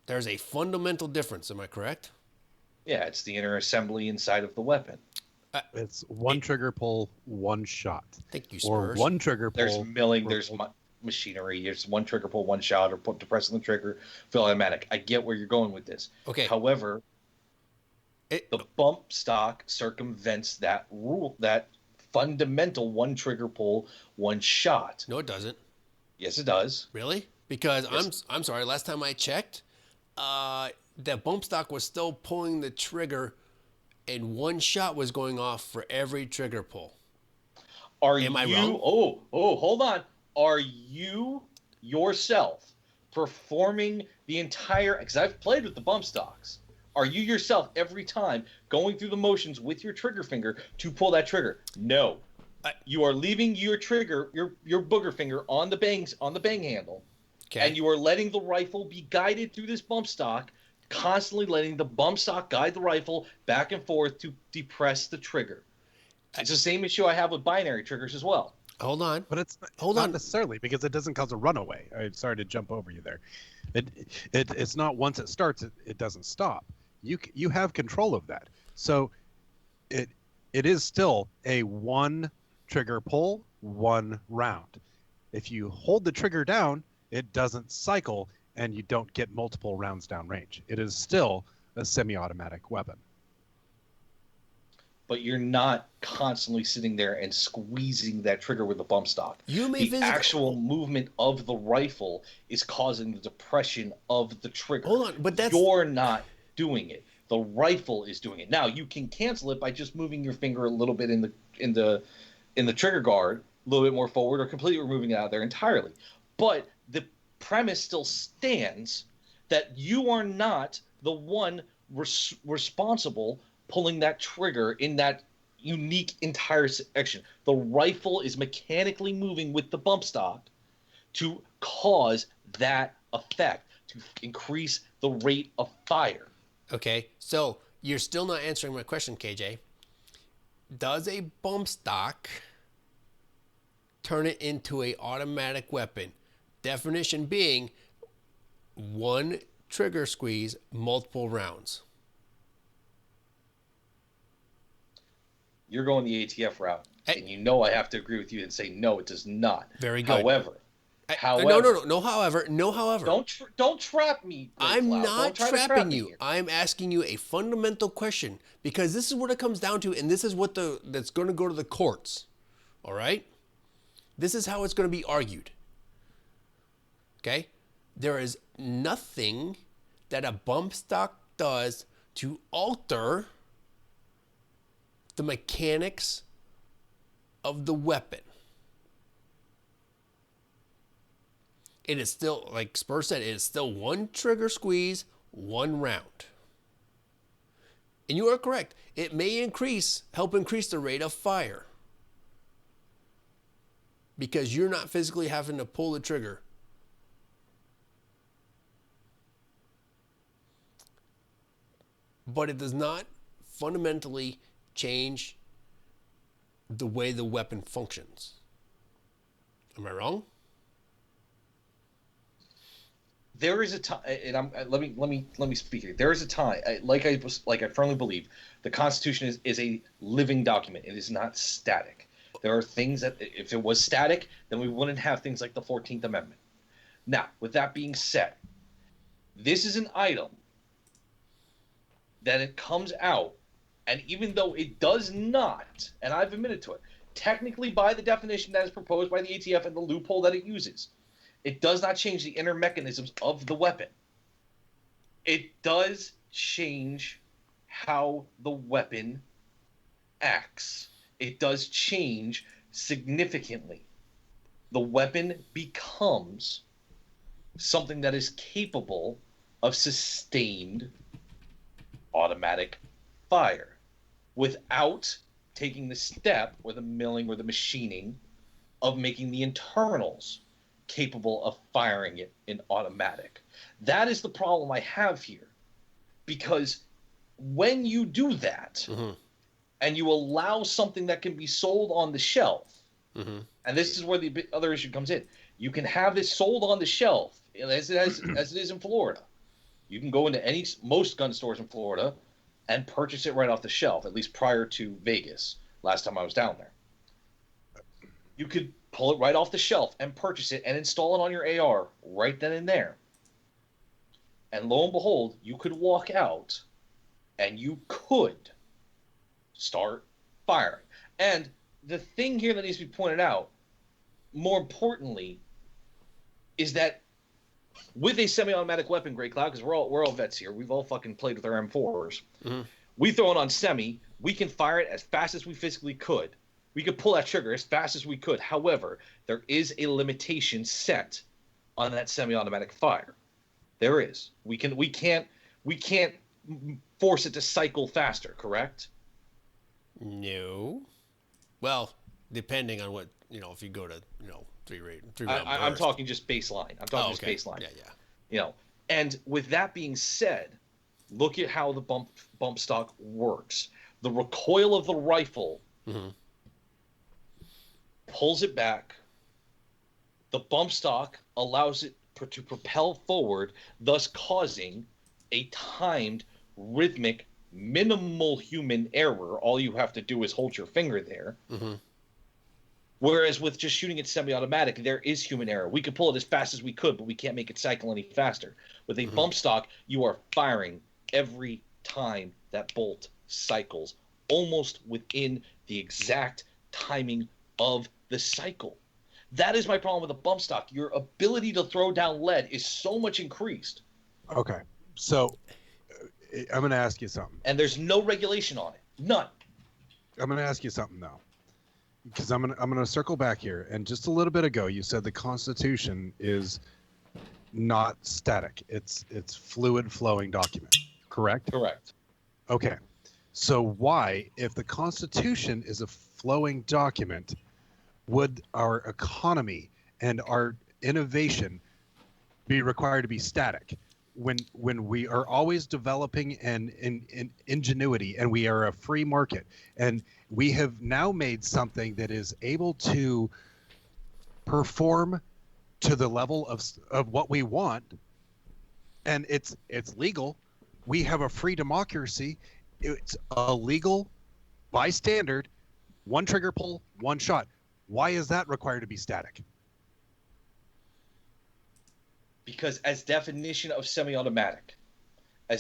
There's a fundamental difference. Am I correct? Yeah, it's the inner assembly inside of the weapon. It's one trigger pull, one shot. Thank you, Spurs. Or one trigger pull. There's milling. There's machinery. There's one trigger pull, one shot, or depressing the trigger, full automatic. I get where you're going with this. Okay. However, the bump stock circumvents that rule, that fundamental one trigger pull, one shot. No, it doesn't. Yes, it does. Really? Because I'm sorry. Last time I checked, that bump stock was still pulling the trigger, and one shot was going off for every trigger pull. Am I wrong? Oh, hold on. Are you yourself performing the entire... Because I've played with the bump stocks. Are you yourself every time going through the motions with your trigger finger to pull that trigger? No. You are leaving your trigger, your booger finger on the bang handle, and you are letting the rifle be guided through this bump stock, constantly letting the bump stock guide the rifle back and forth to depress the trigger. It's the same issue I have with binary triggers as well. Hold on. But it's not necessarily, because it doesn't cause a runaway. I'm sorry to jump over you there. It's not once it starts, it doesn't stop. You have control of that. So it is still a one trigger pull, one round. If you hold the trigger down, it doesn't cycle and you don't get multiple rounds down range. It is still a semi-automatic weapon. But you're not constantly sitting there and squeezing that trigger with the bump stock. The actual movement of the rifle is causing the depression of the trigger. Hold on, but you're not doing it. The rifle is doing it. Now you can cancel it by just moving your finger a little bit in the trigger guard, a little bit more forward, or completely removing it out of there entirely. But the premise still stands that you are not the one responsible pulling that trigger in that unique entire section. The rifle is mechanically moving with the bump stock to cause that effect, to increase the rate of fire. Okay, so you're still not answering my question, KJ. Does a bump stock turn it into an automatic weapon? Definition being one trigger squeeze, multiple rounds. You're going the ATF route, and you know I have to agree with you and say no, it does not. Very good. However, No, however. Don't trap me. I'm Cloud. not Don't try to trap trapping me you. here. I'm asking you a fundamental question because this is what it comes down to, and this is what that's going to go to the courts. All right? This is how it's going to be argued. Okay? There is nothing that a bump stock does to alter the mechanics of the weapon. It is still, like Spur said, it is still one trigger squeeze, one round. And you are correct. It may help increase the rate of fire. Because you're not physically having to pull the trigger. But it does not fundamentally change the way the weapon functions. Am I wrong? There is a time, and let me speak here. There is a time, like I firmly believe, the Constitution is a living document. It is not static. There are things that, if it was static, then we wouldn't have things like the 14th Amendment. Now, with that being said, this is an item that it comes out, and even though it does not, and I've admitted to it, technically by the definition that is proposed by the ATF and the loophole that it uses, it does not change the inner mechanisms of the weapon. It does change how the weapon acts. It does change significantly. The weapon becomes something that is capable of sustained automatic fire without taking the step or the milling or the machining of making the internals capable of firing it in automatic. That is the problem I have here, because when you do that and you allow something that can be sold on the shelf, and this is where the other issue comes in, you can have this sold on the shelf as it is in Florida. You can go into most gun stores in Florida and purchase it right off the shelf, at least prior to Vegas, last time I was down there. You could pull it right off the shelf and purchase it and install it on your AR right then and there. And lo and behold, you could walk out and you could start firing. And the thing here that needs to be pointed out, more importantly, is that with a semi-automatic weapon, Great Cloud, because we're all vets here, we've all fucking played with our M4s. We throw it on semi, we can fire it as fast as we physically could. We could pull that trigger as fast as we could. However, there is a limitation set on that semi-automatic fire. There is. We can't force it to cycle faster, correct? No. Well, depending on what, if you go to, 3 I'm talking just baseline. I'm talking just baseline. Yeah. And with that being said, look at how the bump stock works. The recoil of the rifle pulls it back. The bump stock allows it to propel forward, thus causing a timed, rhythmic, minimal human error. All you have to do is hold your finger there. Whereas with just shooting it semi-automatic, there is human error. We could pull it as fast as we could, but we can't make it cycle any faster. With a bump stock, you are firing every time that bolt cycles, almost within the exact timing of the cycle. That is my problem with the bump stock. Your ability to throw down lead is so much increased. Okay, so I'm going to ask you something. And there's no regulation on it. None. I'm going to ask you something, though. Because I'm gonna circle back here. And just a little bit ago, you said the Constitution is not static. It's fluid flowing document. Correct? Correct. Okay. So why, if the Constitution is a flowing document, would our economy and our innovation be required to be static? When we are always developing and in ingenuity, and we are a free market, and we have now made something that is able to perform to the level of what we want, and it's legal. We have a free democracy. It's a legal, by standard, one trigger pull, one shot. Why is that required to be static? Because as definition of semi-automatic, it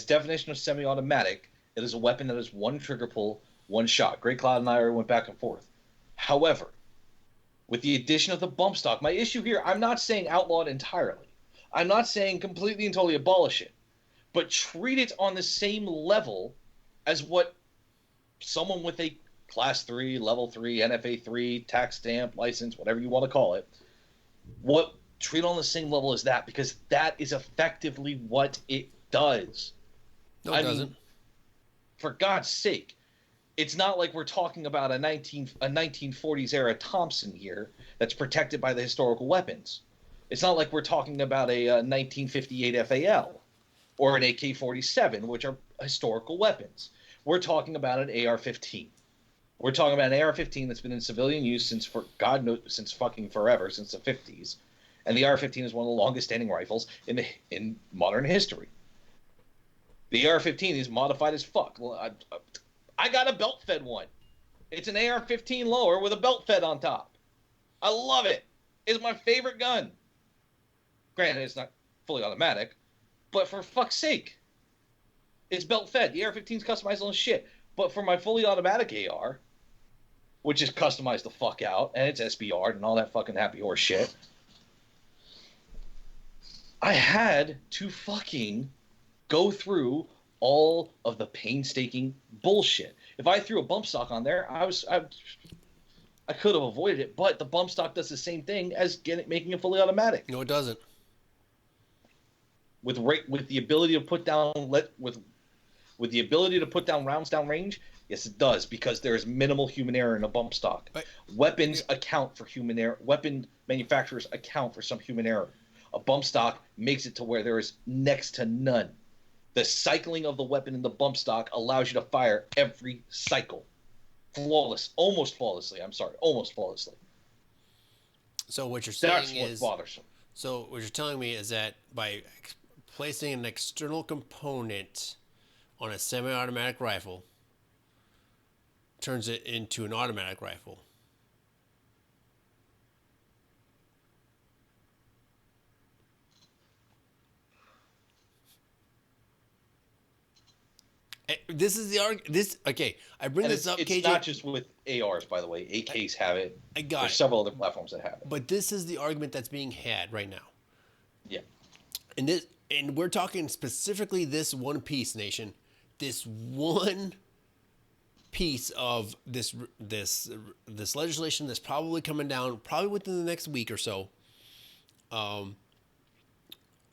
is a weapon that is one trigger pull, one shot. Great Cloud and I went back and forth. However, with the addition of the bump stock, my issue here, I'm not saying outlaw it entirely. I'm not saying completely and totally abolish it, but treat it on the same level as what someone with a Class 3, Level 3, NFA 3, tax stamp, license, whatever you want to call it, treat on the same level as that, because that is effectively what it does. No, it doesn't. For God's sake, it's not like we're talking about a 1940s era Thompson here that's protected by the historical weapons. It's not like we're talking about a 1958 FAL or an AK-47, which are historical weapons. We're talking about an AR-15. We're talking about an AR-15 that's been in civilian use since fucking forever, since the 50s. And the AR-15 is one of the longest standing rifles in modern history. The AR-15 is modified as fuck. Well, I got a belt-fed one. It's an AR-15 lower with a belt-fed on top. I love it. It's my favorite gun. Granted, it's not fully automatic, but for fuck's sake, it's belt-fed. The AR-15 is customized on shit. But for my fully automatic AR, which is customized the fuck out, and it's SBR'd and all that fucking happy horse shit, I had to fucking go through all of the painstaking bullshit. If I threw a bump stock on there, I could have avoided it, but the bump stock does the same thing as making it fully automatic. No, it doesn't. With the ability to put down with the ability to put down rounds down range, yes, it does, because there is minimal human error in a bump stock. Weapons account for human error. Weapon manufacturers account for some human error. A bump stock makes it to where there is next to none. The cycling of the weapon in the bump stock allows you to fire every cycle. Almost flawlessly. So what you're saying That's is... what's bothersome. So what you're telling me is that by placing an external component on a semi-automatic rifle turns it into an automatic rifle. This is the argument. I bring this up, KJ. It's not just with ARs, by the way. AKs have it. I got There's it. several other platforms that have it. But this is the argument that's being had right now. Yeah. And we're talking specifically this one piece, Nation. This one piece of this legislation that's probably coming down, probably within the next week or so,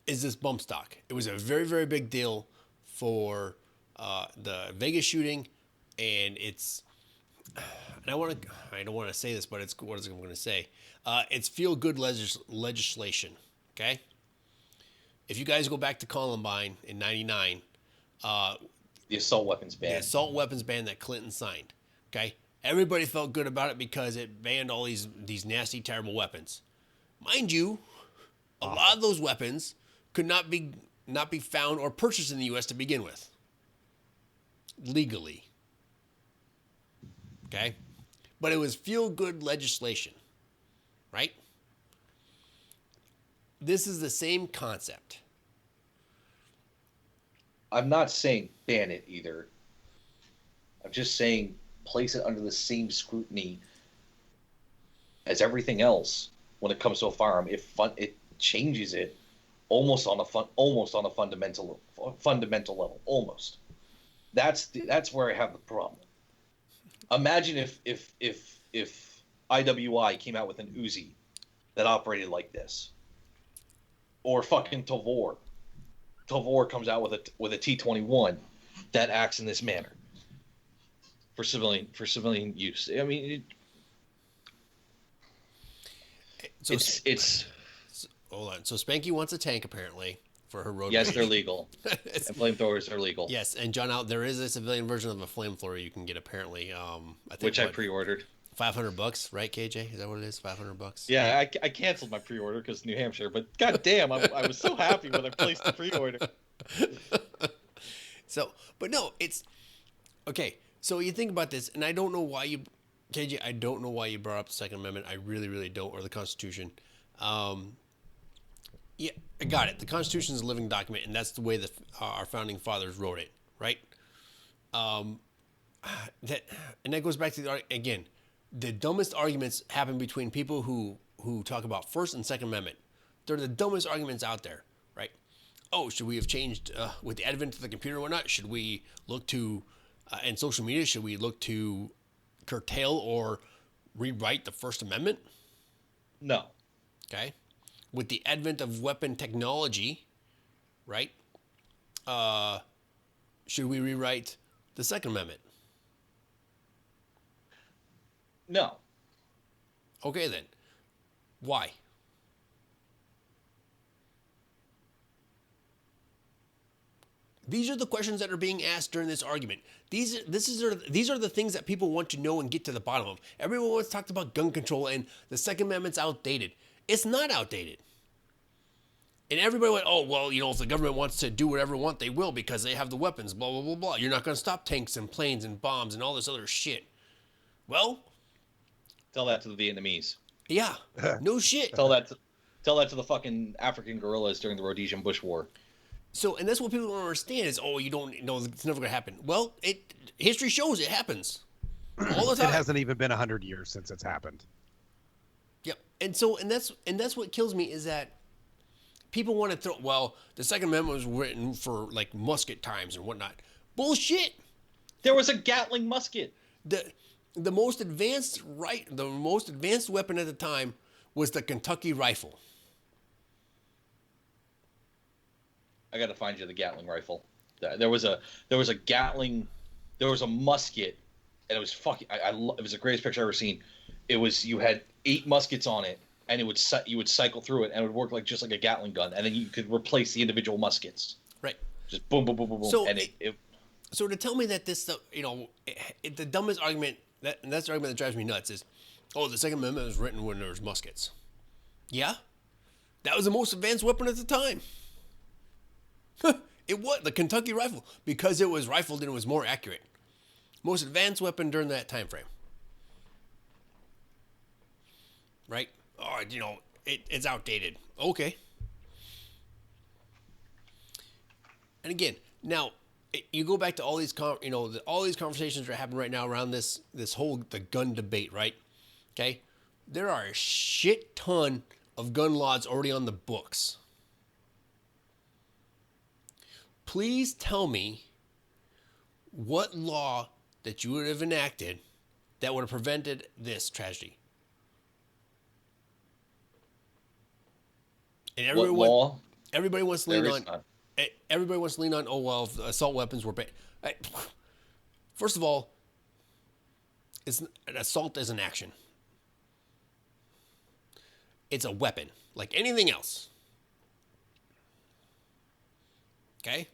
is this bump stock. It was a very, very big deal for the Vegas shooting, and it's. And I don't want to say this, but it's what I'm going to say. It's feel-good legislation. Okay. If you guys go back to Columbine in '99, the assault weapons ban. The assault weapons ban that Clinton signed. Okay, everybody felt good about it because it banned all these nasty, terrible weapons. Mind you, a lot of those weapons could not be found or purchased in the U.S. to begin with, legally. Okay, but it was feel-good legislation, right? This is the same concept. I'm not saying ban it either. I'm just saying place it under the same scrutiny as everything else when it comes to a firearm. It changes it almost on a fundamental level. Almost. That's where I have the problem. Imagine if IWI came out with an Uzi that operated like this. Or fucking Tavor. Tavor comes out with a T21 that acts in this manner. for civilian use. I mean, it's hold on. So Spanky wants a tank apparently for her road. Yes, rage. they're legal. And flamethrowers are legal. Yes, and John, out there is a civilian version of a flamethrower you can get apparently. I think Which I pre-ordered. $500, right, KJ? Is that what it is? $500. Yeah, I canceled my pre-order because New Hampshire, but goddamn, I was so happy when I placed the pre-order. So, but no, it's okay. So you think about this, and I don't know why you, KJ. I don't know why you brought up the Second Amendment. I really, really don't, or the Constitution. Yeah, I got it. The Constitution is a living document, and that's the way that our founding fathers wrote it, right? That goes back to again, the dumbest arguments happen between people who talk about First and Second Amendment. They're the dumbest arguments out there, right? Oh, should we have changed with the advent of the computer or whatnot? Should we look to and social media? Should we look to curtail or rewrite the First Amendment? No. Okay. With the advent of weapon technology, right? Should we rewrite the Second Amendment? No. Okay, then. Why? These are the questions that are being asked during this argument. These are the things that people want to know and get to the bottom of. Everyone always talked about gun control and the Second Amendment's outdated. It's not outdated. And everybody went, oh, well, you know, if the government wants to do whatever they want, they will because they have the weapons, blah, blah, blah, blah. You're not going to stop tanks and planes and bombs and all this other shit. Well, tell that to the Vietnamese. Yeah, no shit. Tell that to the fucking African guerrillas during the Rhodesian Bush War. So, and that's what people don't understand is, oh, you don't know, it's never going to happen. Well, history shows it happens all the time. It hasn't even been 100 years since it's happened. Yep. And so, and that's what kills me is that people want to throw, well, the Second Amendment was written for like musket times and whatnot. Bullshit. There was a Gatling musket. The most advanced weapon at the time was the Kentucky rifle. I got to find you the Gatling rifle. There was a Gatling, there was a musket, and it was fucking. It was the greatest picture I've ever seen. It was, you had 8 muskets on it, and you would cycle through it, and it would work just like a Gatling gun, and then you could replace the individual muskets. Right. Just boom, boom, boom, boom, boom. So, and so to tell me that this stuff, you know, the dumbest argument, and that's the argument that drives me nuts is, oh, the Second Amendment was written when there was muskets. Yeah, that was the most advanced weapon at the time. It was the Kentucky rifle because it was rifled and it was more accurate. Most advanced weapon during that time frame. Right? Oh, you know, it's outdated. Okay. And again, now you go back to all these, all these conversations that are happening right now around this whole the gun debate, right? Okay, there are a shit ton of gun laws already on the books. Please tell me what law that you would have enacted that would have prevented this tragedy. And everybody wants to lean on. Everybody wants to lean on. Oh well, assault weapons were banned. First of all, an assault is an action. It's a weapon, like anything else. Okay.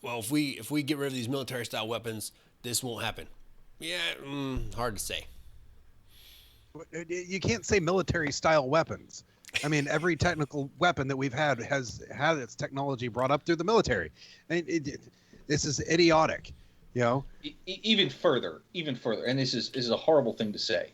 Well, if we get rid of these military style weapons, this won't happen. Yeah, hard to say. You can't say military style weapons. I mean, every technical weapon that we've had has had its technology brought up through the military. I mean, this is idiotic, you know. Even further, and this is a horrible thing to say,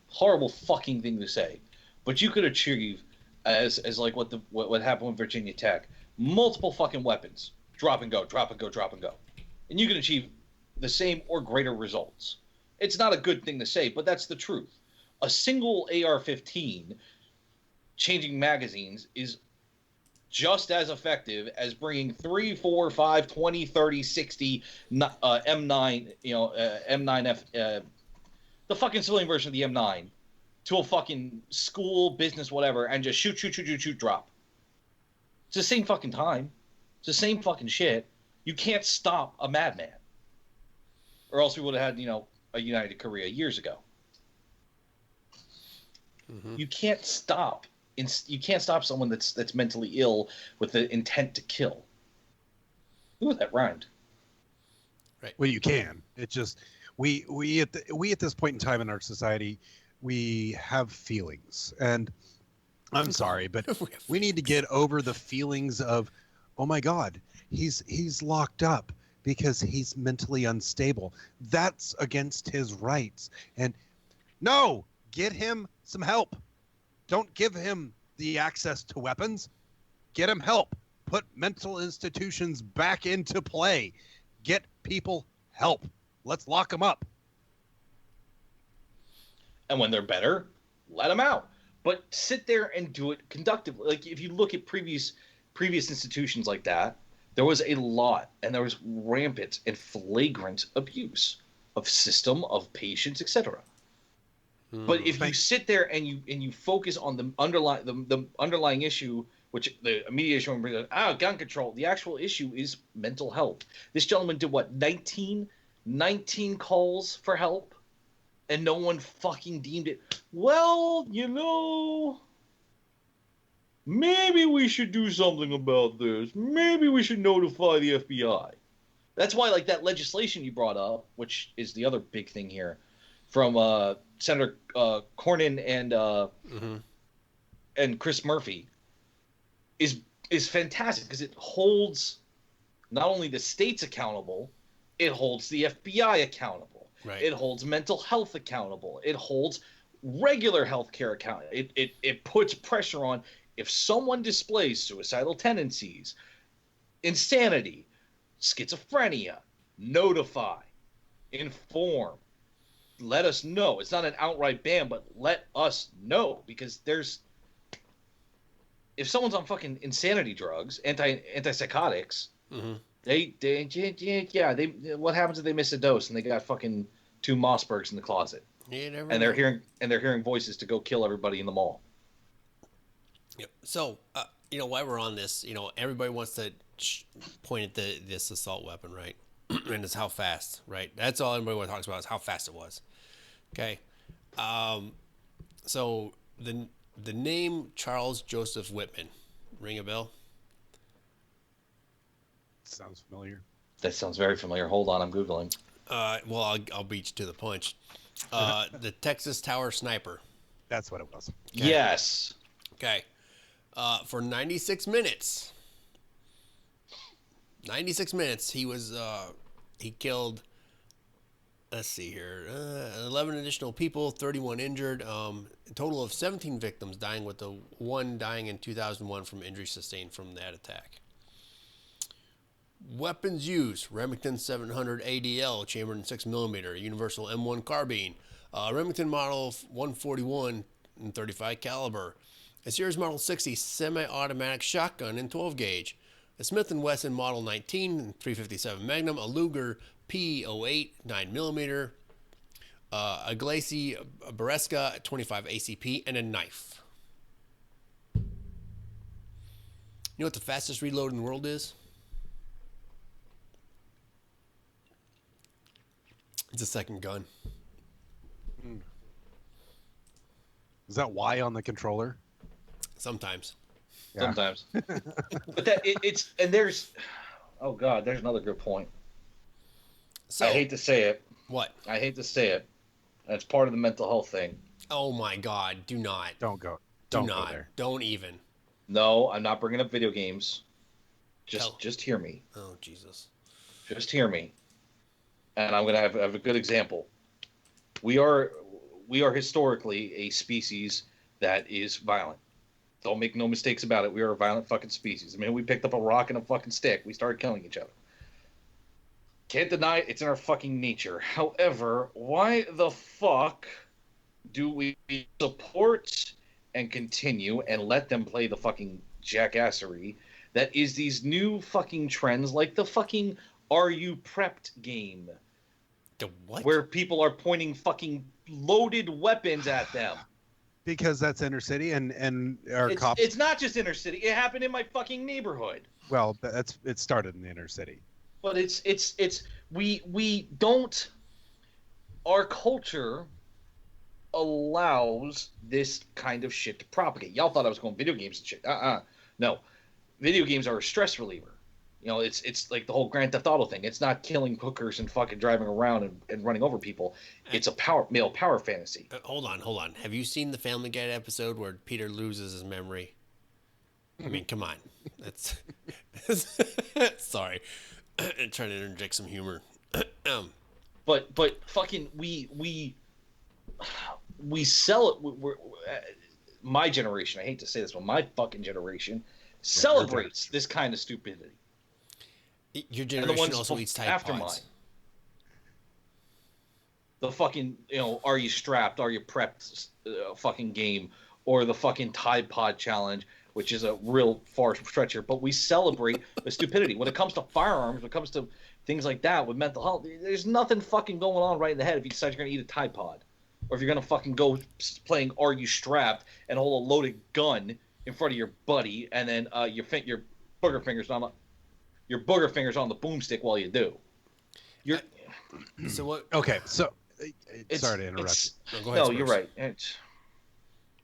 horrible fucking thing to say, but you could achieve as like what happened with Virginia Tech, multiple fucking weapons, drop and go, drop and go, drop and go, and you can achieve the same or greater results. It's not a good thing to say, but that's the truth. A single AR-15 changing magazines is just as effective as bringing 3, 4, 5, 20, 30, 60 M9, M9F, the fucking civilian version of the M9 to a fucking school, business, whatever, and just shoot, drop. It's the same fucking time. It's the same fucking shit. You can't stop a madman. or else we would have had, a united Korea years ago. Mm-hmm. You can't stop. You can't stop someone that's mentally ill with the intent to kill. Ooh, that rhymed. Right. Well, you can. It just we at this point in time in our society, we have feelings, and I'm sorry, but we need to get over the feelings of, oh my God, he's locked up because he's mentally unstable. That's against his rights. And no, get him some help. Don't give him the access to weapons. Get him help. Put mental institutions back into play. Get people help. Let's lock them up. And when they're better, let them out. But sit there and do it conductively. Like if you look at previous institutions like that, there was a lot, and there was rampant and flagrant abuse of system, of patients, etc. But if you sit there and you focus on the underlying issue, which the immediate issue brings up, gun control. The actual issue is mental health. This gentleman did what, 19 calls for help, and no one fucking deemed it. Well, maybe we should do something about this. Maybe we should notify the FBI. That's why, like, that legislation you brought up, which is the other big thing here, from Senator Cornyn and Chris Murphy, is fantastic because it holds not only the states accountable, it holds the FBI accountable. Right. It holds mental health accountable. It holds regular healthcare accountable. It puts pressure on if someone displays suicidal tendencies, insanity, schizophrenia, notify, inform. Let us know. It's not an outright ban, but let us know, because if someone's on fucking insanity drugs, antipsychotics, they what happens if they miss a dose and they got fucking 2 Mossbergs in the closet, and they're hearing voices to go kill everybody in the mall. Yep. So while we're on this, everybody wants to point at this assault weapon, right? And it's how fast, right? That's all everybody talks about is how fast it was. Okay. So the name Charles Joseph Whitman, ring a bell? Sounds familiar. That sounds very familiar. Hold on, I'm Googling. Well, I'll beat you to the punch. The Texas Tower Sniper. That's what it was. Okay. Yes. Okay. For 96 minutes. 96 minutes, he killed, let's see here, 11 additional people, 31 injured, a total of 17 victims dying, with the one dying in 2001 from injuries sustained from that attack. Weapons used: Remington 700 ADL, chambered in 6mm, Universal M1 carbine, Remington Model 141 and 35 caliber, a Sears Model 60 semi-automatic shotgun in 12 gauge, a Smith & Wesson Model 19 and 357 Magnum, a Luger P08 9mm, a Glacie Beresca 25 ACP, and a knife. You know what the fastest reload in the world is? It's a second gun. Is that Y on the controller? Sometimes. Yeah. Sometimes. But it's there's, oh God, there's another good point. So, I hate to say it. What? I hate to say it. And it's part of the mental health thing. Oh my God, do not. Don't go. Don't go there. Don't even. No, I'm not bringing up video games. Just hear me. Oh, Jesus. Just hear me. And I'm going to have a good example. We are historically a species that is violent. Don't make no mistakes about it. We are a violent fucking species. I mean, we picked up a rock and a fucking stick. We started killing each other. Can't deny it. It's in our fucking nature. However, why the fuck do we support and continue and let them play the fucking jackassery that is these new fucking trends, like the fucking Are You Prepped game? The what? Where people are pointing fucking loaded weapons at them. Because that's inner city and our cops. It's not just inner city. It happened in my fucking neighborhood. Well, it started in the inner city. But we don't our culture allows this kind of shit to propagate. Y'all thought I was going video games and shit. No. Video games are a stress reliever. You know, it's like the whole Grand Theft Auto thing. It's not killing hookers and fucking driving around and running over people. It's a male power fantasy. Hold on. Have you seen the Family Guy episode where Peter loses his memory? I mean, come on. That's sorry. I'm trying to interject some humor. But fucking we sell it. My generation, I hate to say this, but my fucking generation celebrates this kind of stupidity. Your generation also eats Tide Pods. The fucking, are you strapped? Are you prepped? Fucking game, or the fucking Tide Pod challenge, which is a real far stretcher. But we celebrate the stupidity when it comes to firearms. When it comes to things like that with mental health, there's nothing fucking going on right in the head if you decide you're gonna eat a Tide Pod, or if you're gonna fucking go playing Are You Strapped and hold a loaded gun in front of your buddy, and then your booger fingers on the boomstick while you do. So what? Okay, so sorry to interrupt. Go ahead, no, you're right.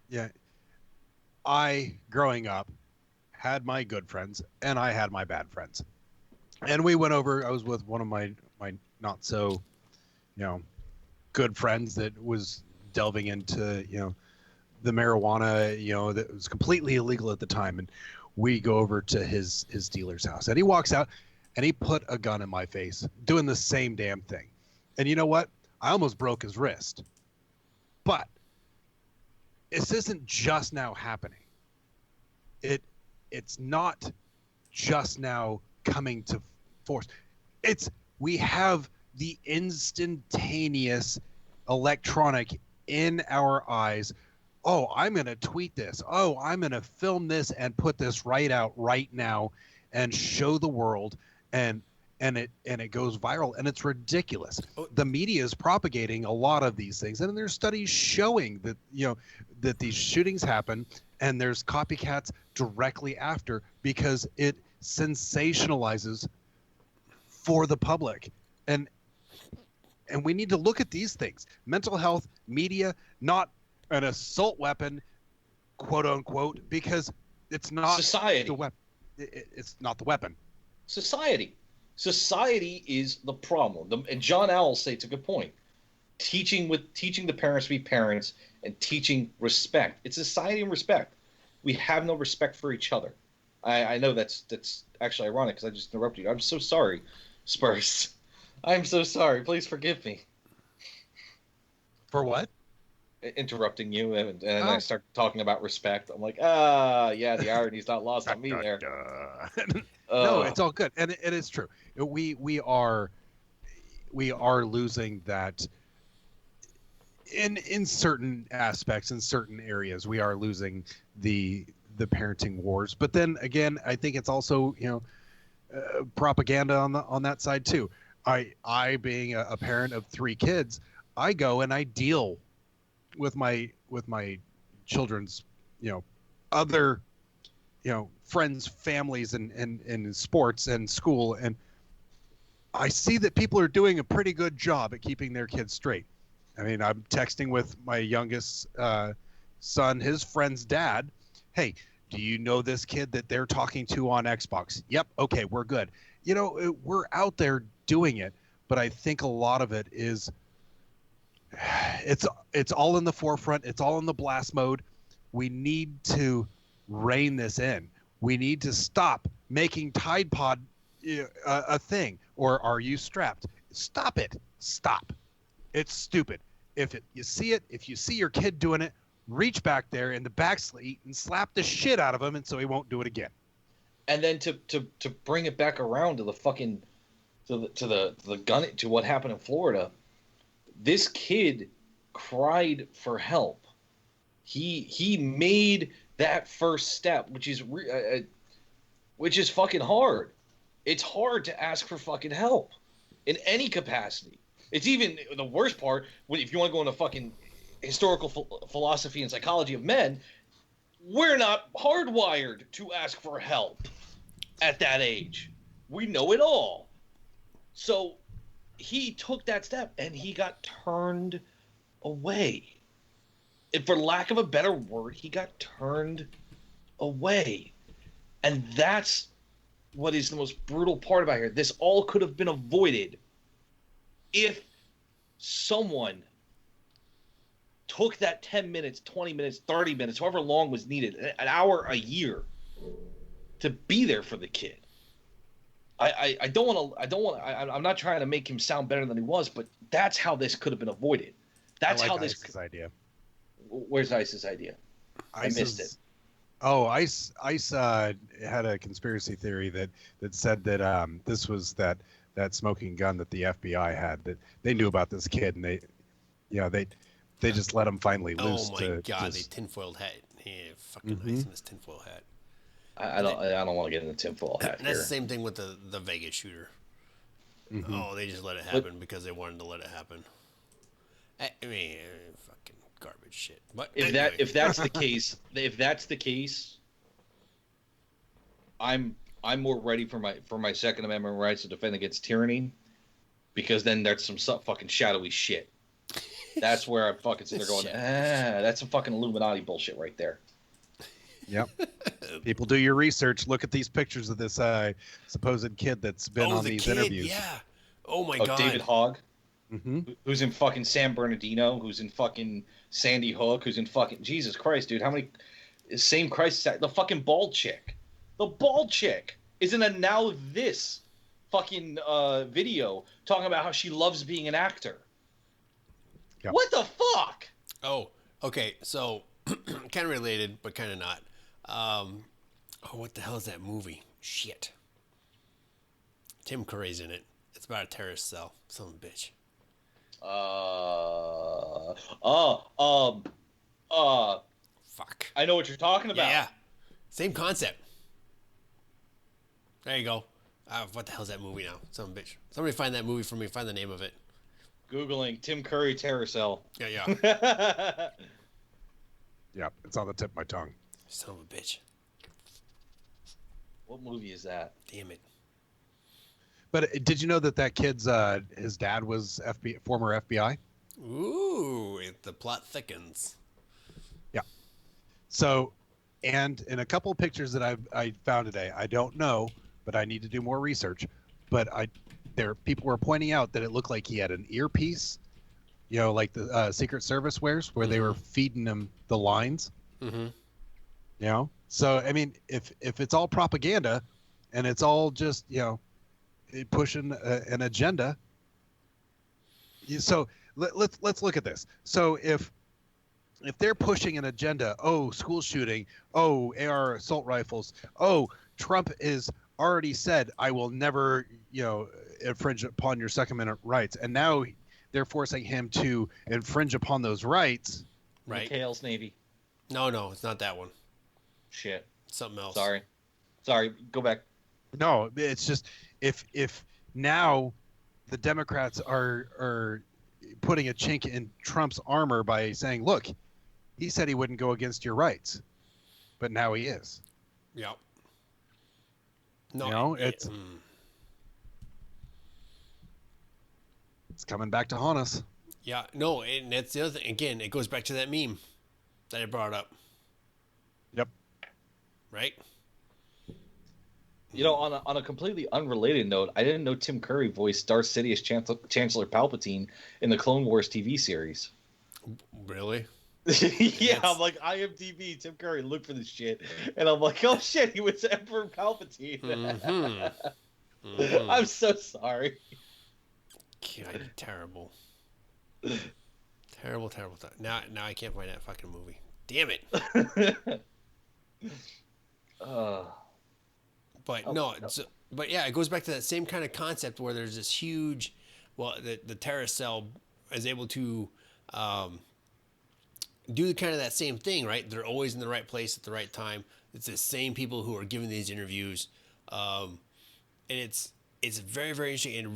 Yeah, I growing up had my good friends and I had my bad friends, and we went over. I was with one of my not so, good friends that was delving into the marijuana, that was completely illegal at the time, and we go over to his dealer's house, and he walks out and he put a gun in my face doing the same damn thing. And you know what? I almost broke his wrist. But this isn't just now happening. It's not just now coming to force. We have the instantaneous electronic in our eyes. Oh, I'm going to tweet this. Oh, I'm going to film this and put this right out right now and show the world, and it goes viral, and it's ridiculous. The media is propagating a lot of these things, and there's studies showing that that these shootings happen, and there's copycats directly after because it sensationalizes for the public. And we need to look at these things. Mental health, media, not an assault weapon, quote unquote, because it's not society. The weapon. It's not the weapon. Society is the problem. And John Owl states a good point. Teaching the parents to be parents and teaching respect. It's society and respect. We have no respect for each other. I know that's actually ironic because I just interrupted you. I'm so sorry, Spurs. I'm so sorry. Please forgive me. For what? Interrupting you, and I start talking about respect. I'm like, yeah, the irony's not lost on me there. No, it's all good, and it is true. We are losing that in certain aspects, in certain areas. We are losing the parenting wars, but then again, I think it's also propaganda on that side too. I being a parent of 3 kids, I go and I deal with my children's other friends, families, and sports and school, and I see that people are doing a pretty good job at keeping their kids straight. I mean, I'm texting with my youngest son, his friend's dad. Hey, do you know this kid that they're talking to on Xbox? Yep. Okay, we're good. We're out there doing it, but I think a lot of it is it's all in the forefront. It's all in the blast mode. We need to rein this in. We need to stop making Tide Pod a thing. Or Are You Strapped? Stop it. Stop. It's stupid. If you see your kid doing it, reach back there in the back seat and slap the shit out of him, and so he won't do it again. And then to bring it back around to the fucking to the gun, to what happened in Florida. This kid cried for help. He made that first step, which is fucking hard. It's hard to ask for fucking help in any capacity. It's even the worst part if you want to go into fucking historical philosophy and psychology of men. We're not hardwired to ask for help at that age. We know it all. So he took that step and he got turned away. And for lack of a better word, he got turned away. And that's what is the most brutal part about here. This all could have been avoided if someone took that 10 minutes, 20 minutes, 30 minutes, however long was needed, an hour, a year, to be there for the kid. I'm not trying to make him sound better than he was, but that's how this could have been avoided. That's I like how this Ice's idea. Where's Ice's idea? I missed it. Oh, Ice had a conspiracy theory that said that this was that smoking gun that the FBI had, that they knew about this kid, and they just let him finally loose. Oh my god, they tinfoiled hat. Yeah, fucking Ice in his tinfoil hat. I don't want to get into tinfoil hat That's here. the same thing with the Vegas shooter. Mm-hmm. Oh, they just let it happen because they wanted to let it happen. I mean, fucking garbage shit. But anyway. If that's the case, I'm more ready for my Second Amendment rights to defend against tyranny, because then that's some fucking shadowy shit. That's where I'm fucking sitting there going, that's some fucking Illuminati bullshit right there. Yep. People do your research. Look at these pictures of this supposed kid that's been on these interviews. Yeah. Oh my god. David Hogg, Mm-hmm. who's in fucking San Bernardino, who's in fucking Sandy Hook, who's in fucking Jesus Christ, dude. How many? Same Christ. The fucking bald chick. The bald chick is in a Now This fucking video talking about how she loves being an actor. Yep. What the fuck? Oh, okay. So, kind of related, but kind of not. What the hell is that movie? Shit. Tim Curry's in it. It's about a terrorist cell. Son of a bitch. Fuck. I know what you're talking about. Yeah. Same concept. There you go. What the hell's that movie now? Son of a bitch. Somebody find that movie for me. Find the name of it. Googling Tim Curry terror cell. Yeah. Yeah, it's on the tip of my tongue. Son of a bitch. What movie is that? Damn it. But did you know that kid's his dad was former FBI? Ooh, the plot thickens. Yeah. So, and in a couple of pictures that I found today, I don't know, but I need to do more research. But people were pointing out that it looked like he had an earpiece, like the Secret Service wears, where they were feeding him the lines. Mm-hmm. So I mean, if it's all propaganda, and it's all just pushing an agenda. So let's look at this. So if they're pushing an agenda, school shooting, AR assault rifles, Trump is already said, I will never, infringe upon your Second Amendment rights, and now they're forcing him to infringe upon those rights. Right. McHale's Navy. No, it's not that one. Shit. Something else. Sorry. Go back. No, it's just if now the Democrats are putting a chink in Trump's armor by saying, look, he said he wouldn't go against your rights, but now he is. Yeah. No, it's coming back to haunt us. Yeah, no, and that's the other thing. Again, it goes back to that meme that I brought up. Yep. Right? On a completely unrelated note, I didn't know Tim Curry voiced Darth Sidious Chancellor Palpatine in the Clone Wars TV series. Really? Yeah, I'm like, IMDb, Tim Curry, look for this shit. And I'm like, oh shit, he was Emperor Palpatine. Mm-hmm. I'm so sorry. God, terrible. Terrible. Now I can't find that fucking movie. Damn it. But yeah, it goes back to that same kind of concept where there's this huge, the terrorist cell is able to do kind of that same thing, right? They're always in the right place at the right time. It's the same people who are giving these interviews, and it's very, very interesting, and it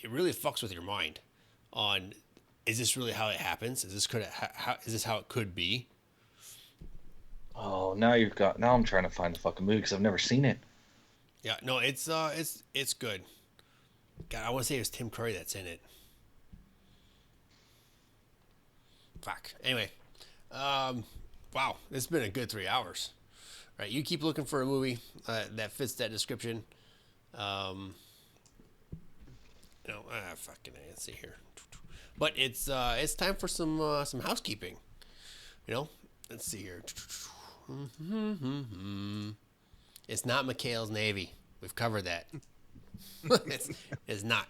really fucks with your mind on, is this really how it happens? Is this how it could be? Oh, now I'm trying to find the fucking movie because I've never seen it. Yeah, no, it's good. God, I want to say it was Tim Curry that's in it. Fuck. Anyway, wow, this has been a good 3 hours. Right, you keep looking for a movie that fits that description. Fucking, let's see here. But it's time for some housekeeping. Let's see here. It's not McHale's Navy. We've covered that. it's not.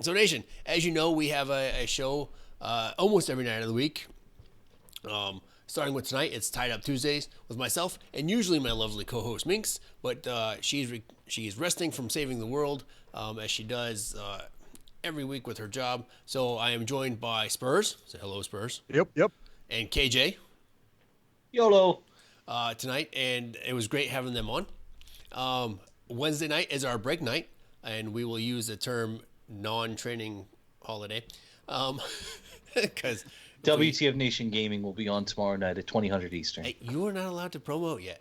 So Nation, as you know, we have a show almost every night of the week. Starting with tonight, it's Tied Up Tuesdays with myself and usually my lovely co-host Minx, but she's resting from saving the world as she does every week with her job. So I am joined by Spurs. Say hello, Spurs. Yep. And KJ. YOLO. Tonight, and it was great having them on. Wednesday night is our break night, and we will use the term non-training holiday because WTF Nation Gaming will be on tomorrow night at 2000 Eastern. Hey, you are not allowed to promote yet.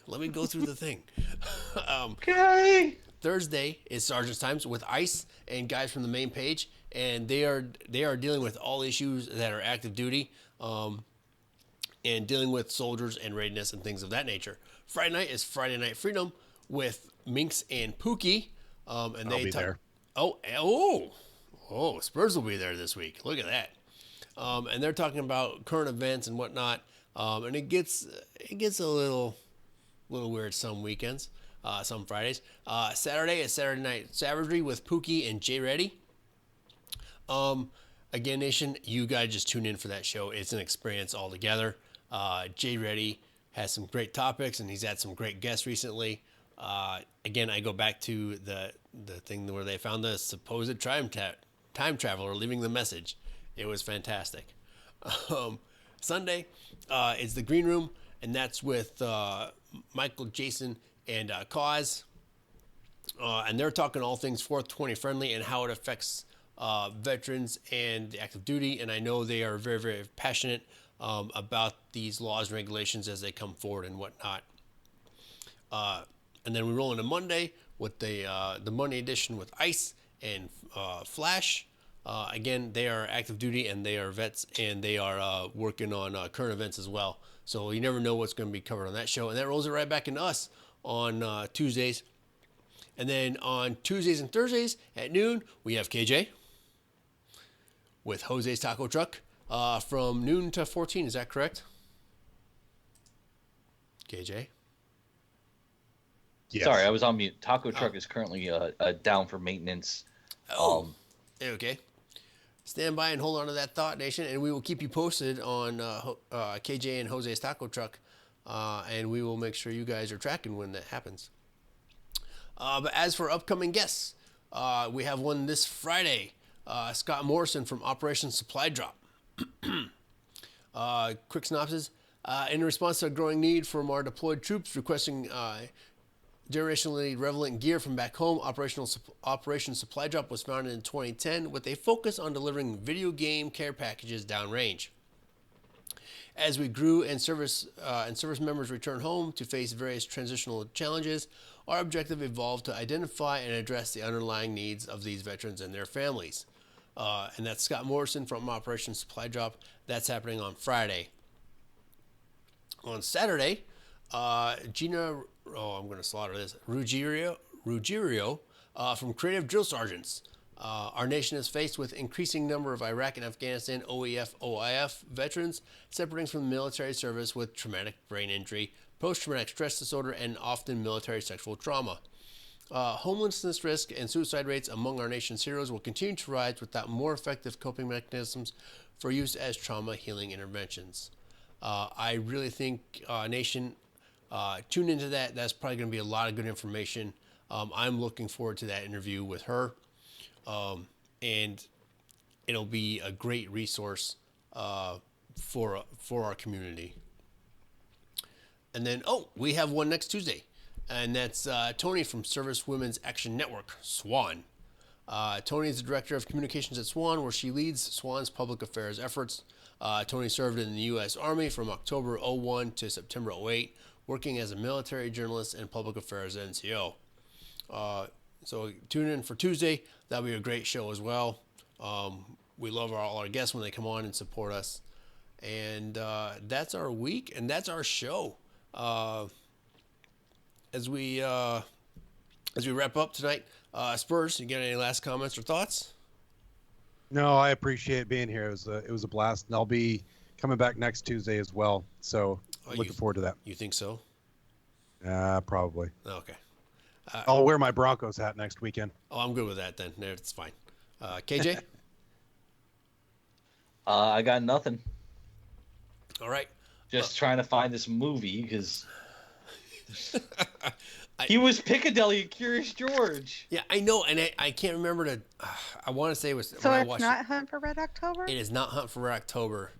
Let me go through the thing. Okay. Thursday is Sergeant's Times with Ice and guys from the main page, and they are dealing with all issues that are active duty, and dealing with soldiers and readiness and things of that nature. Friday night is Friday Night Freedom with Minx and Pookie, and they I'll be there. Oh, Spurs will be there this week. Look at that. And they're talking about current events and whatnot. And it gets a little weird some weekends, some Fridays. Saturday is Saturday Night Savagery with Pookie and Jay Reddy. Again, Nation, you gotta just tune in for that show. It's an experience altogether. Jay Reddy has some great topics, and he's had some great guests recently. Again, I go back to the thing where they found the supposed time traveler leaving the message. It was fantastic. Sunday is the Green Room, and that's with Michael, Jason, and Cause. And they're talking all things 420 friendly and how it affects veterans and the active duty. And I know they are very, very passionate about these laws and regulations as they come forward and whatnot. And then we roll into Monday with the Monday edition with Ice and Flash. Again, they are active duty and they are vets, and they are working on current events as well. So you never know what's going to be covered on that show. And that rolls it right back into us on Tuesdays. And then on Tuesdays and Thursdays at noon, we have KJ with Jose's Taco Truck from noon to 14. Is that correct? KJ? Yes. Sorry, I was on mute. Taco Truck is currently down for maintenance. Okay. Stand by and hold on to that thought, Nation, and we will keep you posted on KJ and Jose's Taco Truck, and we will make sure you guys are tracking when that happens. But as for upcoming guests, we have one this Friday, Scott Morrison from Operation Supply Drop. Quick synopsis. In response to a growing need from our deployed troops requesting generationally relevant gear from back home, Operation Supply Drop was founded in 2010 with a focus on delivering video game care packages downrange. As we grew and service members returned home to face various transitional challenges, our objective evolved to identify and address the underlying needs of these veterans and their families. And that's Scott Morrison from Operation Supply Drop. That's happening on Friday. On Saturday, Gina, I'm going to slaughter this, Ruggiero from Creative Drill Sergeants. Our nation is faced with increasing number of Iraq and Afghanistan OEF veterans separating from military service with traumatic brain injury, post-traumatic stress disorder, and often military sexual trauma. Homelessness risk and suicide rates among our nation's heroes will continue to rise without more effective coping mechanisms for use as trauma healing interventions. I really think, Nation, tune into that. That's probably going to be a lot of good information. I'm looking forward to that interview with her. And it'll be a great resource for our community. And then, we have one next Tuesday, and that's Tony from Service Women's Action Network, SWAN. Tony is the Director of Communications at SWAN, where she leads SWAN's public affairs efforts. Tony served in the U.S. Army from October 01 to September 08, working as a military journalist and public affairs NCO. So tune in for Tuesday. That'll be a great show as well. We love all our guests when they come on and support us. And that's our week, and that's our show. As we wrap up tonight, Spurs, you got any last comments or thoughts? No, I appreciate being here. It was a blast, and I'll be coming back next Tuesday as well. So looking forward to that. You think so? Probably. Okay. I'll wear my Broncos hat next weekend. Oh, I'm good with that then. It's fine. KJ? I got nothing. All right. Just trying to find this movie because he was Piccadilly Curious George. Yeah, I know, and I can't remember to. I want to say it was. So when I it's watched not Hunt for Red October? It is not Hunt for Red October.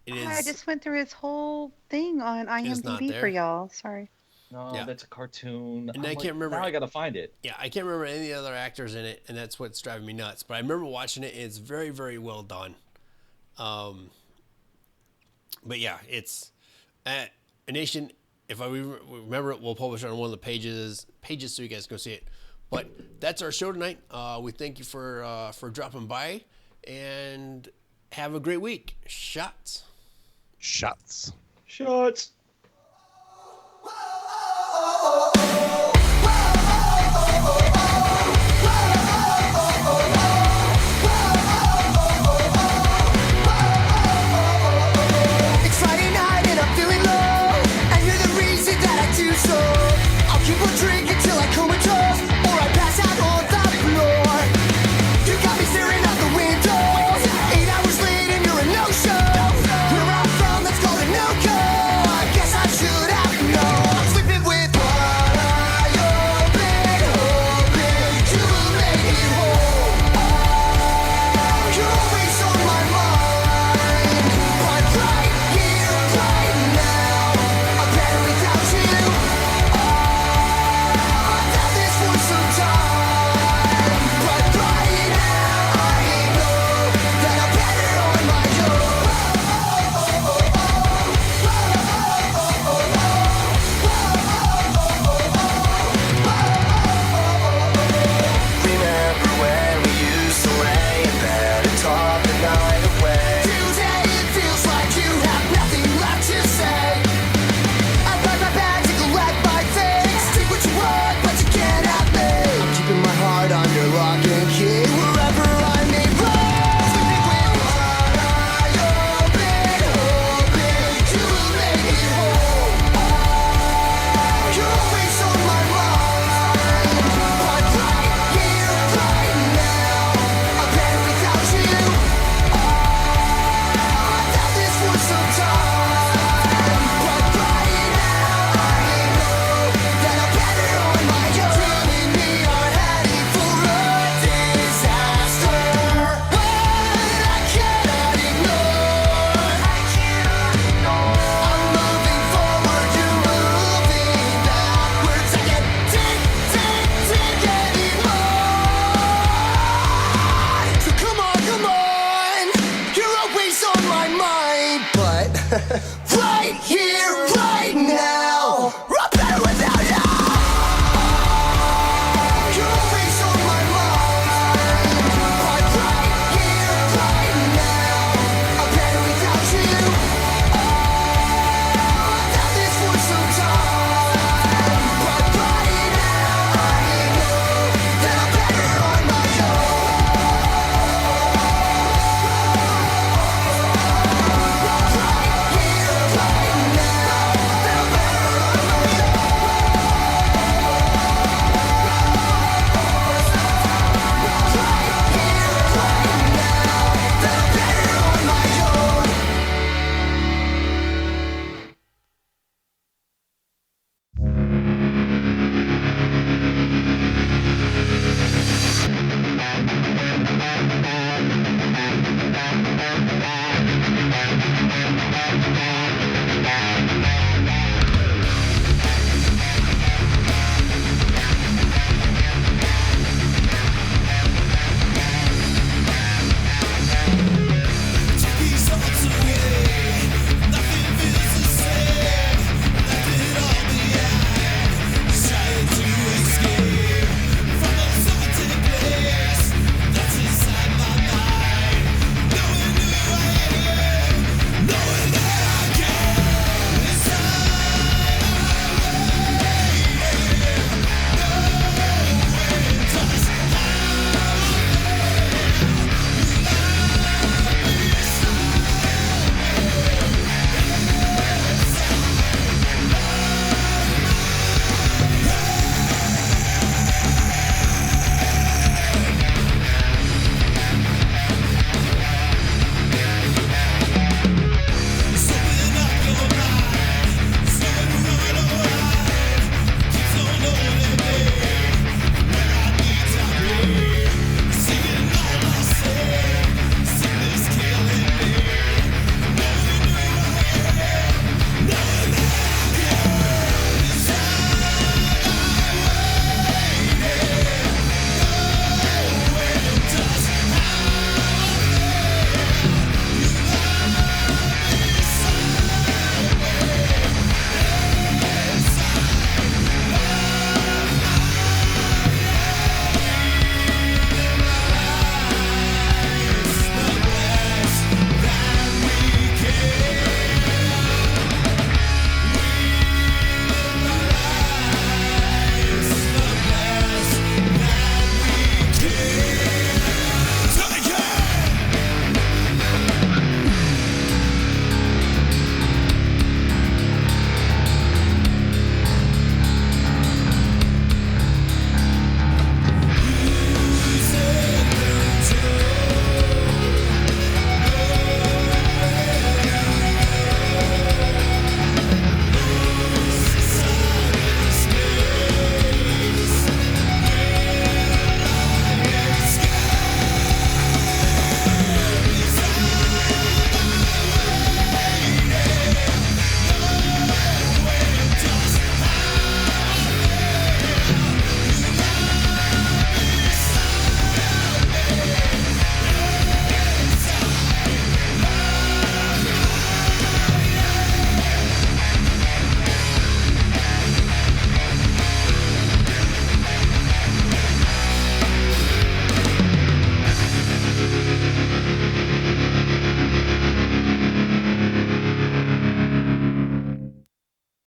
It is. I just went through his whole thing on It's not IMDb there? for y'all. Sorry. No, Yeah. that's a cartoon. And I can't remember. Now I gotta find it. Yeah, I can't remember any of the other actors in it, and that's what's driving me nuts. But I remember watching it, and it's very, very well done. But yeah, it's a Nation. If I remember it, we'll publish it on one of the pages so you guys can go see it. But that's our show tonight. We thank you for dropping by, and have a great week. Shots. Shots. Shots.